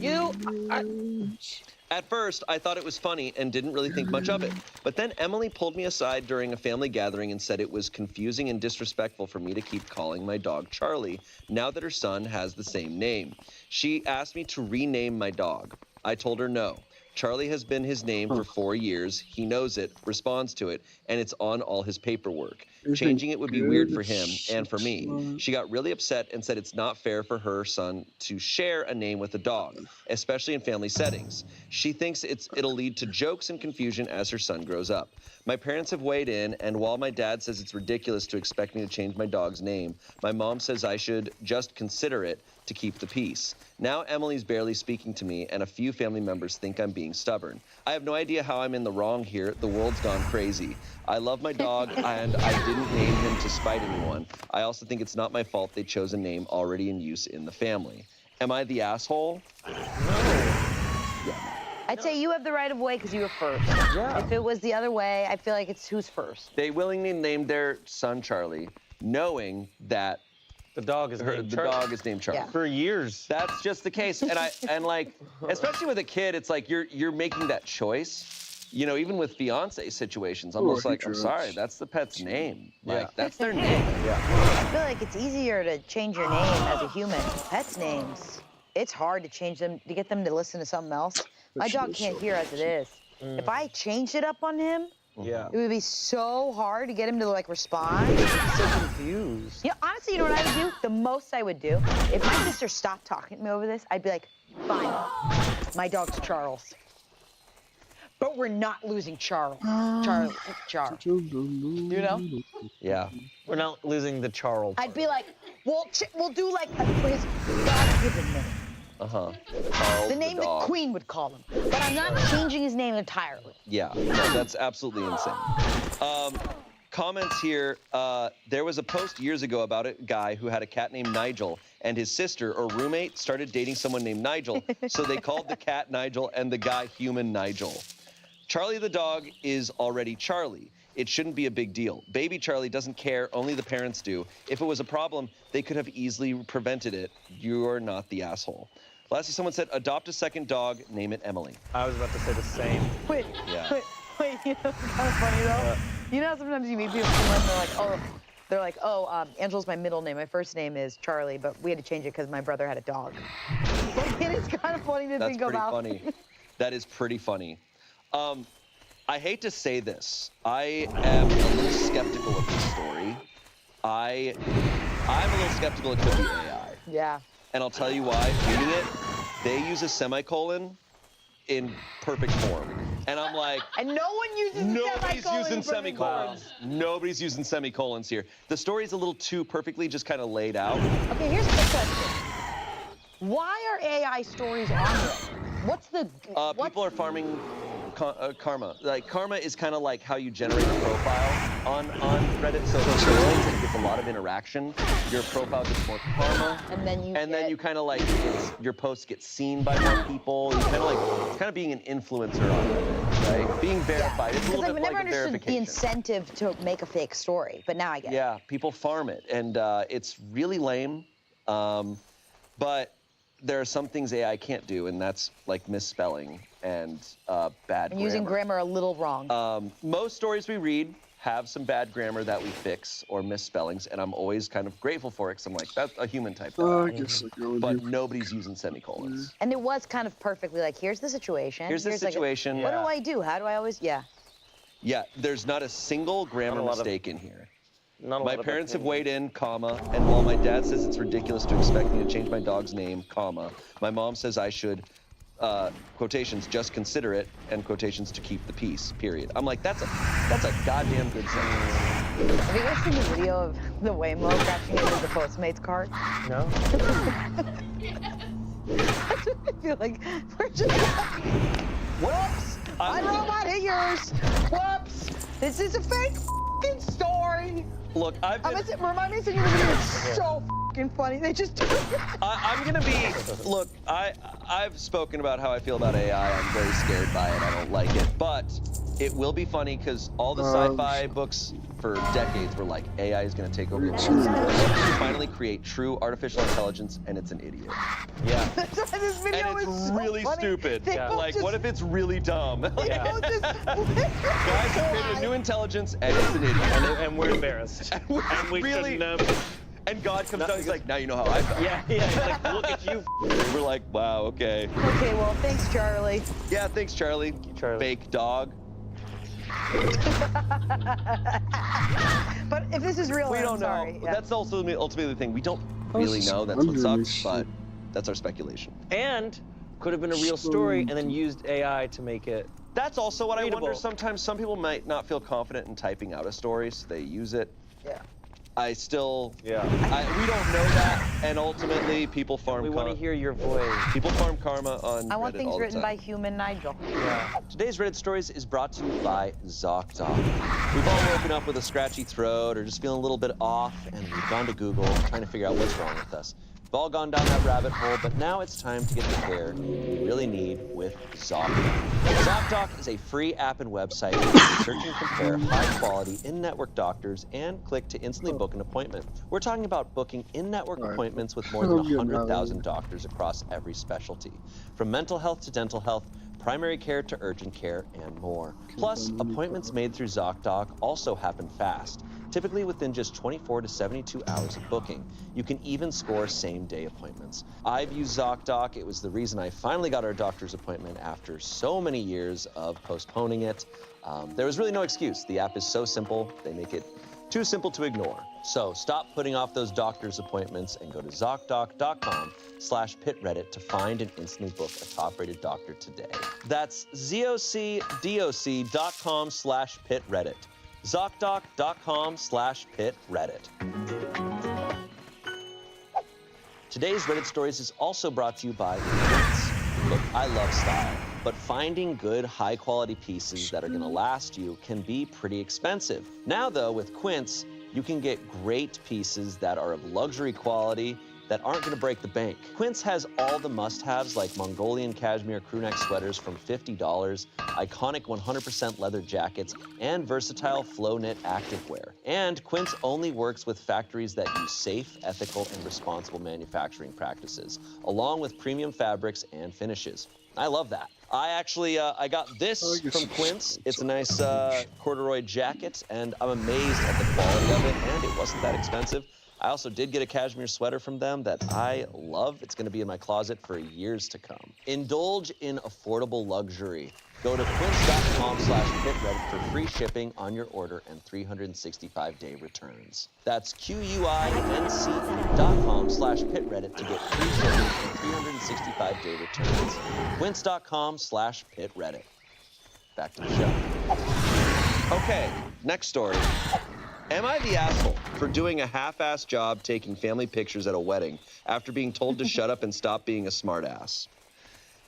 At first, I thought it was funny and didn't really think much of it. But then Emily pulled me aside during a family gathering and said it was confusing and disrespectful for me to keep calling my dog Charlie now that her son has the same name. She asked me to rename my dog. I told her no. Charlie has been his name for 4 years. He knows it, responds to it, and it's on all his paperwork. Changing it would be weird for him and for me. She got really upset and said it's not fair for her son to share a name with a dog, especially in family settings. She thinks it'll lead to jokes and confusion as her son grows up. My parents have weighed in, and while my dad says it's ridiculous to expect me to change my dog's name, my mom says I should just consider it to keep the peace. Now Emily's barely speaking to me, and a few family members think I'm being stubborn. I have no idea how I'm in the wrong here. The world's gone crazy. I love my dog, and I didn't name him to spite anyone. I also think it's not my fault they chose a name already in use in the family. Am I the asshole? I'd say you have the right of way because you were first. Yeah. If it was the other way, I feel like it's who's first. They willingly named their son Charlie, knowing that the dog is named Charlie. Yeah. For years. That's just the case. And like, especially with a kid, it's like you're making that choice. You know, even with fiance situations, almost like, I'm sorry, that's the pet's name. Like, that's their name. I feel like it's easier to change your name as a human. Pets' names, it's hard to change them, to get them to listen to something else. My dog can't hear as it is. If I changed it up on him, it would be so hard to get him to like respond. He's so confused. You know, honestly, you know what I would do? The most I would do, if my sister stopped talking to me over this, I'd be like, fine, my dog's Charles. But we're not losing Charles. Charles. You know? Yeah. We're not losing the Charles. I'd be like, we'll do like his God-given name. The name that Queen would call him. But I'm not changing his name entirely. Yeah, no, that's absolutely insane. Comments here, there was a post years ago about a guy who had a cat named Nigel, and his sister or roommate started dating someone named Nigel, so they called the cat Nigel and the guy Human Nigel. Charlie the dog is already Charlie. It shouldn't be a big deal. Baby Charlie doesn't care, only the parents do. If it was a problem, they could have easily prevented it. You're not the asshole. Lastly, someone said, adopt a second dog, name it Emily. I was about to say the same. Wait, Yeah. wait, you know what's kind of funny though? You know how sometimes you meet people and they're like, Angela's my middle name. My first name is Charlie, but we had to change it because my brother had a dog. Like, it is kind of funny to think about. That's pretty funny. That is pretty funny. I hate to say this. I am a little skeptical of this story. I'm a little skeptical it could be AI. Yeah. And I'll tell you why. Reading it, they use a semicolon in perfect form. And I'm like... And no one uses Nobody's using semicolons. Wow. Nobody's using semicolons here. The story's a little too perfectly just kind of laid out. Okay, here's the question. Why are AI stories on Reddit? What's the... People are farming karma. Like, karma is kind of like how you generate a profile on Reddit. So if it gets a lot of interaction, your profile gets more karma. And then you kind of like, your posts get seen by more people. You kind of like, it's kind of being an influencer on Reddit, right? Being verified. It's a little bit like a verification. I've never understood the incentive to make a fake story, but now I get it. Yeah, people farm it, and it's really lame. But there are some things AI can't do, and that's like misspelling and bad grammar. Using grammar a little wrong. Most stories we read have some bad grammar that we fix or misspellings, and I'm always kind of grateful for it because I'm like, that's a human type. But nobody's using semicolons. And it was kind of perfectly like, here's the situation. Here's the situation. What do I do? How do I always, Yeah, there's not a single grammar mistake in here. My parents have weighed in, comma, and while my dad says it's ridiculous to expect me to change my dog's name, comma, my mom says I should, quotations, just consider it, and quotations to keep the peace, period. I'm like, that's a goddamn good sentence. Have you guys seen the video of the Waymo crashing into the Postmates cart? No. I feel like we're just whoops! My robot hit yours! Whoops! This is a fake f***ing story! Look, remind me to send you the video. It's so f***ing funny. They just I'm gonna be, look, I've spoken about how I feel about AI. I'm very scared by it. I don't like it. But it will be funny because all the sci-fi books for decades were like, AI is gonna take over the world. Finally create true artificial intelligence, and it's an idiot. Yeah. That's why this video and it's is so really funny. stupid. Like, what if it's really dumb? Yeah. Guys have created a new intelligence, and it's an idiot. And we're embarrassed. And we really shouldn't have. And God comes down, he's like, now you know how I felt. Yeah, he's like, look at you. We're like, wow, okay. Okay, well, thanks, Charlie. Yeah, thanks, Charlie. Charlie. Fake dog. But if this is real, We I'm don't know. sorry. Yeah. That's also ultimately the thing. We don't I was really just know. That's what wondering, sucks, but that's our speculation. And could have been a real story and then used AI to make it. That's also what readable. I wonder. Sometimes some people might not feel confident in typing out a story, so they use it. Yeah. I still, Yeah. we don't know that, and ultimately people farm. We want to hear your voice. People farm karma on I want Reddit things all the written time. by human Nigel. Yeah. Today's Reddit Stories is brought to you by ZocDoc. We've all woken up with a scratchy throat or just feeling a little bit off, and we've gone to Google trying to figure out what's wrong with us. We've all gone down that rabbit hole, but now it's time to get the care we really need with ZocDoc. ZocDoc is a free app and website where you can search and compare high-quality in-network doctors and click to instantly book an appointment. We're talking about booking in-network appointments with more than 100,000 doctors across every specialty, from mental health to dental health, primary care to urgent care, and more. Plus, appointments made through ZocDoc also happen fast, typically within just 24 to 72 hours of booking. You can even score same-day appointments. I've used ZocDoc. It was the reason I finally got our doctor's appointment after so many years of postponing it. There was really no excuse. The app is so simple, they make it too simple to ignore. So stop putting off those doctor's appointments and go to ZocDoc.com/pitreddit to find and instantly book a top-rated doctor today. That's ZocDoc.com/pitreddit. ZocDoc.com/pitreddit. Today's Reddit Stories is also brought to you by Quince. Look, I love style, but finding good, high-quality pieces that are gonna last you can be pretty expensive. Now, though, with Quince, you can get great pieces that are of luxury quality that aren't gonna break the bank. Quince has all the must-haves like Mongolian cashmere crewneck sweaters from $50, iconic 100% leather jackets, and versatile flow knit activewear. And Quince only works with factories that use safe, ethical, and responsible manufacturing practices, along with premium fabrics and finishes. I love that. I actually, I got this from Quince. It's a nice corduroy jacket, and I'm amazed at the quality of it, and it wasn't that expensive. I also did get a cashmere sweater from them that I love. It's gonna be in my closet for years to come. Indulge in affordable luxury. Go to quince.com/pitreddit for free shipping on your order and 365-day returns. That's QUINCE.com/pitreddit to get free shipping and 365-day returns. Quince.com/pitreddit. Back to the show. Okay, next story. Am I the asshole for doing a half-assed job taking family pictures at a wedding after being told to shut up and stop being a smartass?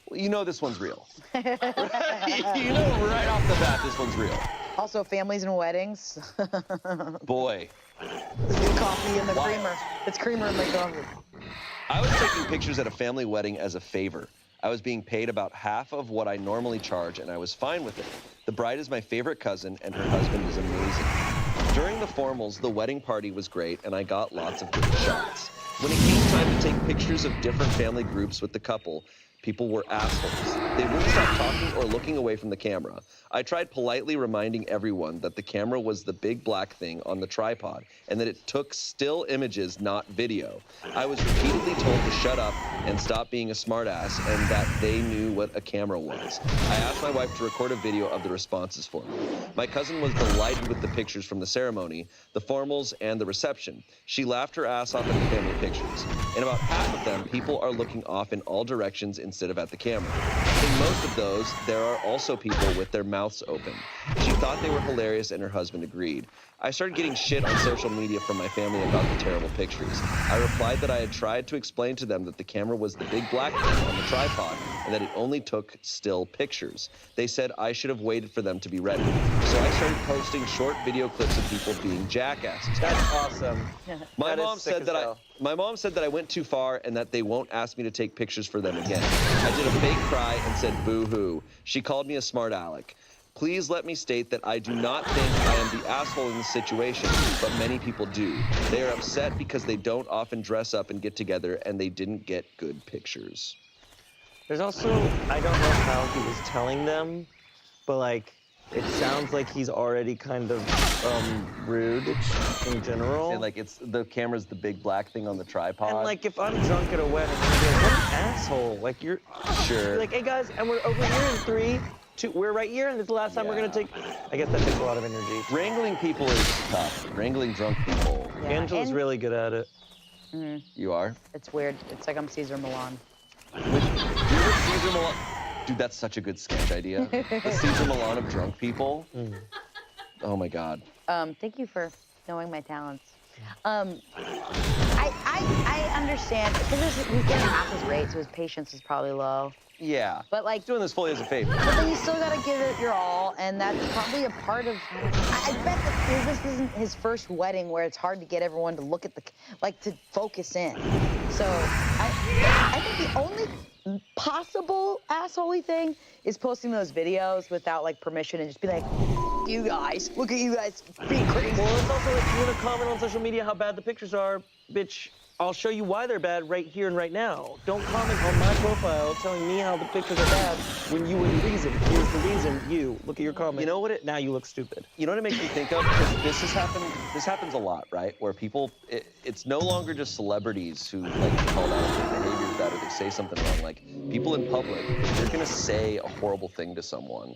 Well, you know this one's real. You know right off the bat this one's real. Also, families and weddings. Boy. Coffee and the creamer. It's creamer in my coffee. I was taking pictures at a family wedding as a favor. I was being paid about half of what I normally charge, and I was fine with it. The bride is my favorite cousin, and her husband is amazing. During the formals, the wedding party was great, and I got lots of good shots. When it came time to take pictures of different family groups with the couple, people were assholes. They wouldn't stop talking or looking away from the camera. I tried politely reminding everyone that the camera was the big black thing on the tripod and that it took still images, not video. I was repeatedly told to shut up and stop being a smartass and that they knew what a camera was. I asked my wife to record a video of the responses for me. My cousin was delighted with the pictures from the ceremony, the formals, and the reception. She laughed her ass off at the family pictures. In about half of them, people are looking off in all directions instead of at the camera. In most of those, there are also people with their mouths open. She thought they were hilarious and her husband agreed. I started getting shit on social media from my family about the terrible pictures. I replied that I had tried to explain to them that the camera was the big black thing on the tripod and that it only took still pictures. They said I should have waited for them to be ready. So I started posting short video clips of people being jackasses. That's awesome. My mom said that I went too far and that they won't ask me to take pictures for them again. I did a fake cry and said boo-hoo. She called me a smart aleck. Please let me state that I do not think I am the asshole in this situation, but many people do. They are upset because they don't often dress up and get together and they didn't get good pictures. There's also, I don't know how he was telling them, but like, it sounds like he's already kind of rude in general. And like the camera's the big black thing on the tripod. And like if I'm drunk at a wedding, I'm like, what an asshole. Like you're sure. You're like, hey guys, and we're over here in 3, we're right here, and it's the last time we're gonna take. I guess that takes a lot of energy. Wrangling people is tough. Wrangling drunk people. Yeah, Angela's really good at it. You are? It's weird. It's like I'm Caesar Milan. You're the Caesar Milan. Dude, that's such a good sketch idea. The Caesar Milan of drunk people. Oh my God. Thank you for knowing my talents. I understand because he's getting half his rate, so his patience is probably low. Yeah. But like doing this fully as a favor. But then you still gotta give it your all, and that's probably a part of. I bet that this isn't his first wedding where it's hard to get everyone to look at to focus in. So I think the only possible assholey thing is posting those videos without like permission and just be like, you guys, look at you guys being crazy. Well, it's also like you want to comment on social media how bad the pictures are, bitch. I'll show you why they're bad right here and right now. Don't comment on my profile telling me how the pictures are bad when you were the reason. Here's the reason. You look at your comment. You know what now you look stupid. You know what it makes me think of? Because this happens a lot, right? Where people, it's no longer just celebrities who like to call out their behavior is bad or they say something wrong. Like people in public, if you're gonna say a horrible thing to someone,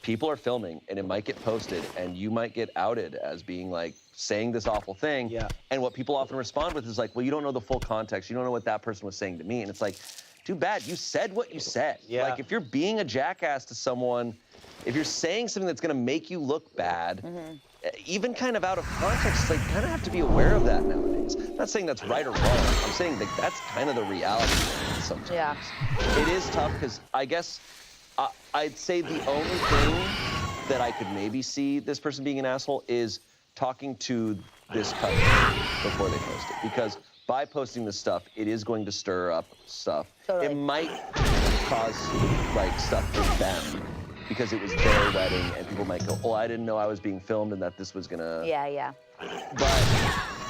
people are filming and it might get posted and you might get outed as being like saying this awful thing. Yeah. And what people often respond with is like, well, you don't know the full context. You don't know what that person was saying to me. And it's like, too bad. You said what you said. Yeah. Like if you're being a jackass to someone, if you're saying something that's gonna make you look bad, even kind of out of context, like you kind of have to be aware of that nowadays. I'm not saying that's right or wrong. I'm saying that that's kind of the reality sometimes. Yeah. It is tough because I guess I'd say the only thing that I could maybe see this person being an asshole is talking to this couple before they post it. Because by posting this stuff, it is going to stir up stuff. Totally. It might cause like stuff for them because it was their wedding and people might go, oh, I didn't know I was being filmed and that this was gonna. Yeah. But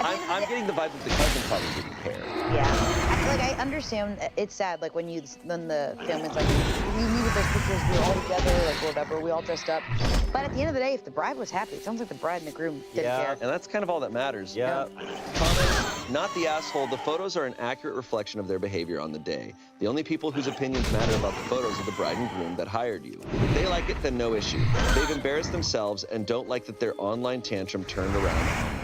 I'm getting the vibe that the cousin probably didn't care. Yeah. I understand. It's sad, like when the family's like, we needed those pictures, we were all together, like whatever, we all dressed up. But at the end of the day, if the bride was happy, it sounds like the bride and the groom didn't care. And that's kind of all that matters. Yeah. Comment, not the asshole. The photos are an accurate reflection of their behavior on the day. The only people whose opinions matter about the photos are the bride and groom that hired you. If they like it, then no issue. They've embarrassed themselves and don't like that their online tantrum turned around on them.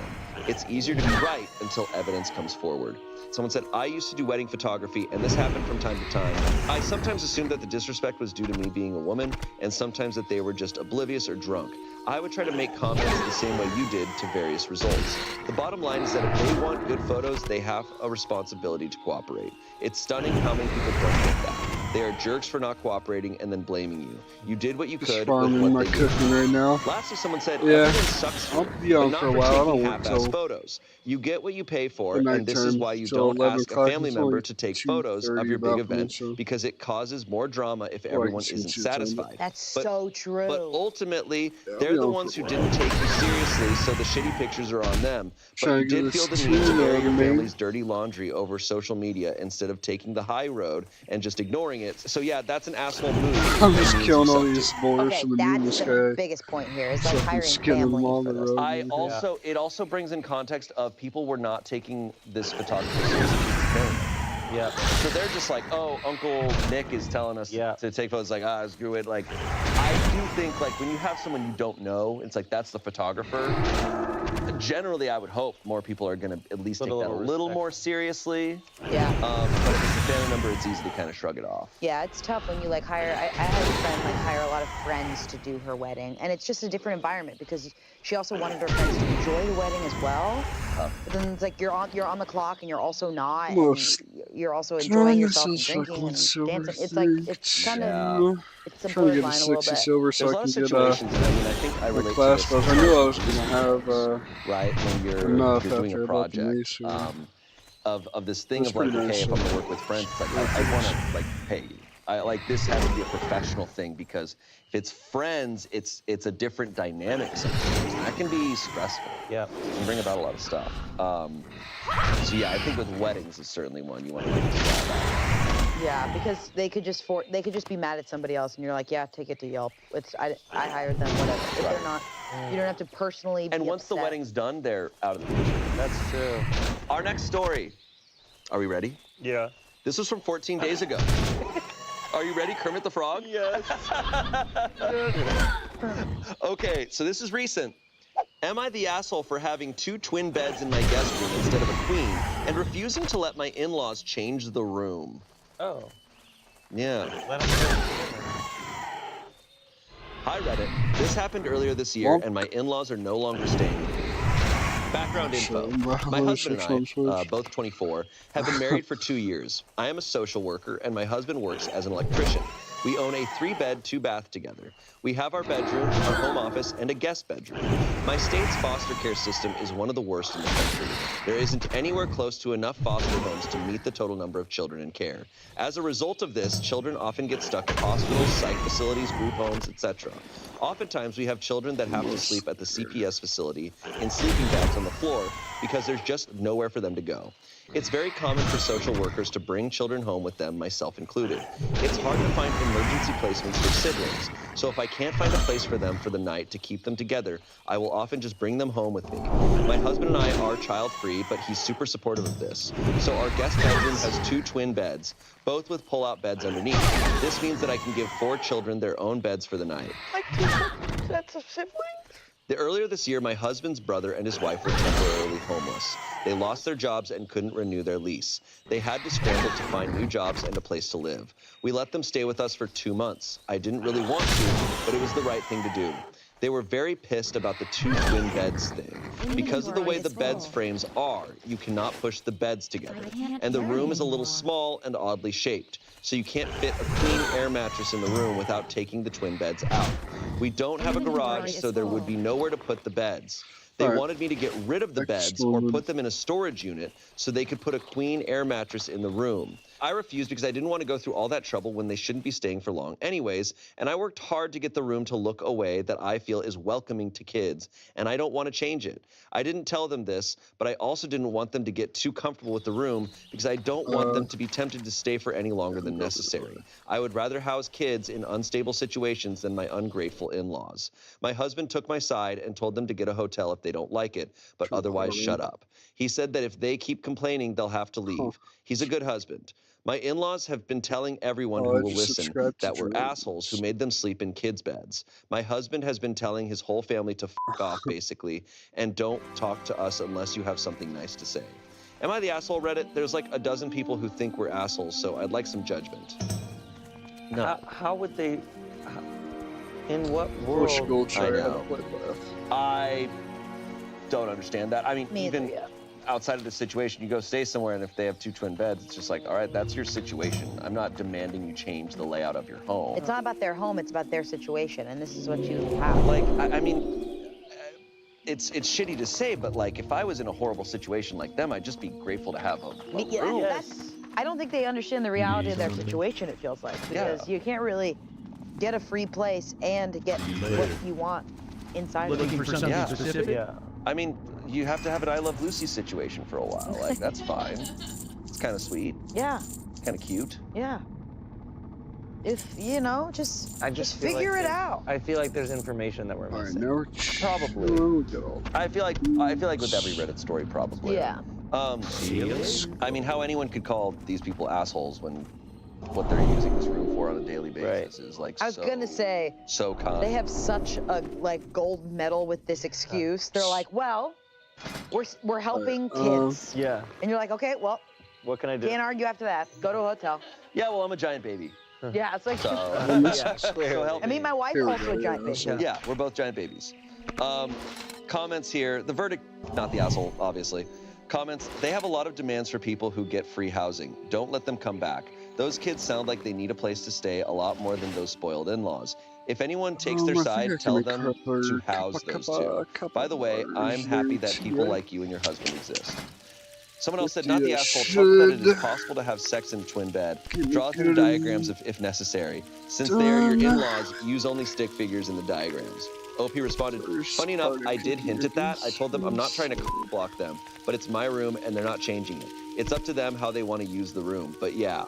It's easier to be right until evidence comes forward. Someone said, I used to do wedding photography, and this happened from time to time. I sometimes assumed that the disrespect was due to me being a woman, and sometimes that they were just oblivious or drunk. I would try to make comments the same way you did to various results. The bottom line is that if they want good photos, they have a responsibility to cooperate. It's stunning how many people don't get that. They are jerks for not cooperating and then blaming you. You did what you could with what my they cooking did. right now. Lastly, someone said, Yeah. everyone sucks I'll here, be on but not for a for while. I taking don't work half-ass till photos. You get what you pay for, the night and this is time, why you till don't 11 ask a o'clock. family It's member only to take photos of 2:30 your big about for me, event so- because it causes more drama if I everyone can isn't see your time. satisfied. That's But- so true. But ultimately, I'll they're be the on ones for who a didn't take you seriously, so the shitty pictures are on them. But Trying you to get did feel this the need to tune air out your of me. family's dirty laundry over social media instead of taking the high road and just ignoring it. So yeah, that's an asshole move. I'm just That means killing all you these suck, boys Okay, from the that's meanest the guy. biggest point here. Is like Fucking hiring skinning them family on for the this. road. It also brings in context of people were not taking this photography seriously. Yeah. So they're just like, oh, Uncle Nick is telling us to take photos. Like, screw it. Like, I do think, like, when you have someone you don't know, it's like, that's the photographer. Generally, I would hope more people are going to at least take that a little more seriously. Yeah. But if it's a family member, it's easy to kind of shrug it off. Yeah, it's tough when you like hire. I had a friend like hire a lot of friends to do her wedding, and it's just a different environment because she also wanted her friends to enjoy the wedding as well. But then it's like you're on the clock and you're also not. And you're also enjoying yourself and drinking and dancing. It's like it's kind of it's a trying to blurred get a line a little 60 bit. silver so There's I a lot can of get situations, and I mean, I think I my relate class to this. bells. I knew I was gonna have right when you're enough doing after a about the project. race. Of this thing That's of like, pretty okay, nice, if I'm so- gonna work with friends, it's like I want to like pay you. Like this has to be a professional thing because if it's friends, it's a different dynamic sometimes. And that can be stressful. Yeah. It can bring about a lot of stuff. So yeah, I think with weddings is certainly one you want to like that. Yeah, because they could just be mad at somebody else, and you're like, yeah, take it to Yelp. I hired them, whatever. If they're not, you don't have to personally. And be once the upset. wedding's done, they're out of the picture. That's true. Our next story. Are we ready? Yeah. This was from 14 days ago. Are you ready, Kermit the Frog? Yes. Okay, so this is recent. Am I the asshole for having 2 twin beds in my guest room instead of a queen and refusing to let my in-laws change the room? Oh. Yeah. Let him know. Hi, Reddit. This happened earlier this year, and my in-laws are no longer staying with me. Background info. My husband and I, both 24, have been married for 2 years. I am a social worker, and my husband works as an electrician. We own a 3-bed, 2-bath together. We have our bedroom, our home office, and a guest bedroom. My state's foster care system is one of the worst in the country. There isn't anywhere close to enough foster homes to meet the total number of children in care. As a result of this, children often get stuck at hospitals, psych facilities, group homes, etc. Oftentimes, we have children that have to sleep at the CPS facility in sleeping bags on the floor because there's just nowhere for them to go. It's very common for social workers to bring children home with them, myself included. It's hard to find emergency placements for siblings, so if I can't find a place for them for the night to keep them together, I will often just bring them home with me. My husband and I are child-free, but he's super supportive of this. So our guest bedroom has 2 twin beds, both with pull-out beds underneath. This means that I can give 4 children their own beds for the night. Like 2 sets of siblings? Earlier this year, my husband's brother and his wife were temporarily homeless. They lost their jobs and couldn't renew their lease. They had to scramble to find new jobs and a place to live. We let them stay with us for 2 months. I didn't really want to, but it was the right thing to do. They were very pissed about the 2 twin beds thing. Because of the way the beds frames are, you cannot push the beds together. And the room is a little small and oddly shaped, so you can't fit a queen air mattress in the room without taking the twin beds out. We don't have a garage, so there would be nowhere to put the beds. They wanted me to get rid of the beds or put them in a storage unit so they could put a queen air mattress in the room. I refused because I didn't want to go through all that trouble when they shouldn't be staying for long anyways, and I worked hard to get the room to look a way that I feel is welcoming to kids, and I don't want to change it. I didn't tell them this, but I also didn't want them to get too comfortable with the room because I don't want them to be tempted to stay for any longer than necessary. I would rather house kids in unstable situations than my ungrateful in-laws. My husband took my side and told them to get a hotel if they don't like it, but otherwise shut up. He said that if they keep complaining, they'll have to leave. He's a good husband. My in-laws have been telling everyone who will listen that we're assholes who made them sleep in kids' beds. My husband has been telling his whole family to f*** off, basically, and don't talk to us unless you have something nice to say. Am I the asshole, Reddit? There's like a dozen people who think we're assholes, so I'd like some judgment. No. How would they... In what world? I know. I don't understand that. I mean, even outside of the situation, you go stay somewhere, and if they have 2 twin beds, it's just like, all right, that's your situation. I'm not demanding you change the layout of your home. It's not about their home, it's about their situation, and this is what you have. Like, I mean, it's shitty to say, but like, if I was in a horrible situation like them, I'd just be grateful to have a room. I don't think they understand the reality of their situation, it feels like, because you can't really get a free place and get what you want inside of it. Looking for something specific? Yeah. I mean, you have to have an I Love Lucy situation for a while. Like, that's fine. It's kind of sweet. Yeah. Kind of cute. Yeah. If, you know, just figure it out. I feel like there's information that we're missing. Probably. I feel like with every Reddit story, probably. Yeah. I mean, how anyone could call these people assholes when what they're using this room for on a daily basis is like I was gonna say, so common. They have such a like gold medal with this excuse. They're like, well, we're helping kids. Yeah. And you're like, okay, well, what can I do? Can't argue after that. Go to a hotel. Yeah, well, I'm a giant baby. Yeah, it's like. So help I mean, my wife also a giant baby. Yeah, we're both giant babies. Comments here. The verdict, not the asshole, obviously. Comments, they have a lot of demands for people who get free housing. Don't let them come back. Those kids sound like they need a place to stay a lot more than those spoiled in-laws. If anyone takes their side, tell them to house those 2. By the way, I'm happy that people like you and your husband exist. Someone else said, not the asshole, talk that it is possible to have sex in a twin bed. Draw through diagrams if necessary. Since they are your in-laws, use only stick figures in the diagrams. OP responded, funny enough, I did hint at that. I told them I'm not trying to block them, but it's my room and they're not changing it. It's up to them how they want to use the room, but yeah.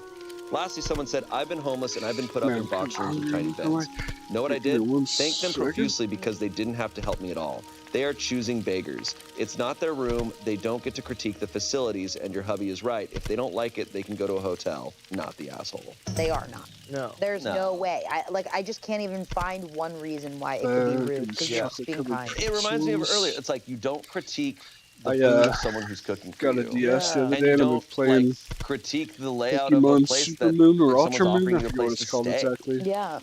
Lastly, someone said, I've been homeless and I've been put up in box rooms with tiny beds. Know what I did? One Thank them second. profusely because they didn't have to help me at all. They are choosing beggars. It's not their room. They don't get to critique the facilities, and your hubby is right. If they don't like it, they can go to a hotel, not the asshole. They are not. No. There's no way. I just can't even find one reason why it could be rude because you're just being kind. It reminds me of earlier. It's like you don't critique the I, food of someone who's cooking for got a you. DS the other And day you and I've been don't playing like critique the layout of a Pokemon place that Supermoon or if someone's Ultramoon. offering I you a forget what place it's to called stay. exactly. Yeah.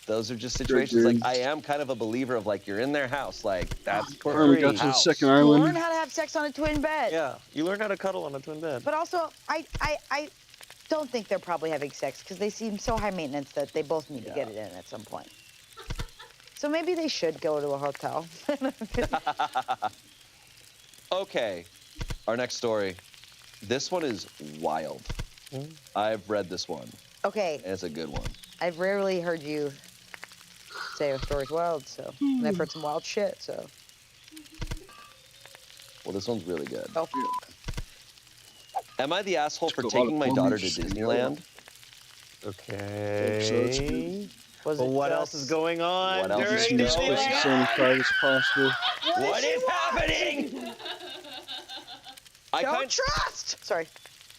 Those are just Great situations like game. I am kind of a believer of like you're in their house, like that's for Finally free. got to the house. second You island. learn how to have sex on a twin bed. Yeah, you learn how to cuddle on a twin bed. But also, I don't think they're probably having sex because they seem so high maintenance that they both need to get it in at some point. So maybe they should go to a hotel. Okay, our next story. This one is wild. I've read this one. Okay. And it's a good one. I've rarely heard you say a story's wild, so. And I've heard some wild shit, so. Well, this one's really good. Oh. Am I the asshole for Let's go taking out my of daughter to Palm Beach. Disneyland? Okay. Was But it what just- else is going on What else is during Just going make on? this as private as possible. What is happening? Don't trust! Sorry.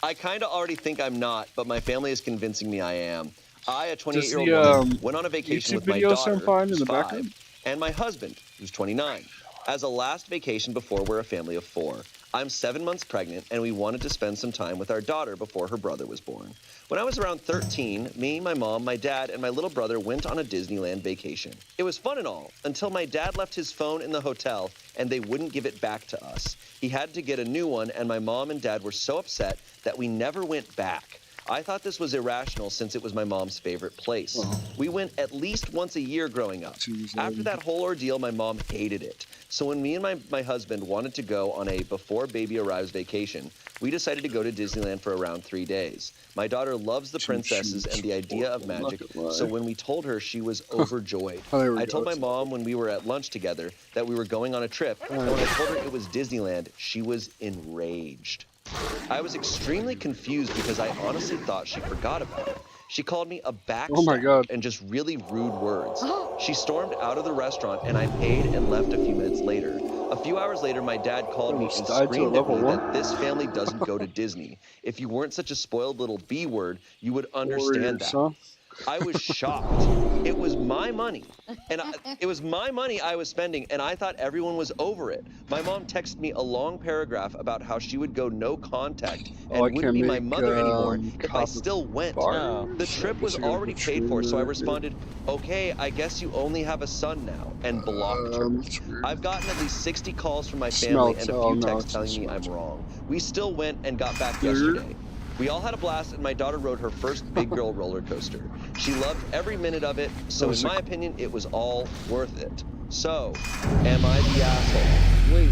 I kind of already think I'm not, but my family is convincing me I am. I, a Does 28-year-old the woman, went on a vacation YouTube with my video daughter, sound fine in who's the 5, background? and my husband, who's 29. As a last vacation before we're a family of 4. I'm 7 months pregnant, and we wanted to spend some time with our daughter before her brother was born. When I was around 13, me, my mom, my dad, and my little brother went on a Disneyland vacation. It was fun and all, until my dad left his phone in the hotel, and they wouldn't give it back to us. He had to get a new one, and my mom and dad were so upset that we never went back. I thought this was irrational since it was my mom's favorite place. We went at least once a year growing up. After that whole ordeal, my mom hated it. So when me and my husband wanted to go on a before baby arrives vacation, we decided to go to Disneyland for around 3 days. My daughter loves the princesses and the idea of magic, so when we told her, she was overjoyed. I told my mom when we were at lunch together that we were going on a trip, and when I told her it was Disneyland, she was enraged. I was extremely confused because I honestly thought she forgot about it. She called me a backstabber and just really rude words. She stormed out of the restaurant and I paid and left a few minutes later. A few hours later, my dad called me and screamed at me that this family doesn't go to Disney. If you weren't such a spoiled little B word, you would understand that. I was shocked. It was my money, and it was my money I was spending, and I thought everyone was over it. My mom texted me a long paragraph about how she would go no contact and wouldn't be my mother anymore if I still went. The trip was already paid for, so I responded, okay, I guess you only have a son now, and blocked her. I've gotten at least 60 calls from my family and a few texts telling me I'm wrong. We still went and got back yesterday. We all had a blast, and my daughter rode her first big girl roller coaster. She loved every minute of it, so in my opinion, it was all worth it. So, am I the asshole? Wait,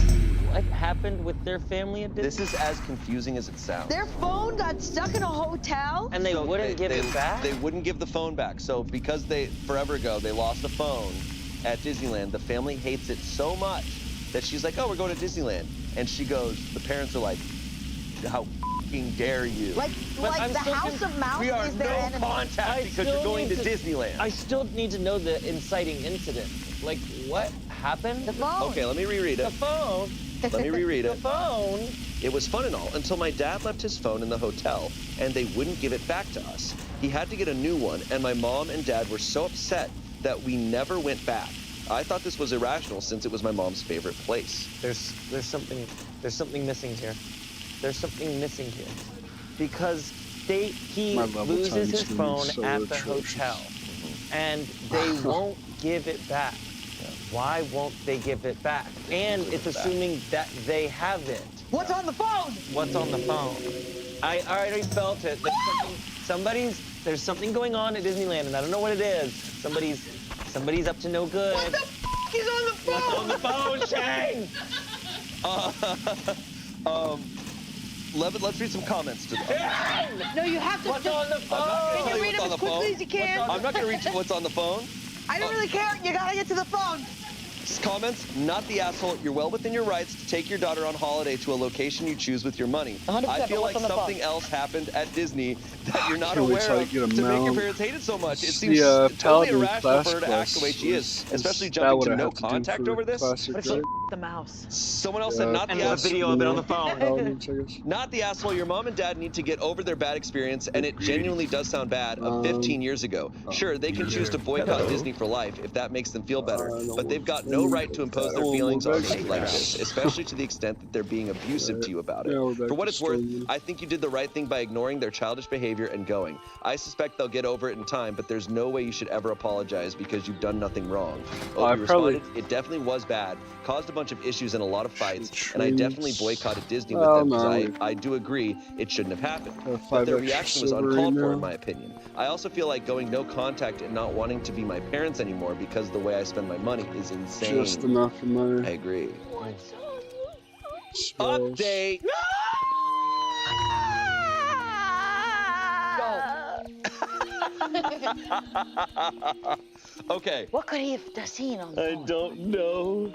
what happened with their family at Disney? This is as confusing as it sounds. Their phone got stuck in a hotel? And they wouldn't give it back? They wouldn't give the phone back. So because forever ago, they lost a phone at Disneyland, the family hates it so much that she's like, oh, we're going to Disneyland. And she goes, the parents are like, how dare you? Like the House of Mouse is their enemy. We are no contact because you're going to Disneyland. I still need to know the inciting incident. Like, what happened? The phone. Okay, let me reread it. The phone. Let me reread it. The phone. It was fun and all until my dad left his phone in the hotel and they wouldn't give it back to us. He had to get a new one, and my mom and dad were so upset that we never went back. I thought this was irrational since it was my mom's favorite place. There's something missing here. There's something missing here. Because he loses his phone at the hotel. And they won't give it back. Why won't they give it back? And it's assuming that they have it. What's on the phone? What's on the phone? I already felt it. There's something going on at Disneyland, and I don't know what it is. Somebody's up to no good. What the f is on the phone? What's on the phone, Shane? Let's read some comments to that. No, you have to. What's on the phone? Can you read them as quickly as you can? I'm not going to read what's on the phone. I don't really care. You gotta get to the phone. Comments, not the asshole. You're well within your rights to take your daughter on holiday to a location you choose with your money. 100%, I feel like on the phone. something else happened at Disney that you're not Can't wait aware till I of get a to make your mount. parents hate it so much. It It's seems the, totally Paladin irrational for her to Class act the way she is, especially that jumping what to I no have to do contact for over this. Classic, What if she right? the mouse? Someone else said, not the And there's a asshole. video of it on the phone. Paladins, I guess. Not the asshole. Your mom and dad need to get over their bad experience, and it genuinely does sound bad, of 15 years ago. Sure, they can choose to boycott Disney for life if that makes them feel better, but they've got no right to impose their feelings on you like this, especially to the extent that they're being abusive to you about it. For what it's worth, I think you did the right thing by ignoring their childish behavior and going. I suspect they'll get over it in time, but there's no way you should ever apologize because you've done nothing wrong. I You probably- responded, it definitely was bad, caused a bunch of issues and a lot of fights, and I definitely boycotted Disney with Well, them because no. I do agree it shouldn't have happened. Have But 5 their extra reaction was silver uncalled right for, now. in my opinion. I also feel like going no contact and not wanting to be my parents anymore because the way I spend my money is insane. Just enough for money. I agree. Spells. Update! Okay. What could he have seen on the phone? don't know.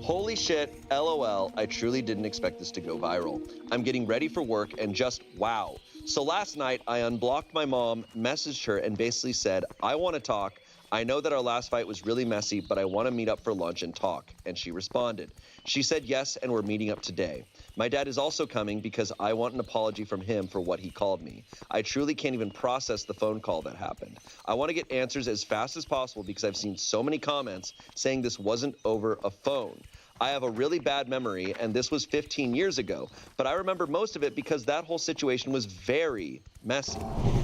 Holy shit, LOL, I truly didn't expect this to go viral. I'm getting ready for work and just wow. So last night, I unblocked my mom, messaged her, and basically said, I want to talk. I know that our last fight was really messy, but I want to meet up for lunch and talk. And she responded. She said yes, and we're meeting up today. My dad is also coming because I want an apology from him for what he called me. I truly can't even process the phone call that happened. I want to get answers as fast as possible because I've seen so many comments saying this wasn't over a phone. I have a really bad memory, and this was 15 years ago, but I remember most of it because that whole situation was very messy.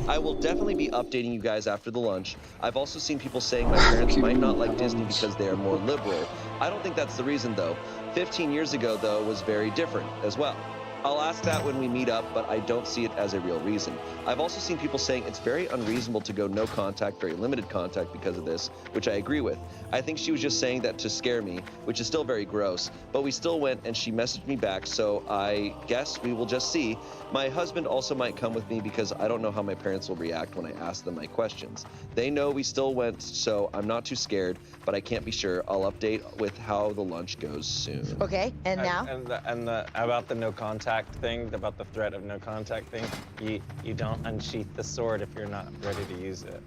I will definitely be updating you guys after the lunch. I've also seen people saying my parents might not like Disney because they are more liberal. I don't think that's the reason, though. 15 years ago, though, was very different as well. I'll ask that when we meet up, but I don't see it as a real reason. I've also seen people saying it's very unreasonable to go no contact, very limited contact because of this, which I agree with. I think she was just saying that to scare me, which is still very gross, but we still went and she messaged me back, so I guess we will just see. My husband also might come with me because I don't know how my parents will react when I ask them my questions. They know we still went, so I'm not too scared, but I can't be sure. I'll update with how the lunch goes soon. Okay, and now? And about the no contact thing, about the threat of no contact thing, you don't unsheath the sword if you're not ready to use it.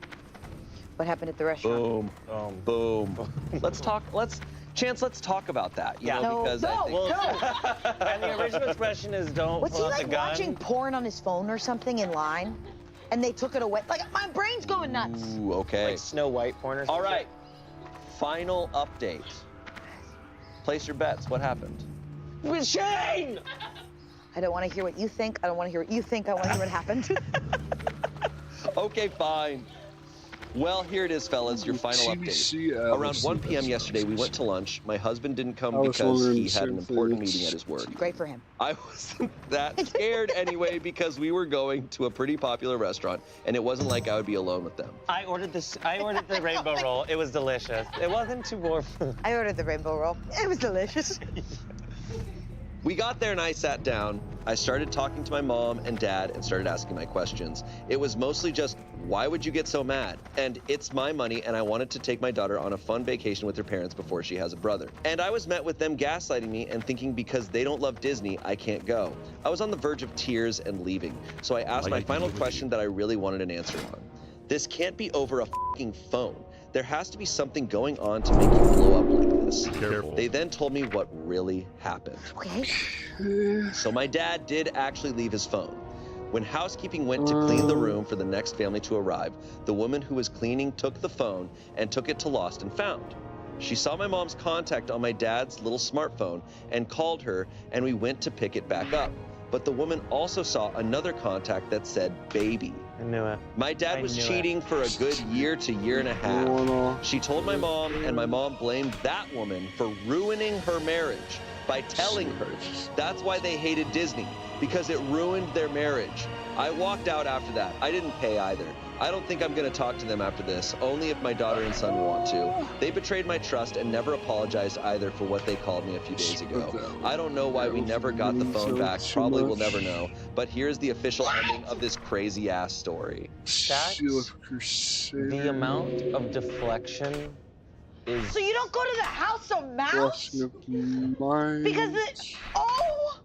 What happened at the restaurant? Boom. Let's talk about that. You know, because I think And the original expression is don't Was he pull out like the gun. watching porn on his phone or something in line? And they took it away? Like, my brain's going nuts. Ooh, okay. Like Snow White porn or something. All right. Final update. Place your bets. What happened? With Shane! I don't want to hear what you think. I don't want to hear what you think. I want to hear what happened. Okay, fine. Well, here it is, fellas, your final update. Around 1 p.m. yesterday, we went to lunch. My husband didn't come because he had an important meeting at his work. Great for him. I wasn't that scared anyway because we were going to a pretty popular restaurant, and it wasn't like I would be alone with them. I ordered the rainbow roll. It was delicious. It wasn't too warm. I ordered the rainbow roll. It was delicious. We got there and I sat down. I started talking to my mom and dad and started asking my questions. It was mostly just, why would you get so mad? And it's my money and I wanted to take my daughter on a fun vacation with her parents before she has a brother. And I was met with them gaslighting me and thinking because they don't love Disney, I can't go. I was on the verge of tears and leaving. So I asked my final question that I really wanted an answer on. This can't be over a fucking phone. There has to be something going on to make you blow up like this. Careful. They then told me what really happened. Okay. So my dad did actually leave his phone. When housekeeping went to clean the room for the next family to arrive, the woman who was cleaning took the phone and took it to Lost and Found. She saw my mom's contact on my dad's little smartphone and called her, and we went to pick it back up. But the woman also saw another contact that said baby. I knew it. My dad was cheating for a good year to year and a half. She told my mom, and my mom blamed that woman for ruining her marriage by telling her that's why they hated Disney, because it ruined their marriage. I walked out after that. I didn't pay either. I don't think I'm going to talk to them after this, only if my daughter and son want to. They betrayed my trust and never apologized either for what they called me a few days ago. I don't know why we never got the phone back. Probably will never know. But here's the official ending of this crazy-ass story. That's the amount of deflection is. So you don't go to the house of mouse? Blessing of the mind. Because oh!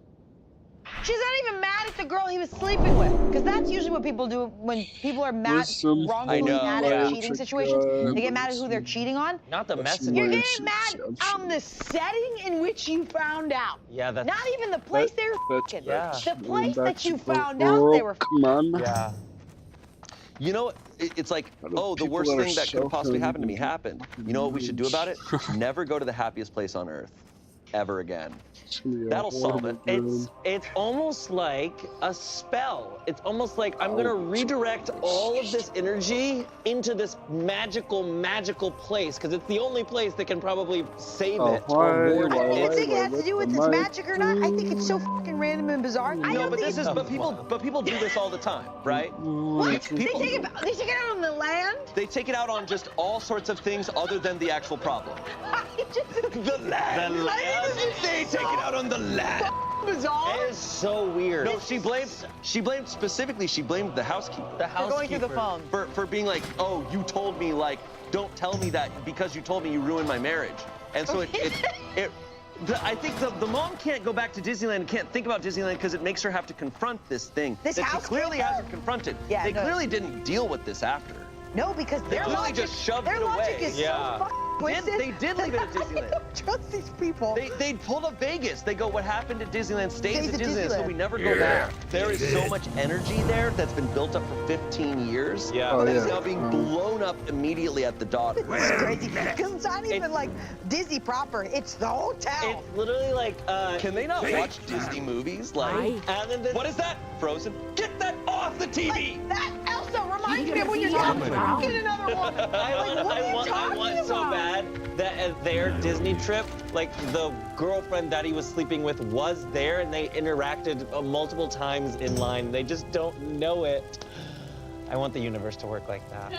She's not even mad at the girl he was sleeping with. Because that's usually what people do when people are mad, Wisdom, wrongfully mad at cheating situations. They get mad at who they're cheating on. Not the Blessing messenger. You're mind, getting mad on the setting in which you found out. Yeah, that's. Not even the place they were fucking. Yeah. The place that you found out out they were Come on. Yeah. You know, it's like, oh, the people worst that are thing that could have possibly so happened to me happened. You know what we should do about it? Never go to the happiest place on earth, ever again. That'll solve it. It's almost like a spell. It's almost like I'm gonna redirect all of this energy into this magical place because it's the only place that can probably save it. I don't think it has to do with its magic or not. I think it's so fucking random and bizarre. No, but people do this all the time, right? What? People, they take it out on the land? they take it out on just all sorts of things other than the actual problem. The land. They take it out on the land. Bizarre. It is so weird. No, she blamed specifically, she blamed the housekeeper. The We're going through the phone. For being like, oh, you told me, like, don't tell me that because you told me you ruined my marriage. And so I think the mom can't go back to Disneyland and can't think about Disneyland because it makes her have to confront this thing that she clearly hasn't confronted. Yeah, they clearly didn't deal with this after. No, because They clearly just shoved it away. logic is so fucking twisted. They did leave it at Disneyland. I don't trust these people. They pulled up Vegas. They go, what happened at Disneyland stays at Disneyland, so Disneyland. we never go back. There is so much energy there that's been built up for 15 years. Yeah. That is now being blown up immediately at the daughter. It's crazy because it's not even like Disney proper. It's the hotel. It's literally like. Can they not watch Disney movies? Like, what is that? Frozen? Get that off the TV! That Elsa reminds me of when you're talking another woman. I want so bad that at their Disney trip, like the girlfriend that he was sleeping with was there, and they interacted multiple times in line. They just don't know it. I want the universe to work like that.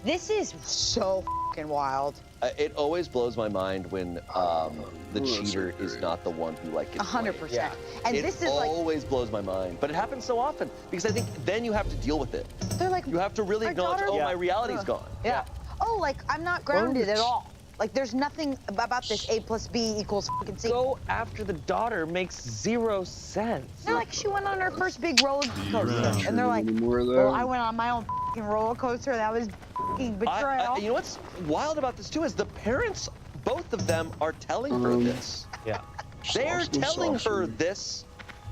This is so fucking wild. It always blows my mind when the cheater is not the one who like gets 100%. blamed. And It this is like always blows my mind, but it happens so often because I think then you have to deal with it. they're like You have to really our acknowledge, daughter- oh, my reality's gone. Yeah. Oh, like I'm not grounded at all. Like there's nothing about this A plus B equals fucking C. Go after the daughter makes zero sense. They're like, she went on her first big roller coaster, and they're like, well, I went on my own fucking roller coaster. That was fucking betrayal. You know what's wild about this too is the parents, both of them, are telling her this. Yeah. They're telling her this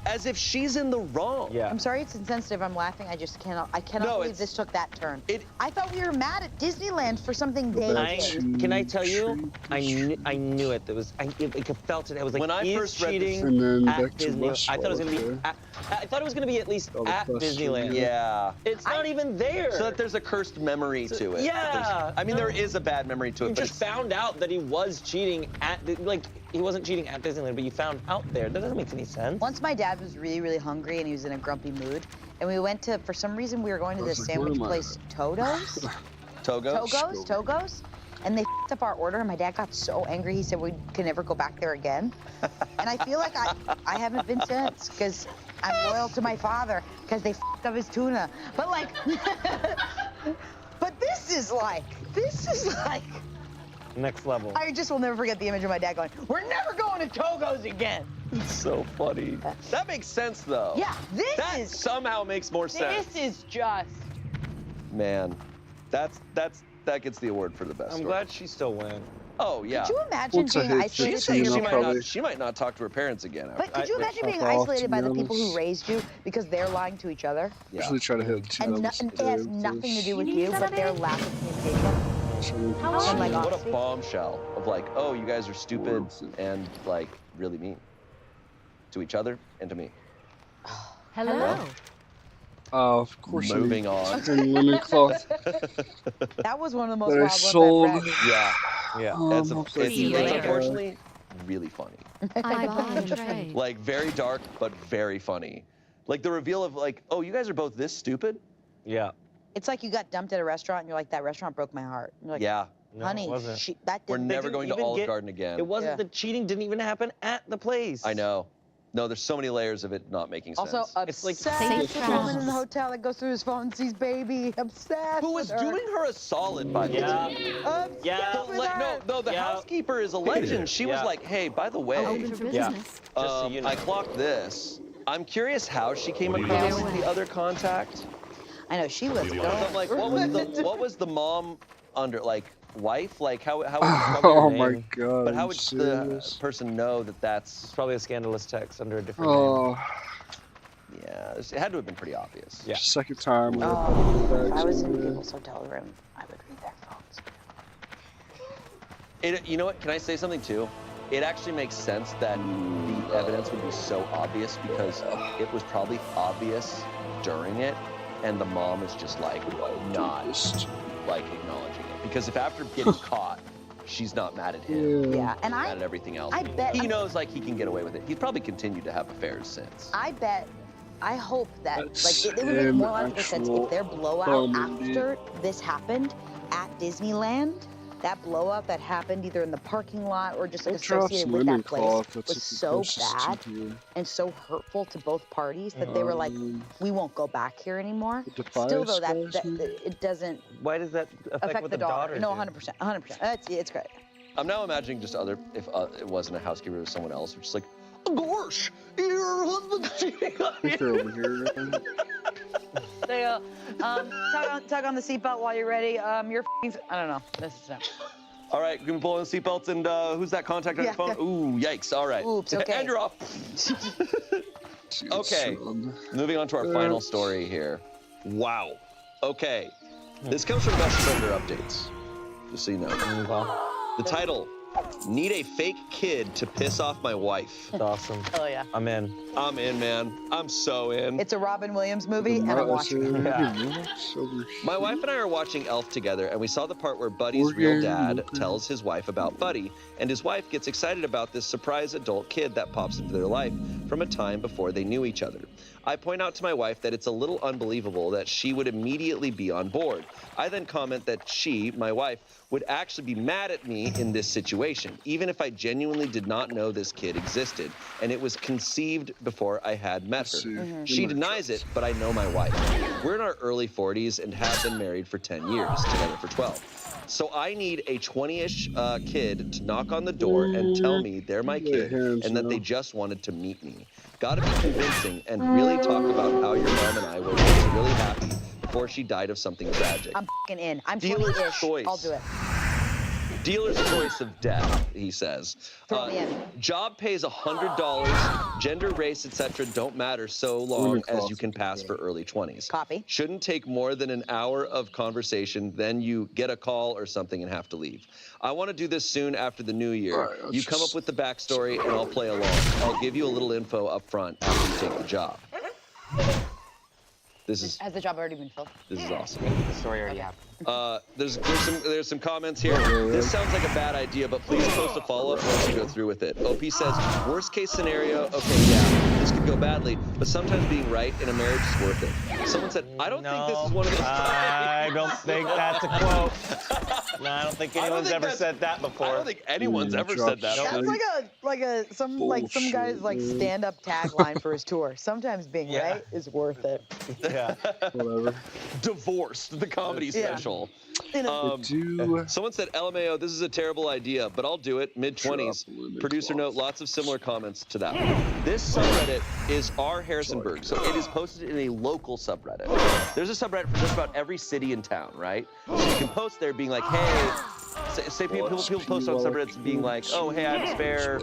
as if she's in the wrong. Yeah. I'm sorry it's insensitive. I'm laughing. I just cannot. I cannot No, believe this took that turn. It- I thought we were mad at Disneyland for something they did. Can I tell you? I knew it. It was. I felt it. I was like, When I he's first read this- cheating And then at back to Disney. West I thought it was gonna be. Wall, I thought it was gonna be at least All the at questions. Disneyland. Yeah. It's not even there. So that there's a cursed memory to it. Yeah. I mean, there is a bad memory to it, You but just found out that he was cheating at he wasn't cheating at Disneyland, but you found out there. That doesn't make any sense. Once my dad was really, really hungry and he was in a grumpy mood, and we went to, for some reason, we were going to this like, where sandwich am I place, Togo's, and they f***ed up our order, and my dad got so angry, he said we can never go back there again. And I feel like I haven't been since, because I'm loyal to my father, because they f***ed up his tuna. But like, but this is like, Next level. I just will never forget the image of my dad going, we're never going to Togo's again. it's so funny. That makes sense, though. Yeah, That somehow makes more sense. This is just. Man, that gets the award for the best. I'm story. glad she still went. Oh yeah. Could you imagine Once I being hit isolated? 15, from your I'll parents? She might not talk to her parents again. But could you imagine being isolated by the people who raised you because they're lying to each other? Usually try to hit 2 And levels a it day has with nothing to this. do with you, but their lack of communication. Oh my God. What a bombshell of like, oh, you guys are stupid and like really mean to each other and to me. Hello. Oh, of course. Moving on. Fucking linen cloth. That was one of the most That I wild sold. ones I've read. Yeah. Yeah. Oh, It's, my it's you later. unfortunately really funny. I buy and trade. Like very dark, but very funny. Like the reveal of like, oh, you guys are both this stupid? Yeah. It's like you got dumped at a restaurant and you're like, that restaurant broke my heart. And you're like, Yeah. No, honey, it wasn't. that We're didn't. never didn't going to even Olive get- Garden again. It wasn't Yeah. the cheating didn't even happen at the place. I know. No, there's so many layers of it not making sense. Also, obsessed with the woman in the hotel that goes through his phone and sees baby. Obsessed. Who was doing her a solid, by the way. Yeah. No, the housekeeper is a legend. She was like, hey, by the way, I clocked this. I'm curious how she came across the other contact. I know she was. I'm like, what was the mom under, like, wife? Like, how would Oh my god. But how would the person know that that's probably a scandalous text under a different name? Yeah, it had to have been pretty obvious. Yeah. Second time. If I was in people's hotel room, I would read their phones. You know what? Can I say something too? It actually makes sense that the evidence would be so obvious because it was probably obvious during it, and the mom is just like not like acknowledging it. Because if after getting caught, she's not mad at him, and mad at everything else. I bet he knows like he can get away with it. He's probably continued to have affairs since. I hope that it would make more logical sense if their blowout after this happened at Disneyland. That blowout that happened either in the parking lot or just like associated with that place was so bad and so hurtful to both parties that they were like, we won't go back here anymore. Still though, that it doesn't. Why does that affect the daughter? No, 100%, 100%. It's great. I'm now imagining just if it wasn't a housekeeper, it was someone else, which is like, gosh, your husband's cheating on you. Over here. They go, tug on the seatbelt while you're ready. You're I don't know. This is All right, we're gonna pull on the seatbelts, and who's that contact on your phone? Ooh, yikes! All right. Oops. Okay. And you're off. Okay. Moving on to our final story here. Wow. Okay. This comes from Best Friender Updates. Just so you know. The title: Need a fake kid to piss off my wife. That's awesome. Oh yeah. I'm in. I'm in, man. I'm so in. It's a Robin Williams movie, and I'm watching it. My wife and I are watching Elf together, and we saw the part where Buddy's real dad tells his wife about Buddy, and his wife gets excited about this surprise adult kid that pops into their life from a time before they knew each other. I point out to my wife that it's a little unbelievable that she would immediately be on board. I then comment that she, my wife, would actually be mad at me in this situation, even if I genuinely did not know this kid existed, and it was conceived before I had met her. She denies it, but I know my wife. We're in our early 40s and have been married for 10 years, together for 12. So I need a 20-ish kid to knock on the door and tell me they're my kid and that they just wanted to meet me. Gotta be convincing and really talk about how your mom and I were once really happy before she died of something tragic. I'm f***ing in. I'm 20-ish. I'll do it. Dealer's choice of death, he says. Throw me in. Job pays $100. Gender, race, etc. don't matter so long as you can pass for early 20s. Copy. Shouldn't take more than an hour of conversation, then you get a call or something and have to leave. I want to do this soon after the new year. You come up with the backstory and I'll play along. I'll give you a little info up front after you take the job. Has the job already been filled? This is awesome. The story already happened. There's some comments here. This sounds like a bad idea, but please post a follow-up once you go through with it. OP says, worst case scenario, okay, yeah, this could go badly, but sometimes being right in a marriage is worth it. Someone said, I don't think this is one of those times. I don't think that's a quote. No, I don't think anyone's ever said that before. I don't think anyone's ever said that. That's some guy's stand-up tagline for his tour. Sometimes being right is worth it. Yeah. Whatever. Divorced, the comedy special. Someone said, LMAO, this is a terrible idea, but I'll do it. Mid-20s. Producer note, lots of similar comments to that. This subreddit is R. Harrisonburg, so it is posted in a local subreddit. There's a subreddit for just about every city in town, right? So you can post there being like, hey, say people post on subreddits being like, oh, hey, I have a spare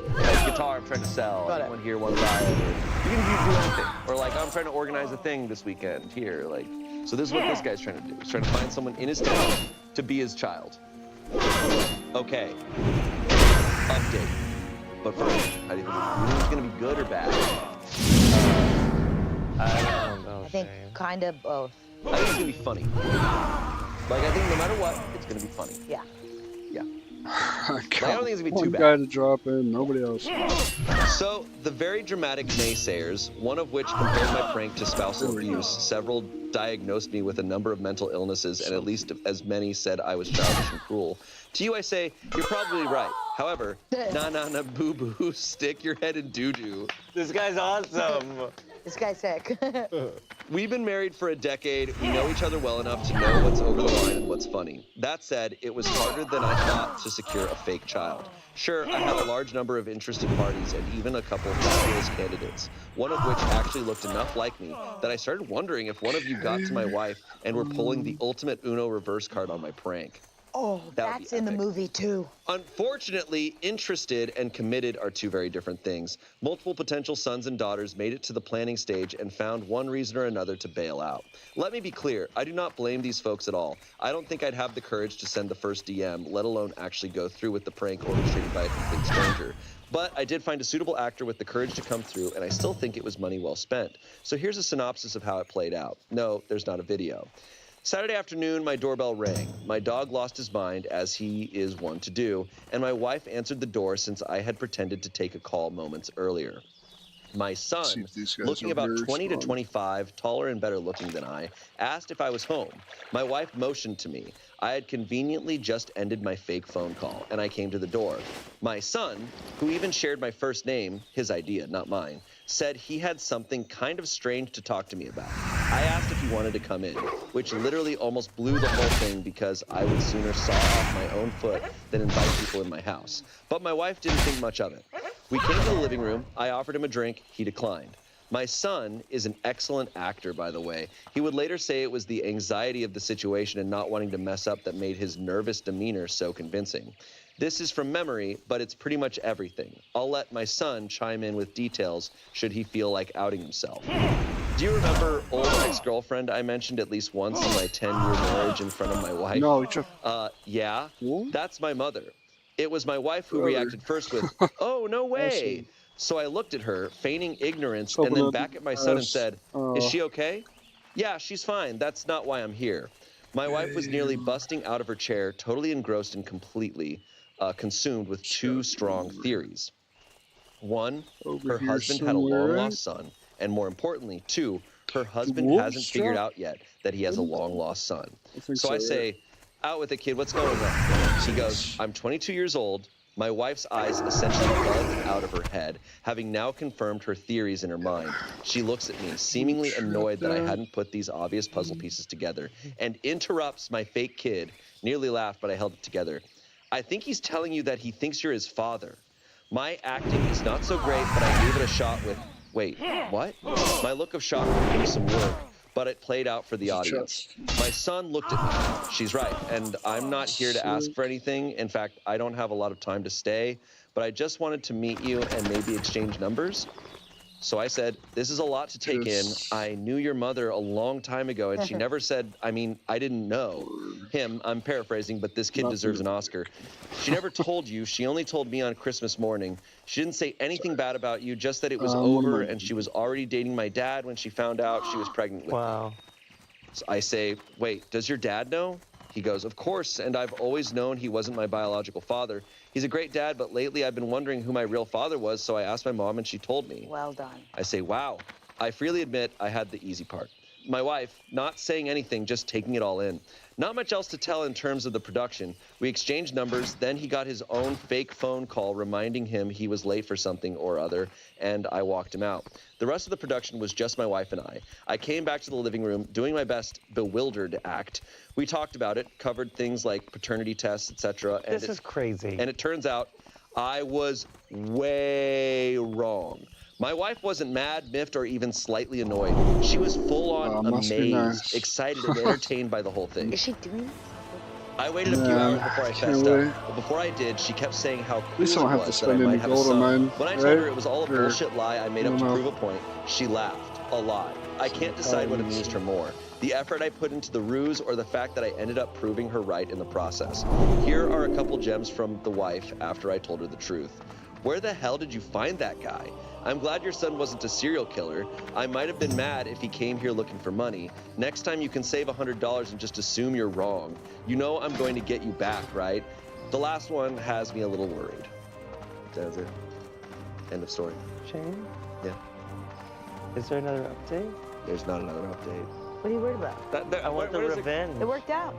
guitar I'm trying to sell. Anyone here want to buy it? You can do anything. Or like, I'm trying to organize a thing this weekend here. Like, so this is what this guy's trying to do. He's trying to find someone in his town to be his child. Okay. Update. But first, how do you think it's going to be good or bad? I don't know. I think kind of both. I think it's going to be funny. Like, I think no matter what, it's going to be funny. Yeah. Yeah. Like, I don't think it's gonna be too One bad. guy to drop in, nobody else. So, the very dramatic naysayers, one of which compared my prank to spousal abuse, several diagnosed me with a number of mental illnesses, and at least as many said I was childish and cruel. To you, I say, you're probably right. However, na boo boo, stick your head in doo doo. This guy's awesome. This guy's sick. We've been married for a decade. We know each other well enough to know what's over the line and what's funny. That said, it was harder than I thought to secure a fake child. Sure, I had a large number of interested parties and even a couple of fabulous candidates, one of which actually looked enough like me that I started wondering if one of you got to my wife and were pulling the ultimate Uno reverse card on my prank. Oh, that's in the movie too. Unfortunately, interested and committed are two very different things. Multiple potential sons and daughters made it to the planning stage and found one reason or another to bail out. Let me be clear, I do not blame these folks at all. I don't think I'd have the courage to send the first DM, let alone actually go through with the prank orchestrated by a complete stranger. But I did find a suitable actor with the courage to come through, and I still think it was money well spent. So here's a synopsis of how it played out. No, there's not a video. Saturday afternoon, my doorbell rang. My dog lost his mind, as he is one to do, and my wife answered the door since I had pretended to take a call moments earlier. My son, looking about 20 to 25, taller and better looking than I, asked if I was home. My wife motioned to me. I had conveniently just ended my fake phone call, and I came to the door. My son, who even shared my first name, his idea, not mine, said he had something kind of strange to talk to me about. I asked if he wanted to come in, which literally almost blew the whole thing because I would sooner saw off my own foot than invite people in my house. But my wife didn't think much of it. We came to the living room. I offered him a drink. He declined. My son is an excellent actor, by the way. He would later say it was the anxiety of the situation and not wanting to mess up that made his nervous demeanor so convincing. This is from memory, but it's pretty much everything. I'll let my son chime in with details should he feel like outing himself. Do you remember old ex-girlfriend I mentioned at least once in my 10-year marriage in front of my wife? No, yeah, that's my mother. It was my wife who reacted first with, "Oh, no way." So I looked at her, feigning ignorance, and then back at my son and said, "Is she okay?" "Yeah, she's fine. That's not why I'm here." My wife was nearly busting out of her chair, totally engrossed and completely consumed with two strong theories. One, her husband had a long-lost son, and more importantly, two, her husband hasn't figured out yet that he has a long-lost son. So I say, "Out with it, kid. What's going on?" He goes, "I'm 22 years old." My wife's eyes essentially bugged out of her head, having now confirmed her theories in her mind. She looks at me, seemingly annoyed that I hadn't put these obvious puzzle pieces together, and interrupts my fake kid. Nearly laughed, but I held it together. "I think he's telling you that he thinks you're his father." My acting is not so great, but I gave it a shot with, "Wait, what?" My look of shock would do some work, but it played out for the audience. My son looked at me. She's right, and I'm not here to ask for anything. In fact, I don't have a lot of time to stay, but I just wanted to meet you and maybe exchange numbers. So I said, "This is a lot to take in. I knew your mother a long time ago, and she never said, I didn't know him." I'm paraphrasing, but this kid deserves an Oscar. "She never told you. She only told me on Christmas morning. She didn't say anything bad about you, just that it was over, and she was already dating my dad when she found out she was pregnant with me." So I say, "Wait, does your dad know?" He goes, "Of course, and I've always known he wasn't my biological father. He's a great dad, but lately I've been wondering who my real father was, so I asked my mom and she told me." Well done. I say, "Wow." I freely admit I had the easy part. My wife, not saying anything, just taking it all in. Not much else to tell in terms of the production. We exchanged numbers, then he got his own fake phone call reminding him he was late for something or other, and I walked him out. The rest of the production was just my wife and I. I came back to the living room, doing my best bewildered act. We talked about it, covered things like paternity tests, etc. This is crazy. And it turns out I was way wrong. My wife wasn't mad, miffed, or even slightly annoyed. She was full-on amazed, excited, and entertained by the whole thing. Is she doing this? I waited a few hours before I fessed up, but before I did, she kept saying how cool it was that I might have a son. When I told her it was all a bullshit lie I made up to prove a point, she laughed. A lot. I can't decide what amused her more, the effort I put into the ruse or the fact that I ended up proving her right in the process. Here are a couple gems from the wife after I told her the truth. "Where the hell did you find that guy? I'm glad your son wasn't a serial killer. I might have been mad if he came here looking for money. Next time you can save $100 and just assume you're wrong. You know I'm going to get you back, right? The last one has me a little worried. That's it. End of story. Shane? Yeah. Is there another update? There's not another update. What are you worried about? I want the revenge. It worked out.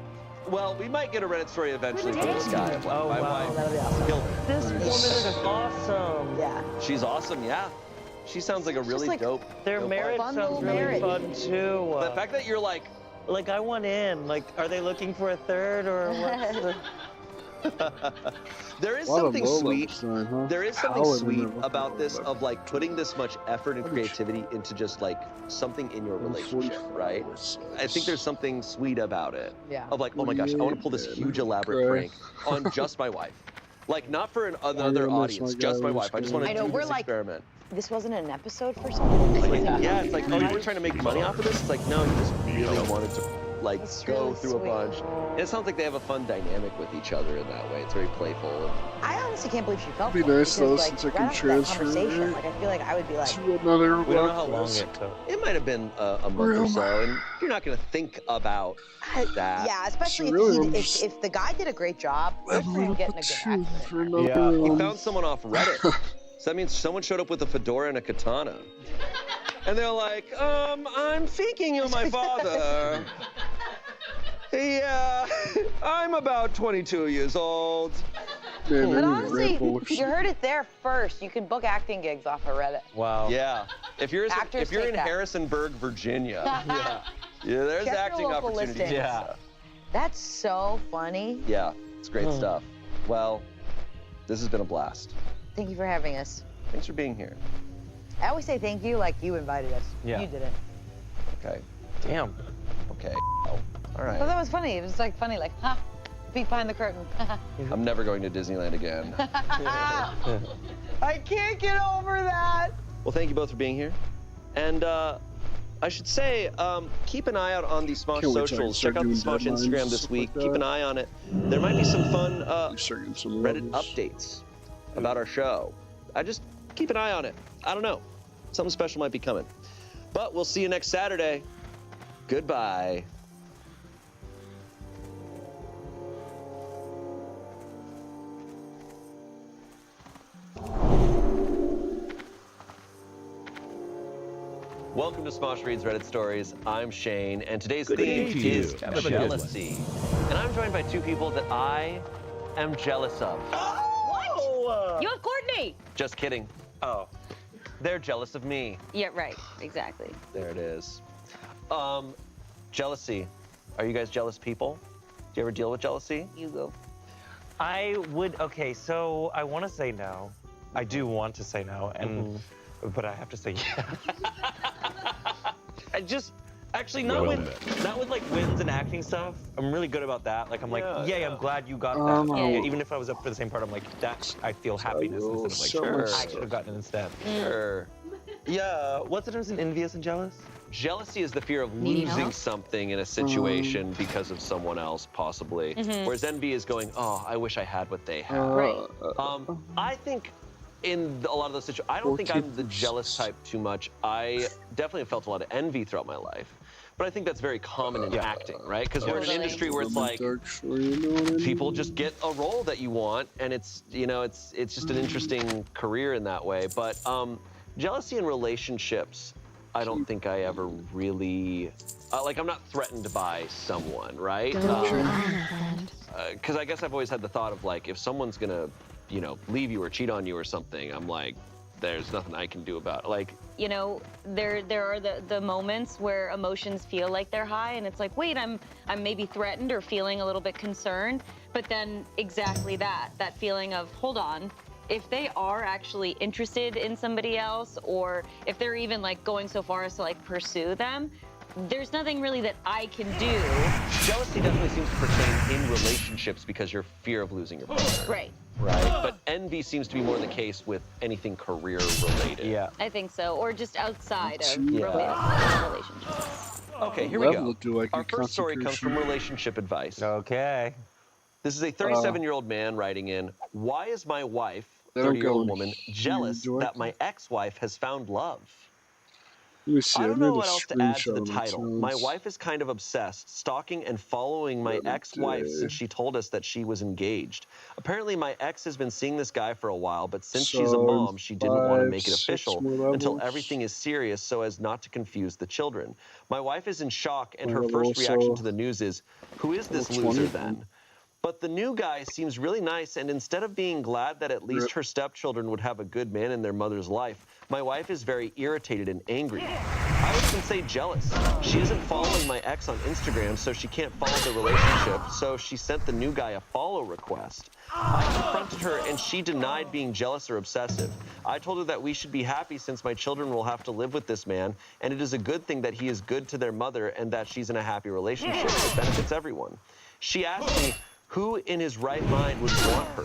Well, we might get a Reddit story eventually from this guy. Oh, My wow. wife That'll be awesome. killed it. This woman is awesome. Yeah. She's awesome, yeah. She sounds like a really like dope. Their dope marriage Fun sounds little really marriage. fun too. The fact that you're like, I want in. Like, are they looking for a third or what? there is A lot of something low sweet. levels, huh? There is something Power sweet in there. about this of like putting this much effort and creativity into just like something in your relationship, right? I think there's something sweet about it. Yeah. Of like, oh my gosh, I want to pull this huge elaborate prank on just my wife. Like not for another audience, just my wife. I just want to I know, do we're this like- experiment. This wasn't an episode for something. Yeah, it's like, oh, you were trying to make money off of this? It's like, no, you just really wanted to like That's go really through a sweet. bunch. And it sounds like they have a fun dynamic with each other in that way. It's very playful. I honestly can't believe she felt Be for it, nice, though, because, like, since I can right after that transfer conversation, it like, I feel like I would be like, to another We don't know how long workplace. it took. It might have been a month or so, and you're not going to think about that. yeah, especially So really, I'm if, just if the guy did a great job, good for him getting a good accident. For another, Yeah. You found someone off Reddit. So that means someone showed up with a fedora and a katana. And they're like, I'm thinking you're my father. Yeah, I'm about 22 years old. Man, But I need honestly, Red Bull or you heard it there first. You can book acting gigs off of Reddit. Wow. Yeah. If you're Actors if you're take in that. Harrisonburg, Virginia, yeah, there's Check your acting local opportunities. listings. Yeah. That's so funny. Yeah, it's great stuff. Well, this has been a blast. Thank you for having us. Thanks for being here. I always say thank you like you invited us. Yeah. You did it. Okay. Damn. Okay. All But right. that was funny. It was like funny, like, ha, peek behind the curtain. I'm never going to Disneyland again. I can't get over that. Well, thank you both for being here. And I should say, keep an eye out on the Smosh Can't wait till I socials. start Check out the doing Smosh deadlines Instagram and this stuff week. like Keep that. an eye on it. There might be some fun Start getting some Reddit levels. updates about our show. I just keep an eye on it. I don't know. Something special might be coming. But we'll see you next Saturday. Goodbye. Welcome to Smosh Reads Reddit Stories. I'm Shane, and today's theme is jealousy. And I'm joined by two people that I am jealous of. You have Courtney. Just kidding. Oh. They're jealous of me. Yeah, right. Exactly. There it is. Jealousy. Are you guys jealous people? Do you ever deal with jealousy? You go. I would, okay, so I want to say no. I do want to say no, and but I have to say yeah. I just, actually, not with like wins and acting stuff. I'm really good about that. Like, I'm like, yay, I'm glad you got that. Yeah. Even if I was up for the same part, I'm like, that, I feel happiness instead of like, so I should have gotten it instead. Sure. Yeah, what's the difference in envious and jealous? Jealousy is the fear of Needing losing help? something in a situation because of someone else, possibly. Whereas envy is going, oh, I wish I had what they have. Right. I think in a lot of those situations, I don't think I'm the jealous type too much. I definitely have felt a lot of envy throughout my life. But I think that's very common in acting, right? Because we're in an Totally. industry where it's like, Actually, you know what I mean? people just get a role that you want, and it's, you know, it's just an interesting career in that way. But jealousy in relationships, I don't think I ever really, like, I'm not threatened by someone, right? Because I guess I've always had the thought of, like, if someone's gonna, you know, leave you or cheat on you or something, I'm like, there's nothing I can do about it. Like, You know, there are the moments where emotions feel like they're high, and it's like, wait, I'm maybe threatened or feeling a little bit concerned, but then exactly that feeling of, hold on, if they are actually interested in somebody else, or if they're even like going so far as to like pursue them, there's nothing really that I can do. jealousy definitely seems to pertain in relationships because your fear of losing your partner. Right. Right. But envy seems to be more the case with anything career related. Yeah. I think so, or just outside of Yeah. romantic relationships. Okay, here we Level go. do I get Our first story comes from concentration? relationship advice. Okay. This is a 37-year-old man writing in, why is my wife, They don't 30-year-old go woman, huge jealous directly. that my ex-wife has found love? Let me see. I I don't made know a what else to add to screenshot the of my title. My accounts. wife is kind of obsessed, stalking and following my The other ex-wife day. since she told us that she was engaged. Apparently, my ex has been seeing this guy for a while, but since she's a So in mom, she didn't want to 5, make it 6 official more until levels. everything is serious so as not to confuse the children. My wife is in shock, and I her have first reaction also to the news is, "Who is level this loser 20 done. then?" But the new guy seems really nice, and instead of being glad that at least Yep. her stepchildren would have a good man in their mother's life, my wife is very irritated and angry. I would even say jealous. She isn't following my ex on Instagram, so she can't follow the relationship, so she sent the new guy a follow request. I confronted her, and she denied being jealous or obsessive. I told her that we should be happy since my children will have to live with this man, and it is a good thing that he is good to their mother and that she's in a happy relationship. It benefits everyone. She asked me, who in his right mind would want her?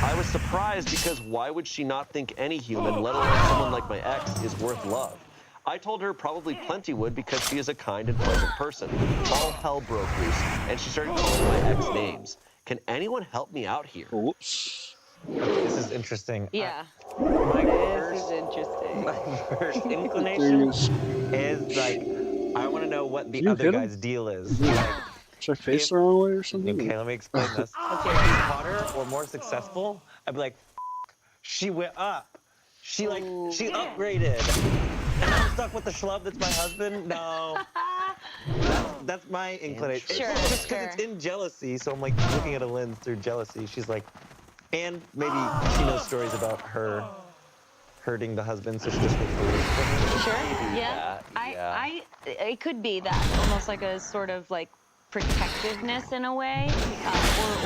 I was surprised because why would she not think any human, let alone someone like my ex, is worth love? I told her probably plenty would because she is a kind and pleasant person. All hell broke loose, and she started calling my ex names. Can anyone help me out here? Oops. This is interesting. Yeah. This is interesting. My first The inclination thing is like, I want to know what the Can you other hit him? guy's deal is. Should Like, I face the wrong way or something? okay, let me explain this. If he's hotter or more successful, I'd be like, she went up. She upgraded. And I'm stuck with the schlub that's my husband? No. That's my inclination. Sure, Just because sure. it's in jealousy, so I'm like looking at a lens through jealousy. She's like, and maybe she knows stories about her hurting the husband, so she just wants to leave him. Sure. Yeah. It could be that almost like a sort of like protectiveness in a way,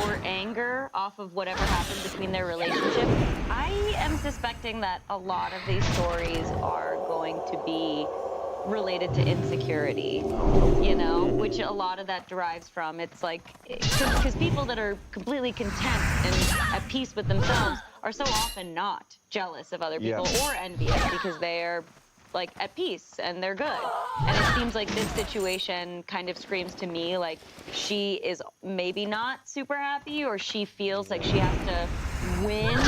or anger off of whatever happened between their relationship. I am suspecting that a lot of these stories are going to be related to insecurity, you know, which a lot of that derives from. It's like, because people that are completely content and at peace with themselves are so often not jealous of other people or envious because they're like at peace and they're good. And it seems like this situation kind of screams to me like she is maybe not super happy, or she feels like she has to win,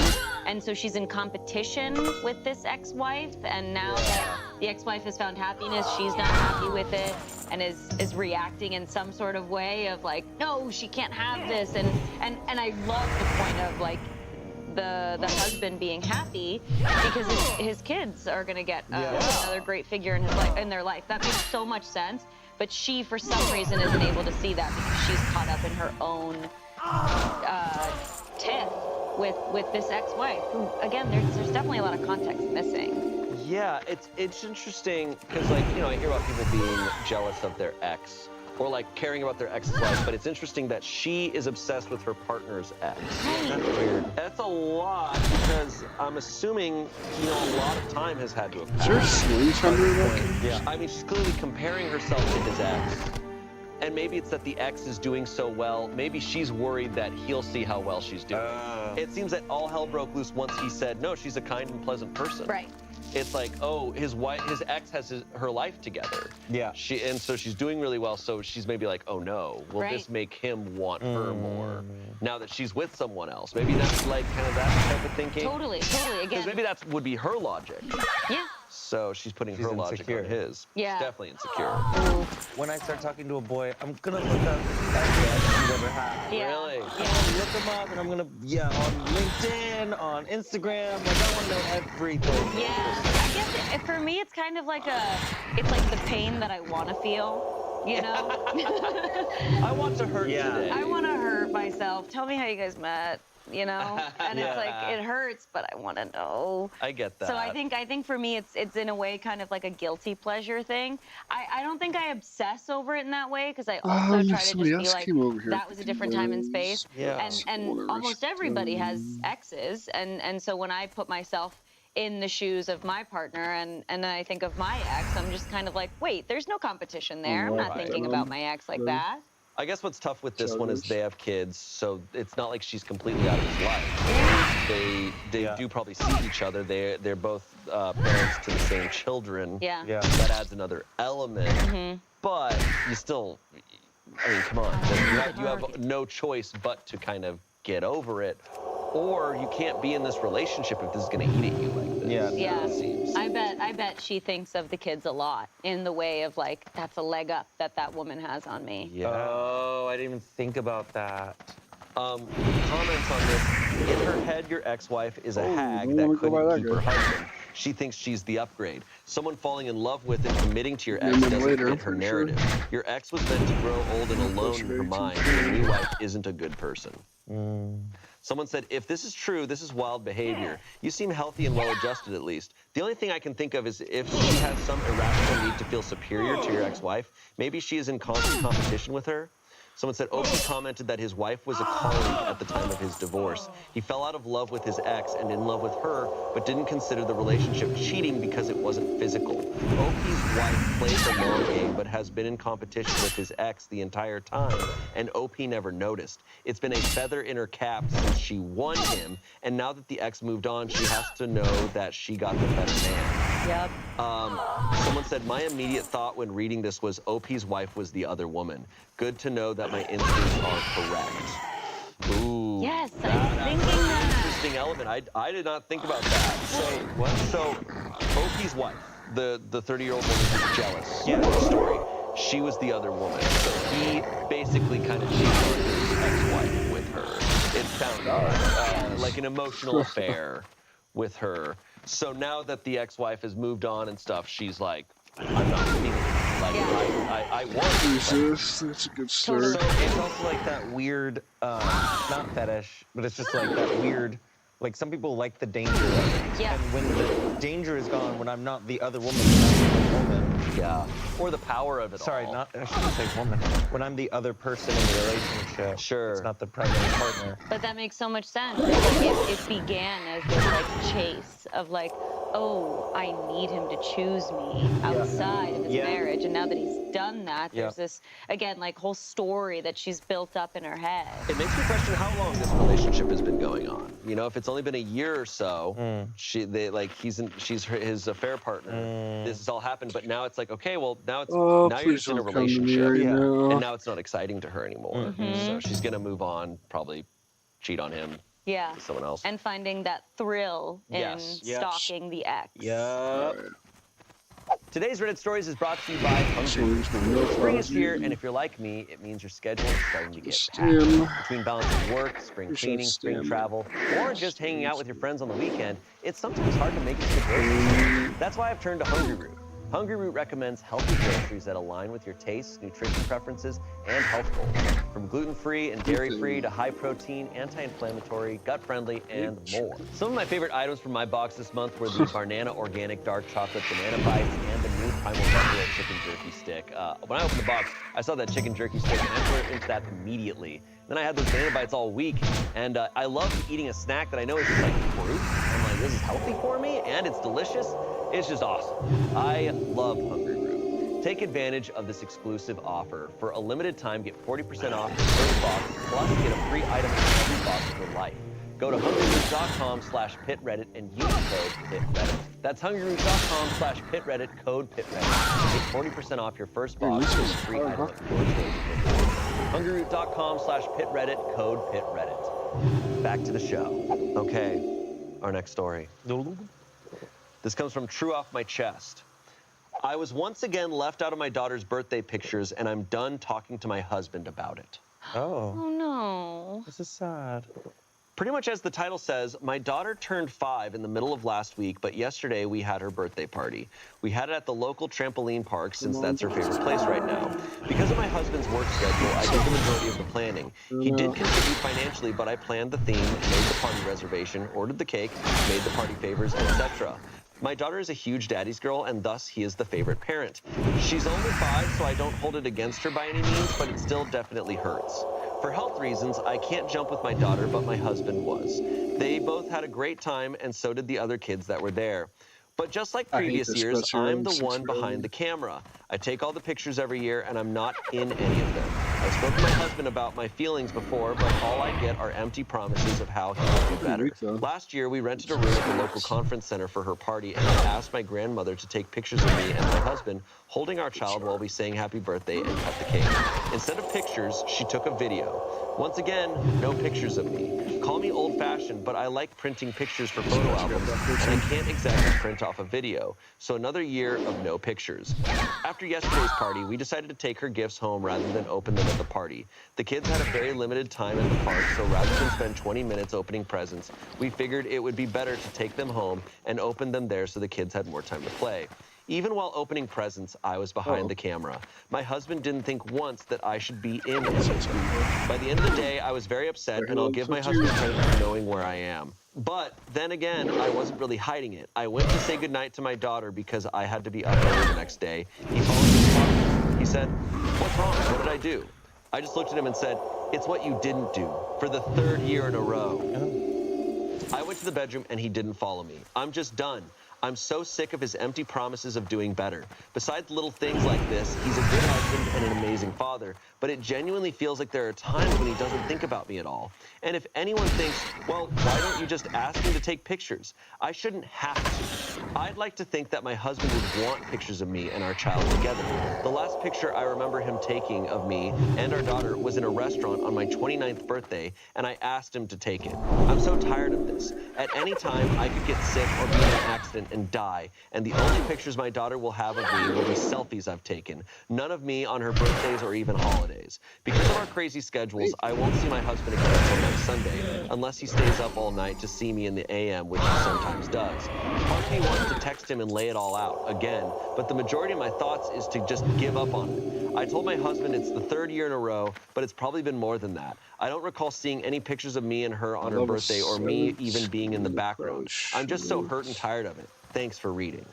and so she's in competition with this ex-wife, and now that the ex-wife has found happiness, she's not happy with it and is reacting in some sort of way of like, no, she can't have this. And I love the point of like the husband being happy because his kids are gonna get another great figure in their life. That makes so much sense. But she, for some reason, isn't able to see that because she's caught up in her own tiff with this ex-wife. Who, again, there's definitely a lot of context missing. Yeah, it's interesting because, like, you know, I hear about people being jealous of their ex or like caring about their ex's life, but it's interesting that she is obsessed with her partner's ex. That's weird. That's a lot because I'm assuming, you know, a lot of time has had to have passed. Is there slings under that? Yeah, I mean, she's clearly comparing herself to his ex. And maybe it's that the ex is doing so well. Maybe she's worried that he'll see how well she's doing. It seems that all hell broke loose once he said, no, she's a kind and pleasant person. Right. It's like, oh, his ex has her life together. Yeah. And so she's doing really well. So she's maybe like, oh no, will Right. this make him want her more now that she's with someone else? Maybe that's like kind of that type of thinking. Totally. Again. Because maybe that would be her logic. Yeah. So she's putting her logic insecure. on his. Yeah. She's definitely insecure. When I start talking to a boy, I'm gonna look up every ex he's ever had. Yeah. Really? I'm gonna look him up, and I'm gonna, on LinkedIn, on Instagram, like I wanna know everything. Yeah. I guess for me, it's kind of like it's like the pain that I want to feel, you know? I want to hurt today. I want to hurt myself. Tell me how you guys met, you know? And it's like, it hurts, but I want to know. I get that. So I think for me, it's in a way kind of like a guilty pleasure thing. I don't think I obsess over it in that way because I also try to just somebody be else like, came over here. that was a different time and space. Yeah. And almost everybody has exes. And so when I put myself in the shoes of my partner and then I think of my ex, I'm just kind of like, wait, there's no competition there. I'm not thinking about my ex like that. I guess what's tough with this one is they have kids, so it's not like she's completely out of his life. They do probably see each other. They're both parents to the same children. Yeah. That adds another element. But you still, I mean, come on. You have no choice but to kind of get over it. or you can't be in this relationship if this is going to eat at you like this. Yeah. It seems. I bet she thinks of the kids a lot in the way of like, that's a leg up that woman has on me. Yeah. Oh, I didn't even think about that. Comments on this. In her head, your ex-wife is a hag that couldn't keep her husband. She thinks she's the upgrade. Someone falling in love with and committing to your ex doesn't fit her narrative. Your ex was meant to grow old and alone in her mind. Your new wife isn't a good person. Someone said, if this is true, this is wild behavior. You seem healthy and well-adjusted at least. The only thing I can think of is if she has some irrational need to feel superior to your ex-wife, maybe she is in constant competition with her. Someone said, Opie commented that his wife was a colleague at the time of his divorce. He fell out of love with his ex and in love with her, but didn't consider the relationship cheating because it wasn't physical. Opie's wife plays the long game, but has been in competition with his ex the entire time, and Opie never noticed. It's been a feather in her cap since she won him, and now that the ex moved on, she has to know that she got the better man. Yep. Someone said, my immediate thought when reading this was Opie's wife was the other woman. Good to know that my instincts are correct. Ooh. Yes, I was thinking that. Interesting element. I did not think about that. So Opie's wife, the 30-year-old woman who's jealous. Yeah. Of the story. She was the other woman. So he basically kind of cheated on his ex-wife with her. It sounded like an emotional affair with her. So now that the ex-wife has moved on and stuff, she's like, I'm not feeling it. Like, I want Jesus, that's a good start. So it's also like that weird, not fetish, but it's just like that weird, like some people like the danger of it. Yeah. And when the danger is gone, when I'm not the other woman, I'm the woman. Yeah. Or the power of it Sorry, all. I shouldn't say woman. When I'm the other person in the relationship. Sure. It's not the primary partner. But that makes so much sense. It began as this like chase of like, oh, I need him to choose me outside of his marriage. And now that he's done that, there's this, again, like whole story that she's built up in her head. It makes me question how long this relationship has been going on. You know, if it's only been a year or so, she's his affair partner. This has all happened, but now it's like, okay, well, now you're just in a relationship, and now it's not exciting to her anymore. So she's gonna move on, probably cheat on him. Yeah. Someone else. And finding that thrill in stalking the ex. Yep. Today's Reddit Stories is brought to you by Hungry. Spring is here, and if you're like me, it means your schedule is starting to get packed. Between balancing work, spring cleaning, spring travel, or just hanging out with your friends on the weekend, it's sometimes hard to make it to groceries. That's why I've turned to Hungry Root. Hungry Root recommends healthy groceries that align with your tastes, nutrition preferences, and health goals. From gluten-free and dairy-free to high-protein, anti-inflammatory, gut-friendly, and more. Some of my favorite items from my box this month were the Barnana Organic Dark Chocolate Banana Bites and the new Primal Buffalo Chicken Jerky Stick. When I opened the box, I saw that chicken jerky stick, and I went into that immediately. Then I had those banana bites all week, and I love eating a snack that I know is just like fruit. I'm like, this is healthy for me, and it's delicious. It's just awesome. I love Hungry Root. Take advantage of this exclusive offer. For a limited time, get 40% off your first box, plus get a free item in every box for life. Go to hungryroot.com/pitreddit and use code PITREDDIT. That's hungryroot.com/pitreddit, code PITREDDIT. Get 40% off your first box with a free item of your choice. hungryroot.com/pitreddit, code PITREDDIT. Back to the show. Okay, our next story. This comes from True Off My Chest. I was once again left out of my daughter's birthday pictures, and I'm done talking to my husband about it. Oh. Oh, no. This is sad. Pretty much as the title says, my daughter turned 5 in the middle of last week, but yesterday we had her birthday party. We had it at the local trampoline park since that's her favorite place right now. Because of my husband's work schedule, I did the majority of the planning. He did contribute financially, but I planned the theme, made the party reservation, ordered the cake, made the party favors, etc. My daughter is a huge daddy's girl, and thus he is the favorite parent. She's only 5, so I don't hold it against her by any means, but it still definitely hurts. For health reasons, I can't jump with my daughter, but my husband was. They both had a great time, and so did the other kids that were there. But just like previous years, I'm the one behind the camera. I take all the pictures every year, and I'm not in any of them. I spoke to my husband about my feelings before, but all I get are empty promises of how he will do better. Last year, we rented a room at the local conference center for her party, and I asked my grandmother to take pictures of me and my husband holding our child while we sang happy birthday and cut the cake. Instead of pictures, she took a video. Once again, no pictures of me. Call me me old-fashioned, but I like printing pictures for photo albums, and I can't exactly print off a video. So another year of no pictures. After yesterday's party, we decided to take her gifts home rather than open them at the party. The kids had a very limited time at the park, so rather than spend 20 minutes opening presents, we figured it would be better to take them home and open them there so the kids had more time to play. Even while opening presents, I was behind the camera. My husband didn't think once that I should be in it. By the end of the day, I was very upset, and I'll give my husband credit for knowing where I am. But then again, I wasn't really hiding it. I went to say goodnight to my daughter because I had to be up early the next day. He called me. He said, "What's wrong? What did I do?" I just looked at him and said, "It's what you didn't do for the 3rd year in a row." I went to the bedroom and he didn't follow me. I'm just done. I'm so sick of his empty promises of doing better. Besides little things like this, he's a good husband and an amazing father, but it genuinely feels like there are times when he doesn't think about me at all. And if anyone thinks, well, why don't you just ask him to take pictures? I shouldn't have to. I'd like to think that my husband would want pictures of me and our child together. The last picture I remember him taking of me and our daughter was in a restaurant on my 29th birthday, and I asked him to take it. I'm so tired of this. At any time, I could get sick or be in an accident and die, and the only pictures my daughter will have of me will be selfies I've taken. None of me on her birthdays or even holidays. Because of our crazy schedules, I won't see my husband again until next Sunday, unless he stays up all night to see me in the AM, which he sometimes does. Part of me wants to text him and lay it all out again, but the majority of my thoughts is to just give up on it. I told my husband it's the 3rd year in a row, but it's probably been more than that. I don't recall seeing any pictures of me and her on her birthday or me even being in the background. I'm just so hurt and tired of it. Thanks for reading.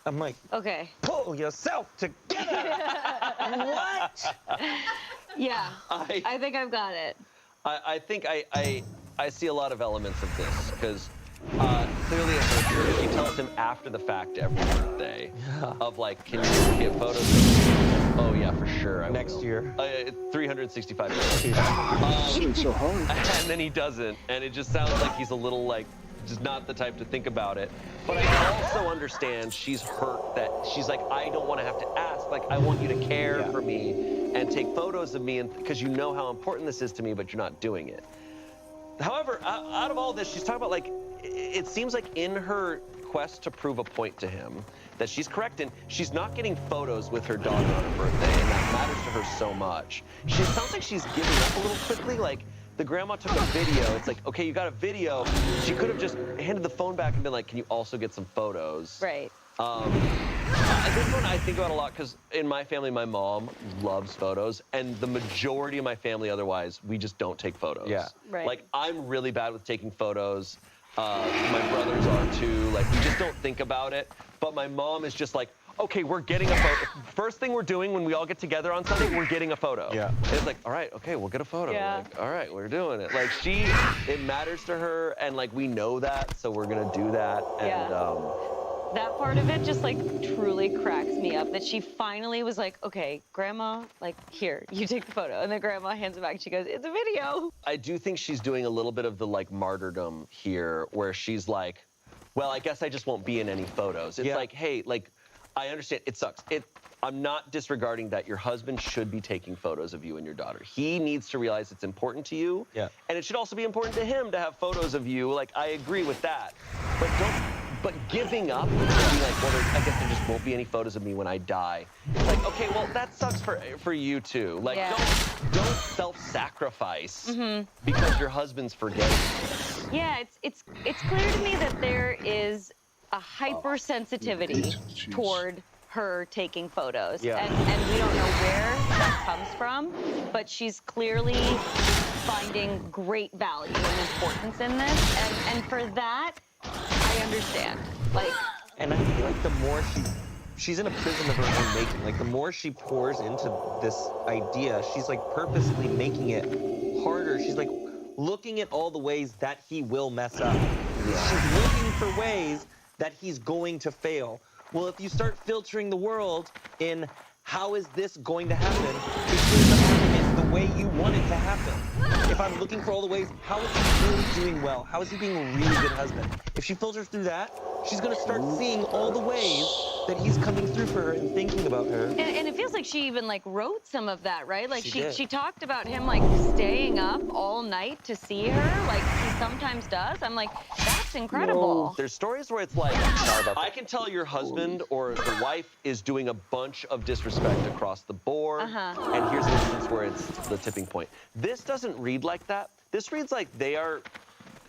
I'm like, Okay. pull yourself together. What? Yeah. I think I've got it. I think I see a lot of elements of this, because clearly it hurts her. She tells him after the fact every birthday of like, can you get photos of me? Oh yeah, for sure. Next year. 365 days. So hard. And then he doesn't, and it just sounds like he's a little like, just not the type to think about it. But I can also understand she's hurt that she's like, I don't want to have to ask. Like, I want you to care for me and take photos of me, and because you know how important this is to me, but you're not doing it. However, out of all this, she's talking about like, it seems like in her quest to prove a point to him that she's correct in, she's not getting photos with her daughter on her birthday, and that matters to her so much. She sounds like she's giving up a little quickly, like, the grandma took a video. It's like, okay, you got a video. She could have just handed the phone back and been like, can you also get some photos? Right. This one I think about a lot because in my family, my mom loves photos, and the majority of my family otherwise, we just don't take photos. Yeah. Right. Like, I'm really bad with taking photos. My brothers are too. Like, we just don't think about it. But my mom is just like, okay, we're getting a photo. First thing we're doing when we all get together on Sunday, we're getting a photo. Yeah. It's like, all right, okay, we'll get a photo. Yeah. Like, all right, we're doing it. Like, it matters to her, and like, we know that, so we're gonna do that. And, Yeah. That part of it just like truly cracks me up, that she finally was like, okay, grandma, like, here, you take the photo. And then grandma hands it back and she goes, it's a video. I do think she's doing a little bit of the like martyrdom here, where she's like, well, I guess I just won't be in any photos. It's like, hey, like, I understand, it sucks. I'm not disregarding that your husband should be taking photos of you and your daughter. He needs to realize it's important to you. Yeah. And it should also be important to him to have photos of you. Like, I agree with that. But giving up and being like, well, I guess there just won't be any photos of me when I die. It's like, okay, well, that sucks for you too. Like, don't self-sacrifice because your husband's forgetting. Yeah, it's clear to me that there is a hypersensitivity toward her taking photos. Yeah. And we don't know where that comes from, but she's clearly finding great value and importance in this. And for that, I understand. Like, and I feel like the more she's in a prison of her own making. Like, the more she pours into this idea, she's like purposely making it harder. She's like looking at all the ways that he will mess up. She's looking for ways that he's going to fail. Well, if you start filtering the world in how is this going to happen, it ends up happening the way you want it to happen. If I'm looking for all the ways, how is he really doing well? How is he being a really good husband? If she filters through that, she's gonna start seeing all the ways that he's coming through for her and thinking about her. And it feels like she even like wrote some of that, right? Like She did. she talked about him like staying up all night to see her, like he sometimes does. I'm like, that's incredible. There's stories where it's like, I can tell your husband or the wife is doing a bunch of disrespect across the board, and here's an instance where it's the tipping point. This doesn't read like that. This reads like they are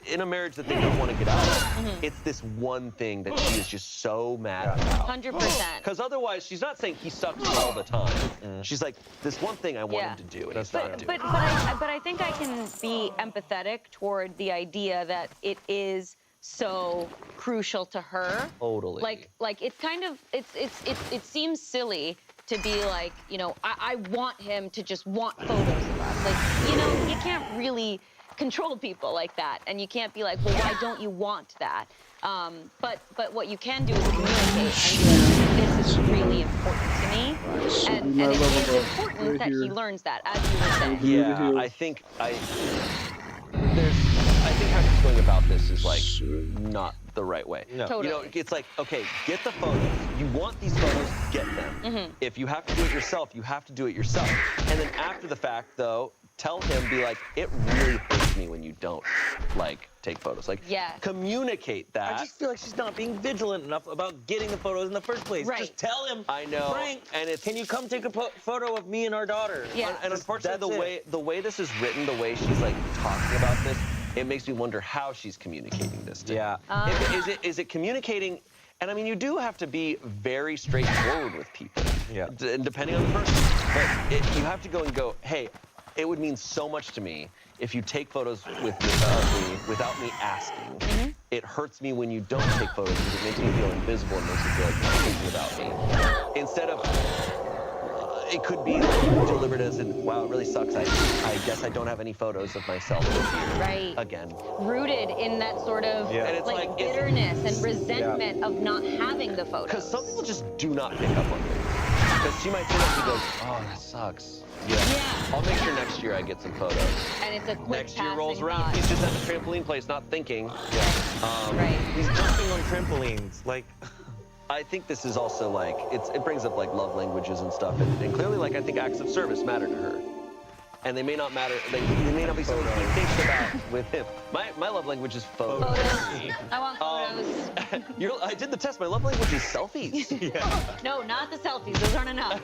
in a marriage that they don't want to get out of. It's this one thing that she is just so mad about. 100%. Because otherwise, she's not saying he sucks all the time. She's like, this one thing I want him to do, and he's not doing it. But I think I can be empathetic toward the idea that it is so crucial to her. Totally. Like it kind of it seems silly to be like, you know, I want him to just want photos of us. Like, you know, you can't really control people like that, and you can't be like, well, why don't you want that? But what you can do is communicate and say, this is really important to me, and it is important that he learns that, as you were saying. Yeah, I think how she's going about this is like not the right way. No. Totally. You know, it's like, okay, get the photos. You want these photos, get them. If you have to do it yourself, you have to do it yourself. And then after the fact, though, tell him, be like, it really hurts me when you don't, like, take photos. Like, communicate that. I just feel like she's not being vigilant enough about getting the photos in the first place. Right. Just tell him, I know. Frank, And it's, can you come take a photo of me and our daughter? Yeah. And unfortunately, That's the way this is written, the way she's, like, talking about this, it makes me wonder how she's communicating this to him. Is it communicating? And I mean, you do have to be very straightforward with people. Yeah. And depending on the person. But you have to go and go, hey, it would mean so much to me if you take photos with me without me asking. It hurts me when you don't take photos because it makes me feel invisible and makes me feel like you're thinking about me. Instead of, it could be like delivered as in, wow, it really sucks. I guess I don't have any photos of myself this year. Right. Again. Rooted in that sort of And it's like like, bitterness and resentment of not having the photos. Because some people just do not pick up on things. Because she might say that and goes, oh, that sucks. Yeah. I'll make sure next year I get some photos. And it's a quick Next year rolls passing around. thought. He's just at the trampoline place, not thinking. Right. He's jumping on trampolines. Like, I think this is also like, it brings up like love languages and stuff. And clearly, like, I think acts of service matter to her. And they may not matter, they may not be something he thinks about with him. My love language is photos. I want photos. I did the test. My love language is selfies. No, not the selfies. Those aren't enough.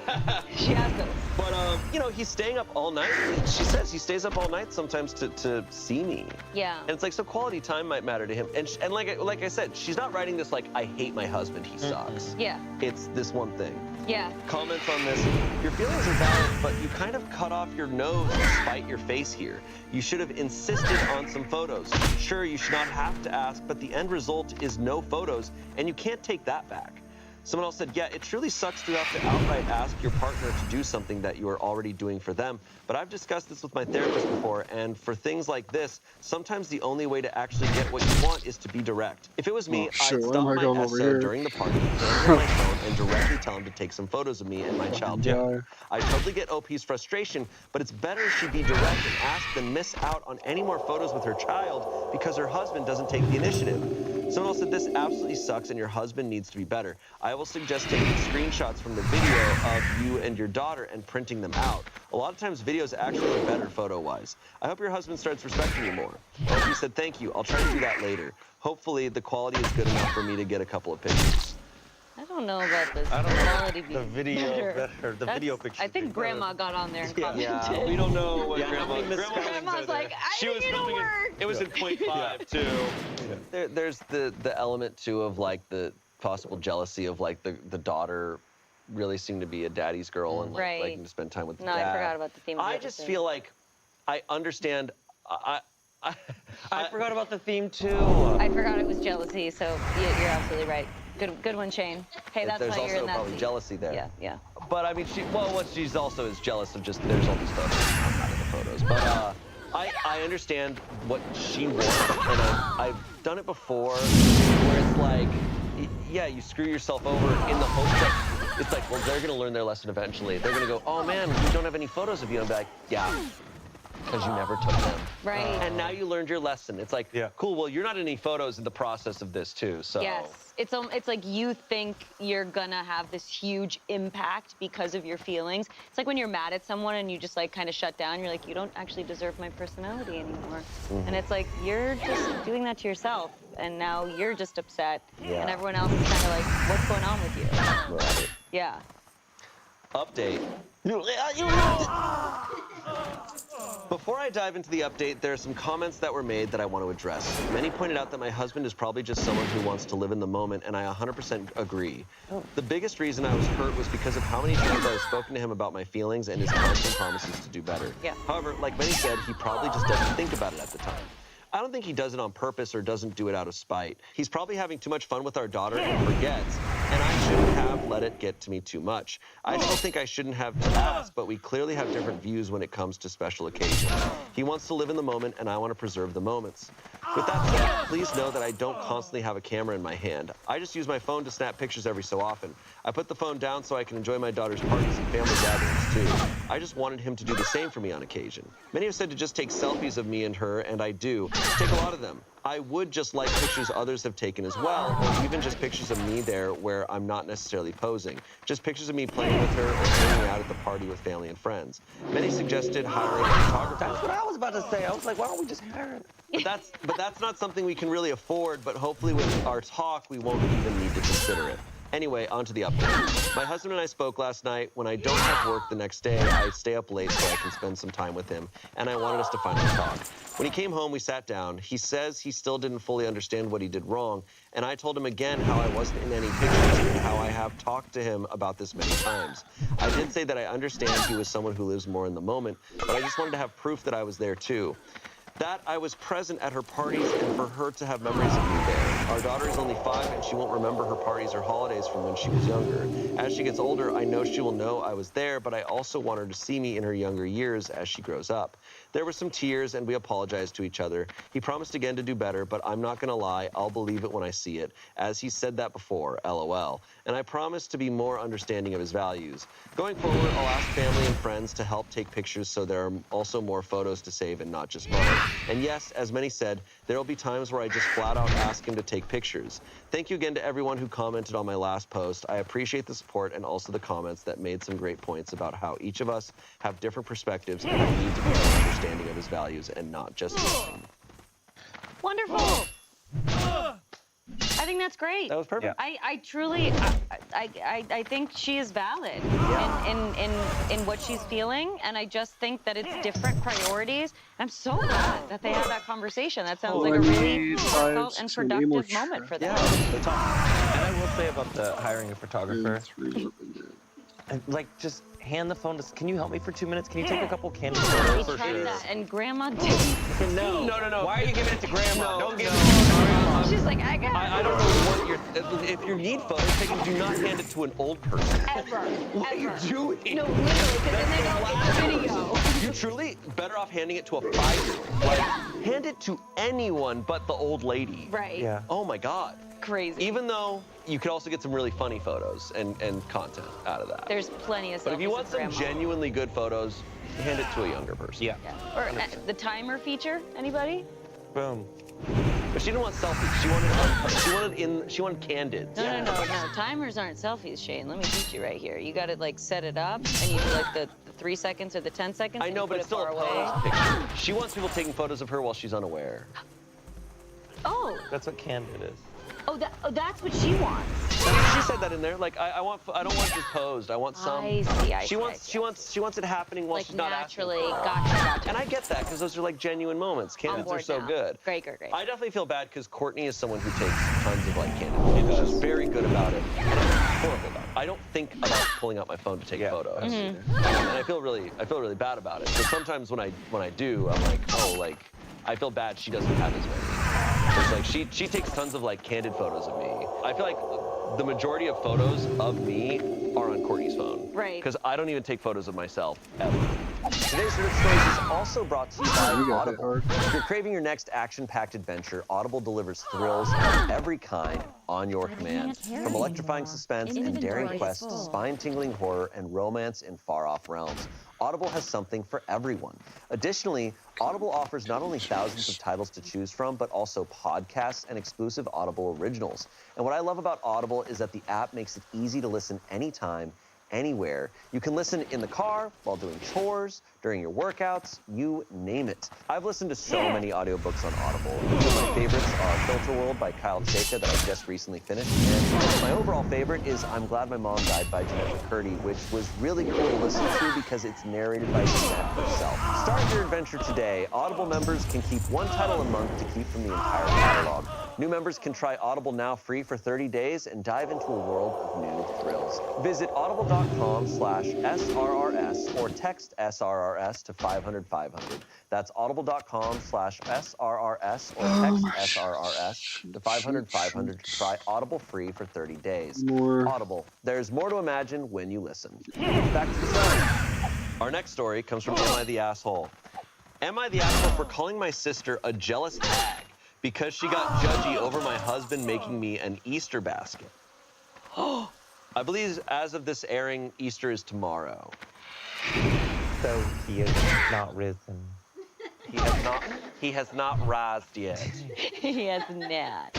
She has those. But, you know, he's staying up all night. She says he stays up all night sometimes to see me. Yeah. And it's like, so quality time might matter to him. And like I said, she's not writing this like, I hate my husband, he sucks. Yeah. It's this one thing. Yeah. Comments on this, your feelings are valid, but you kind of cut off your nose to spite your face here. You should have insisted on some photos. Sure, you should not have to ask, but the end result is no photos, and you can't take that back. Someone else said, yeah, it truly sucks to have to outright ask your partner to do something that you are already doing for them. But I've discussed this with my therapist before, and for things like this, sometimes the only way to actually get what you want is to be direct. If it was me, I'd stop my SO during the party, answer my phone, and directly tell him to take some photos of me and my child, Jim. I totally get OP's frustration, but it's better she be direct and ask than miss out on any more photos with her child because her husband doesn't take the initiative. Someone else said, this absolutely sucks and your husband needs to be better. I will suggest taking screenshots from the video of you and your daughter and printing them out. A lot of times videos actually look better photo-wise. I hope your husband starts respecting you more. OP said, thank you. I'll try to do that later. Hopefully the quality is good enough for me to get a couple of pictures. I don't know about this. I don't quality know being the video better. the video picture. I think Grandma got on there and commented. We don't know what Grandma's like, I think it'll work. It was in 0.5 too. There's the element too of like the possible jealousy of like the daughter really seemed to be a daddy's girl and like liking to spend time with the dad. I forgot about the theme of I just feel like I understand. I forgot about the theme too. I forgot it was jealousy, so you're absolutely right. Good one, Shane. Hey, that's there's why you're also in that probably seat. jealousy there. Yeah. But I mean, what she's also is jealous of just there's all these photos. I'm not in the photos, but I understand what she wants, and I've done it before, where it's like, yeah, you screw yourself over in the hopes that it's like, well, they're gonna learn their lesson eventually. They're gonna go, oh man, we don't have any photos of you. And be like, yeah, because you never took them. Right. And now you learned your lesson. It's like, cool, well, you're not in any photos in the process of this, too, so. Yes. It's like you think you're gonna have this huge impact because of your feelings. It's like when you're mad at someone and you just like kind of shut down, you're like, you don't actually deserve my personality anymore. And it's like, you're just doing that to yourself, and now you're just upset, and everyone else is kind of like, what's going on with you? Right. Yeah. Update. Before I dive into the update, there are some comments that were made that I want to address. Many pointed out that my husband is probably just someone who wants to live in the moment, and I 100% agree. The biggest reason I was hurt was because of how many times I've spoken to him about my feelings and his constant promises to do better. However, like many said, he probably just doesn't think about it at the time. I don't think he does it on purpose or doesn't do it out of spite. He's probably having too much fun with our daughter and forgets, and I shouldn't have let it get to me too much. I still think I shouldn't have to ask, but we clearly have different views when it comes to special occasions. He wants to live in the moment, and I want to preserve the moments. With that said, please know that I don't constantly have a camera in my hand. I just use my phone to snap pictures every so often. I put the phone down so I can enjoy my daughter's parties and family gatherings too. I just wanted him to do the same for me on occasion. Many have said to just take selfies of me and her, and I do. Take a lot of them. I would just like pictures others have taken as well, or even just pictures of me there where I'm not necessarily posing. Just pictures of me playing with her or hanging out at the party with family and friends. Many suggested hiring a photographer. That's what I was about to say. I was like, why don't we just hire him? But that's not something we can really afford, but hopefully with our talk, we won't even need to consider it. Anyway, on to the update. My husband and I spoke last night. When I don't have work the next day, I stay up late so I can spend some time with him, and I wanted us to finally talk. When he came home, we sat down. He says he still didn't fully understand what he did wrong, and I told him again how I wasn't in any pictures and how I have talked to him about this many times. I did say that I understand he was someone who lives more in the moment, but I just wanted to have proof that I was there too. That I was present at her parties and for her to have memories of me there. Our daughter is only 5 and she won't remember her parties or holidays from when she was younger. As she gets older, I know she will know I was there, but I also want her to see me in her younger years as she grows up. There were some tears and we apologized to each other. He promised again to do better, but I'm not gonna lie, I'll believe it when I see it, as he said that before, LOL. And I promise to be more understanding of his values. Going forward, I'll ask family and friends to help take pictures so there are also more photos to save and not just mine. And yes, as many said, there will be times where I just flat out ask him to take pictures. Thank you again to everyone who commented on my last post. I appreciate the support and also the comments that made some great points about how each of us have different perspectives and I need to be more understanding of his values and not just mine. Wonderful. I think that's great. That was perfect. I truly, I think she is valid in what she's feeling, and I just think that it's different priorities. I'm so glad that they had that conversation. That sounds like a really difficult and productive moment for them. Yeah, they talked. And I will say about the hiring a photographer, like just hand the phone to. Can you help me for 2 minutes? Can you take a couple candid photos? We tried that, and Grandma didn't. No. Why are you giving it to Grandma? Don't give it to Grandma. She's like, I got it. I don't know what you're. If you need photos taken, do not hand it to an old person. Ever. What are you doing? No, literally, because then they don't get the video. You're truly better off handing it to a 5-year-old. Like, hand it to anyone but the old lady. Right. Yeah. Oh my God. Crazy. Even though you could also get some really funny photos and content out of that. There's plenty of selfies. But if you want of some Grandma. genuinely good photos, hand it to a younger person. Yeah. Or the timer feature. Anybody? Boom. But she didn't want selfies. She wanted candid. No. Timers aren't selfies, Shane. Let me teach you right here. You got to like set it up, and you do like the 3 seconds or the 10 seconds. I know, but it's still a posed picture. She wants people taking photos of her while she's unaware. Oh. That's what candid is. Oh, that's what she wants. She said that in there. Like I don't want just posed. I want some. I see. She wants it happening while like she's not naturally. asking. Gotcha. And I get that because those are like genuine moments. Candids are so now. good. Great. I definitely feel bad because Courtney is someone who takes tons of like candid photos. She's very good about it. And I'm horrible about it. I don't think about pulling out my phone to take photos. Mm-hmm. And I feel really bad about it. So sometimes when I do, I'm like, oh, like I feel bad she doesn't have as many. It's like she takes tons of like candid photos of me. I feel like the majority of photos of me are on Courtney's phone. Right. Because I don't even take photos of myself ever. Today's Nerd Stories is also brought to you by You got hit Audible. hard. If you're craving your next action-packed adventure, Audible delivers thrills of every kind on your command. From electrifying suspense and daring quests to spine-tingling horror and romance in far-off realms, Audible has something for everyone. Additionally, Audible offers not only thousands of titles to choose from, but also podcasts and exclusive Audible originals. And what I love about Audible is that the app makes it easy to listen anytime, anywhere. You can listen in the car, while doing chores, during your workouts, you name it. I've listened to so many audiobooks on Audible. Some of my favorites are Filter World by Kyle Chayka that I just recently finished. And my overall favorite is I'm Glad My Mom Died by Jeanette McCurdy, which was really cool to listen to because it's narrated by Jeanette herself. Start your adventure today. Audible members can keep one title a month to keep from the entire catalog. New members can try Audible now free for 30 days and dive into a world of new thrills. Visit audible.com/SRRS or text SRRS to 500-500. That's audible.com/SRRS or text SRRS to 500-500 to try Audible free for 30 days. Audible, there's more to imagine when you listen. Back to the story. Our next story comes from Am I the Asshole? Am I the asshole for calling my sister a jealous hag because she got judgy over my husband making me an Easter basket? I believe as of this airing, Easter is tomorrow. So he is not risen. He has not rised yet. He has not.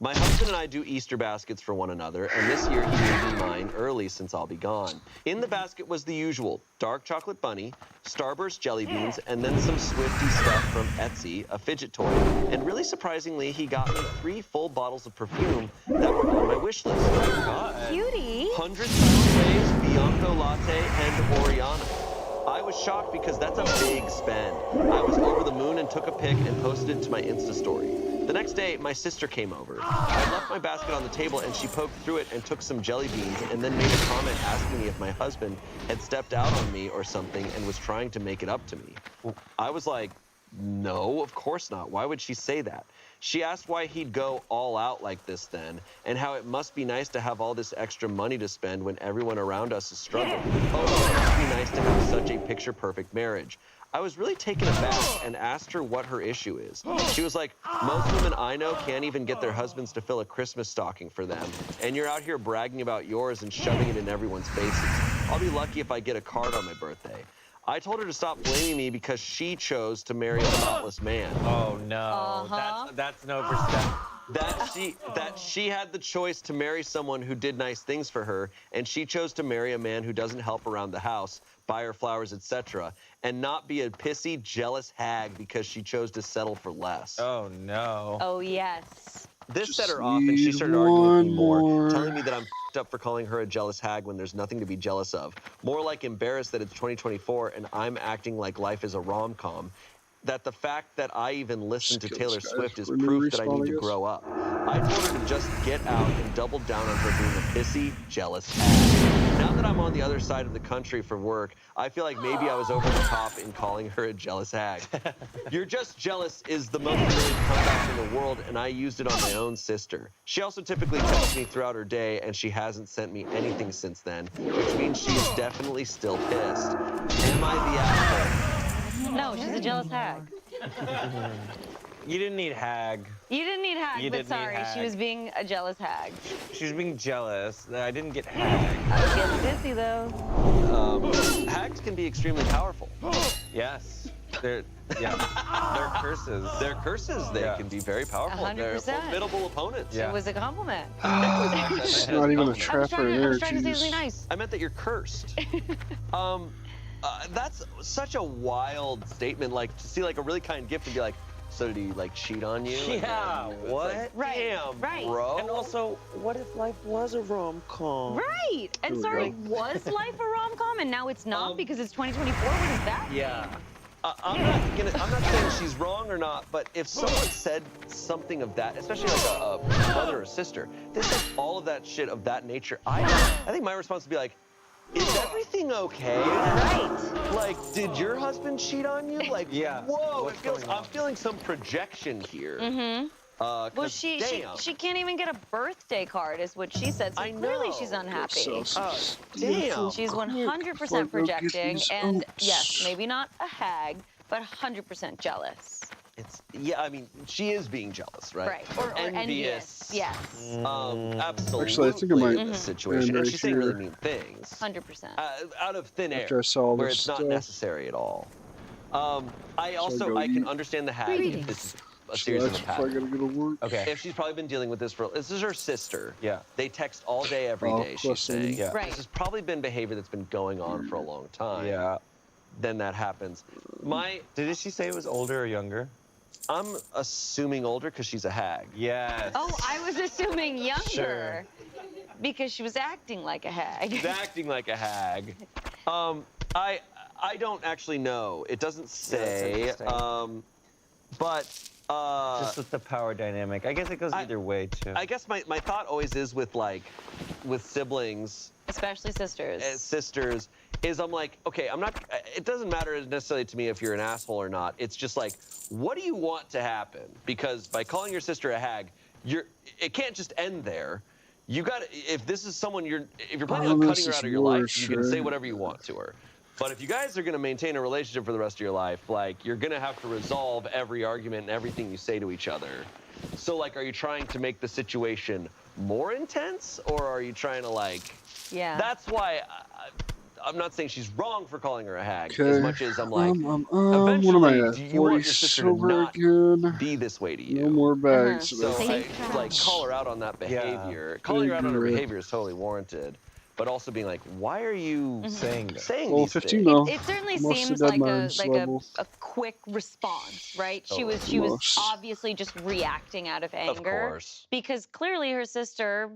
My husband and I do Easter baskets for one another, and this year he gave me mine early since I'll be gone. In the basket was the usual dark chocolate bunny, Starburst jelly beans, and then some Swifty stuff from Etsy, a fidget toy. And really surprisingly, he got me 3 full bottles of perfume that were on my wish list. Cutie. 100 Silent Waves, Bianco Latte, and Oriana. I was shocked because that's a big spend. I was over the moon and took a pic and posted it to my Insta story. The next day, my sister came over. I left my basket on the table and she poked through it and took some jelly beans and then made a comment asking me if my husband had stepped out on me or something and was trying to make it up to me. I was like, no, of course not. Why would she say that? She asked why he'd go all out like this then, and how it must be nice to have all this extra money to spend when everyone around us is struggling. Oh, it must be nice to have such a picture-perfect marriage. I was really taken aback and asked her what her issue is. She was like, most women I know can't even get their husbands to fill a Christmas stocking for them, and you're out here bragging about yours and shoving it in everyone's faces. I'll be lucky if I get a card on my birthday. I told her to stop blaming me because she chose to marry a thoughtless man. Oh no, that's no overstep. That she had the choice to marry someone who did nice things for her, and she chose to marry a man who doesn't help around the house, buy her flowers, etc., and not be a pissy, jealous hag because she chose to settle for less. Oh no. Oh yes. This set her off, and she started arguing with me more, telling me that I'm f***ed up for calling her a jealous hag when there's nothing to be jealous of. More like embarrassed that it's 2024 and I'm acting like life is a rom-com. That the fact that I even listened to Taylor Swift is proof that I need to grow up. I told her to just get out and doubled down on her being a pissy, jealous hag. Now that I'm on the other side of the country for work, I feel like maybe I was over the top in calling her a jealous hag. You're just jealous is the most brilliant comeback in the world, and I used it on my own sister. She also typically texts me throughout her day, and she hasn't sent me anything since then, which means she's definitely still pissed. Am I the asshole? No, she's a jealous hag. You didn't need hag. You didn't need hag, You but didn't need sorry, hag. she was being a jealous hag. She was being jealous. I didn't get hag. I was getting busy though. Hags can be extremely powerful. Yes. They're curses. They're curses. They can be very powerful. They're 100%. formidable opponents. It was a compliment. It's not even a trap right I there, was trying to say jeez. something nice. I meant that you're cursed. That's such a wild statement. Like to see like a really kind gift and be like, so did he like cheat on you? Yeah. And then, What? Like, Right, Damn, right. bro. And also, what if life was a rom-com? Right. And we sorry, go. was life a rom-com and now it's not because it's 2024? What is that? Yeah. I'm not saying she's wrong or not, but if someone said something of that, especially like a brother or sister, they said all of that shit of that nature, I think my response would be like, is everything okay? Right. Like, did your husband cheat on you? Like, Yeah. whoa, What's going on? I'm feeling some projection here. Mm-hmm. Well, she can't even get a birthday card, is what she said. So I know. clearly she's unhappy. Oh, damn. She's 100% projecting, and yes, maybe not a hag, but 100% jealous. Yeah, I mean, she is being jealous, right? Right, or envious. Yes. Absolutely. Actually, I think I might in this situation, and she's saying really mean things. 100%. Out of thin air, After I saw all where this it's not stuff. necessary at all. I can understand the hag if this is a series of a I gotta go to work. Okay. If she's probably been dealing with this this is her sister. Yeah. They text all day, every day, she's saying. Yeah. Right. This has probably been behavior that's been going on for a long time. Yeah. Then that happens. Did she say it was older or younger? I'm assuming older because she's a hag. Yes. Oh, I was assuming younger. Sure. Because she was acting like a hag. She's acting like a hag. I don't actually know. It doesn't say. But just with the power dynamic, I guess it goes either way too. I guess my thought always is with siblings, especially sisters. Is I'm like, okay, it doesn't matter necessarily to me if you're an asshole or not. It's just like, what do you want to happen? Because by calling your sister a hag, it can't just end there. You got if this is someone if you're planning on cutting her out of your life, you can say whatever you want to her. But if you guys are going to maintain a relationship for the rest of your life, like, you're going to have to resolve every argument and everything you say to each other. So, like, are you trying to make the situation more intense, or are you trying to, Yeah. That's why I'm not saying she's wrong for calling her a hag, as much as I'm like, what am I at? do you want your sister to not again? be this way to you? No more bags. So, call her out on that behavior. Yeah. Calling her out on her behavior is totally warranted. But also being like, why are you saying these things? 15 though. It certainly seems like a quick response, right? Totally. She was obviously just reacting out of anger. Of course. Because clearly her sister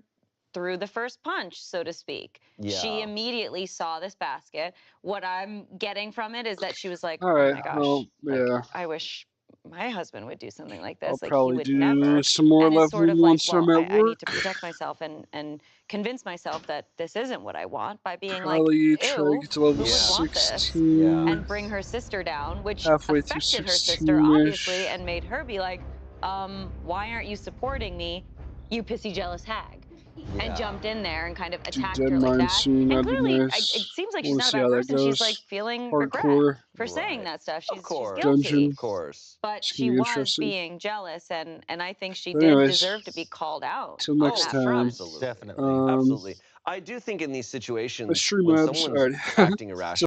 threw the first punch, so to speak. Yeah. She immediately saw this basket. What I'm getting from it is that she was like, all right, oh my gosh, well, yeah. I wish my husband would do something like this. I'll probably he would do never. some more and it's level sort of once like, I'm well, at I work. need to protect myself and convince myself that this isn't what I want by being Probably like, try to ew, get to level who would want this? 16. And bring her sister down, which Halfway through affected her 16-ish. sister, obviously, and made her be like, why aren't you supporting me, you pissy jealous hag? And jumped in there and kind of attacked her like that. And clearly, it seems like she's not a bad person. She's like feeling regret for saying that stuff. She's guilty. Dungeon. Of course. But It's she gonna be was interesting. being jealous, and I think she But did anyways, deserve to be called out. till next on that time. front. Absolutely. Definitely. Absolutely. I do think in these situations, stream when abs, someone's alright. acting irrationally,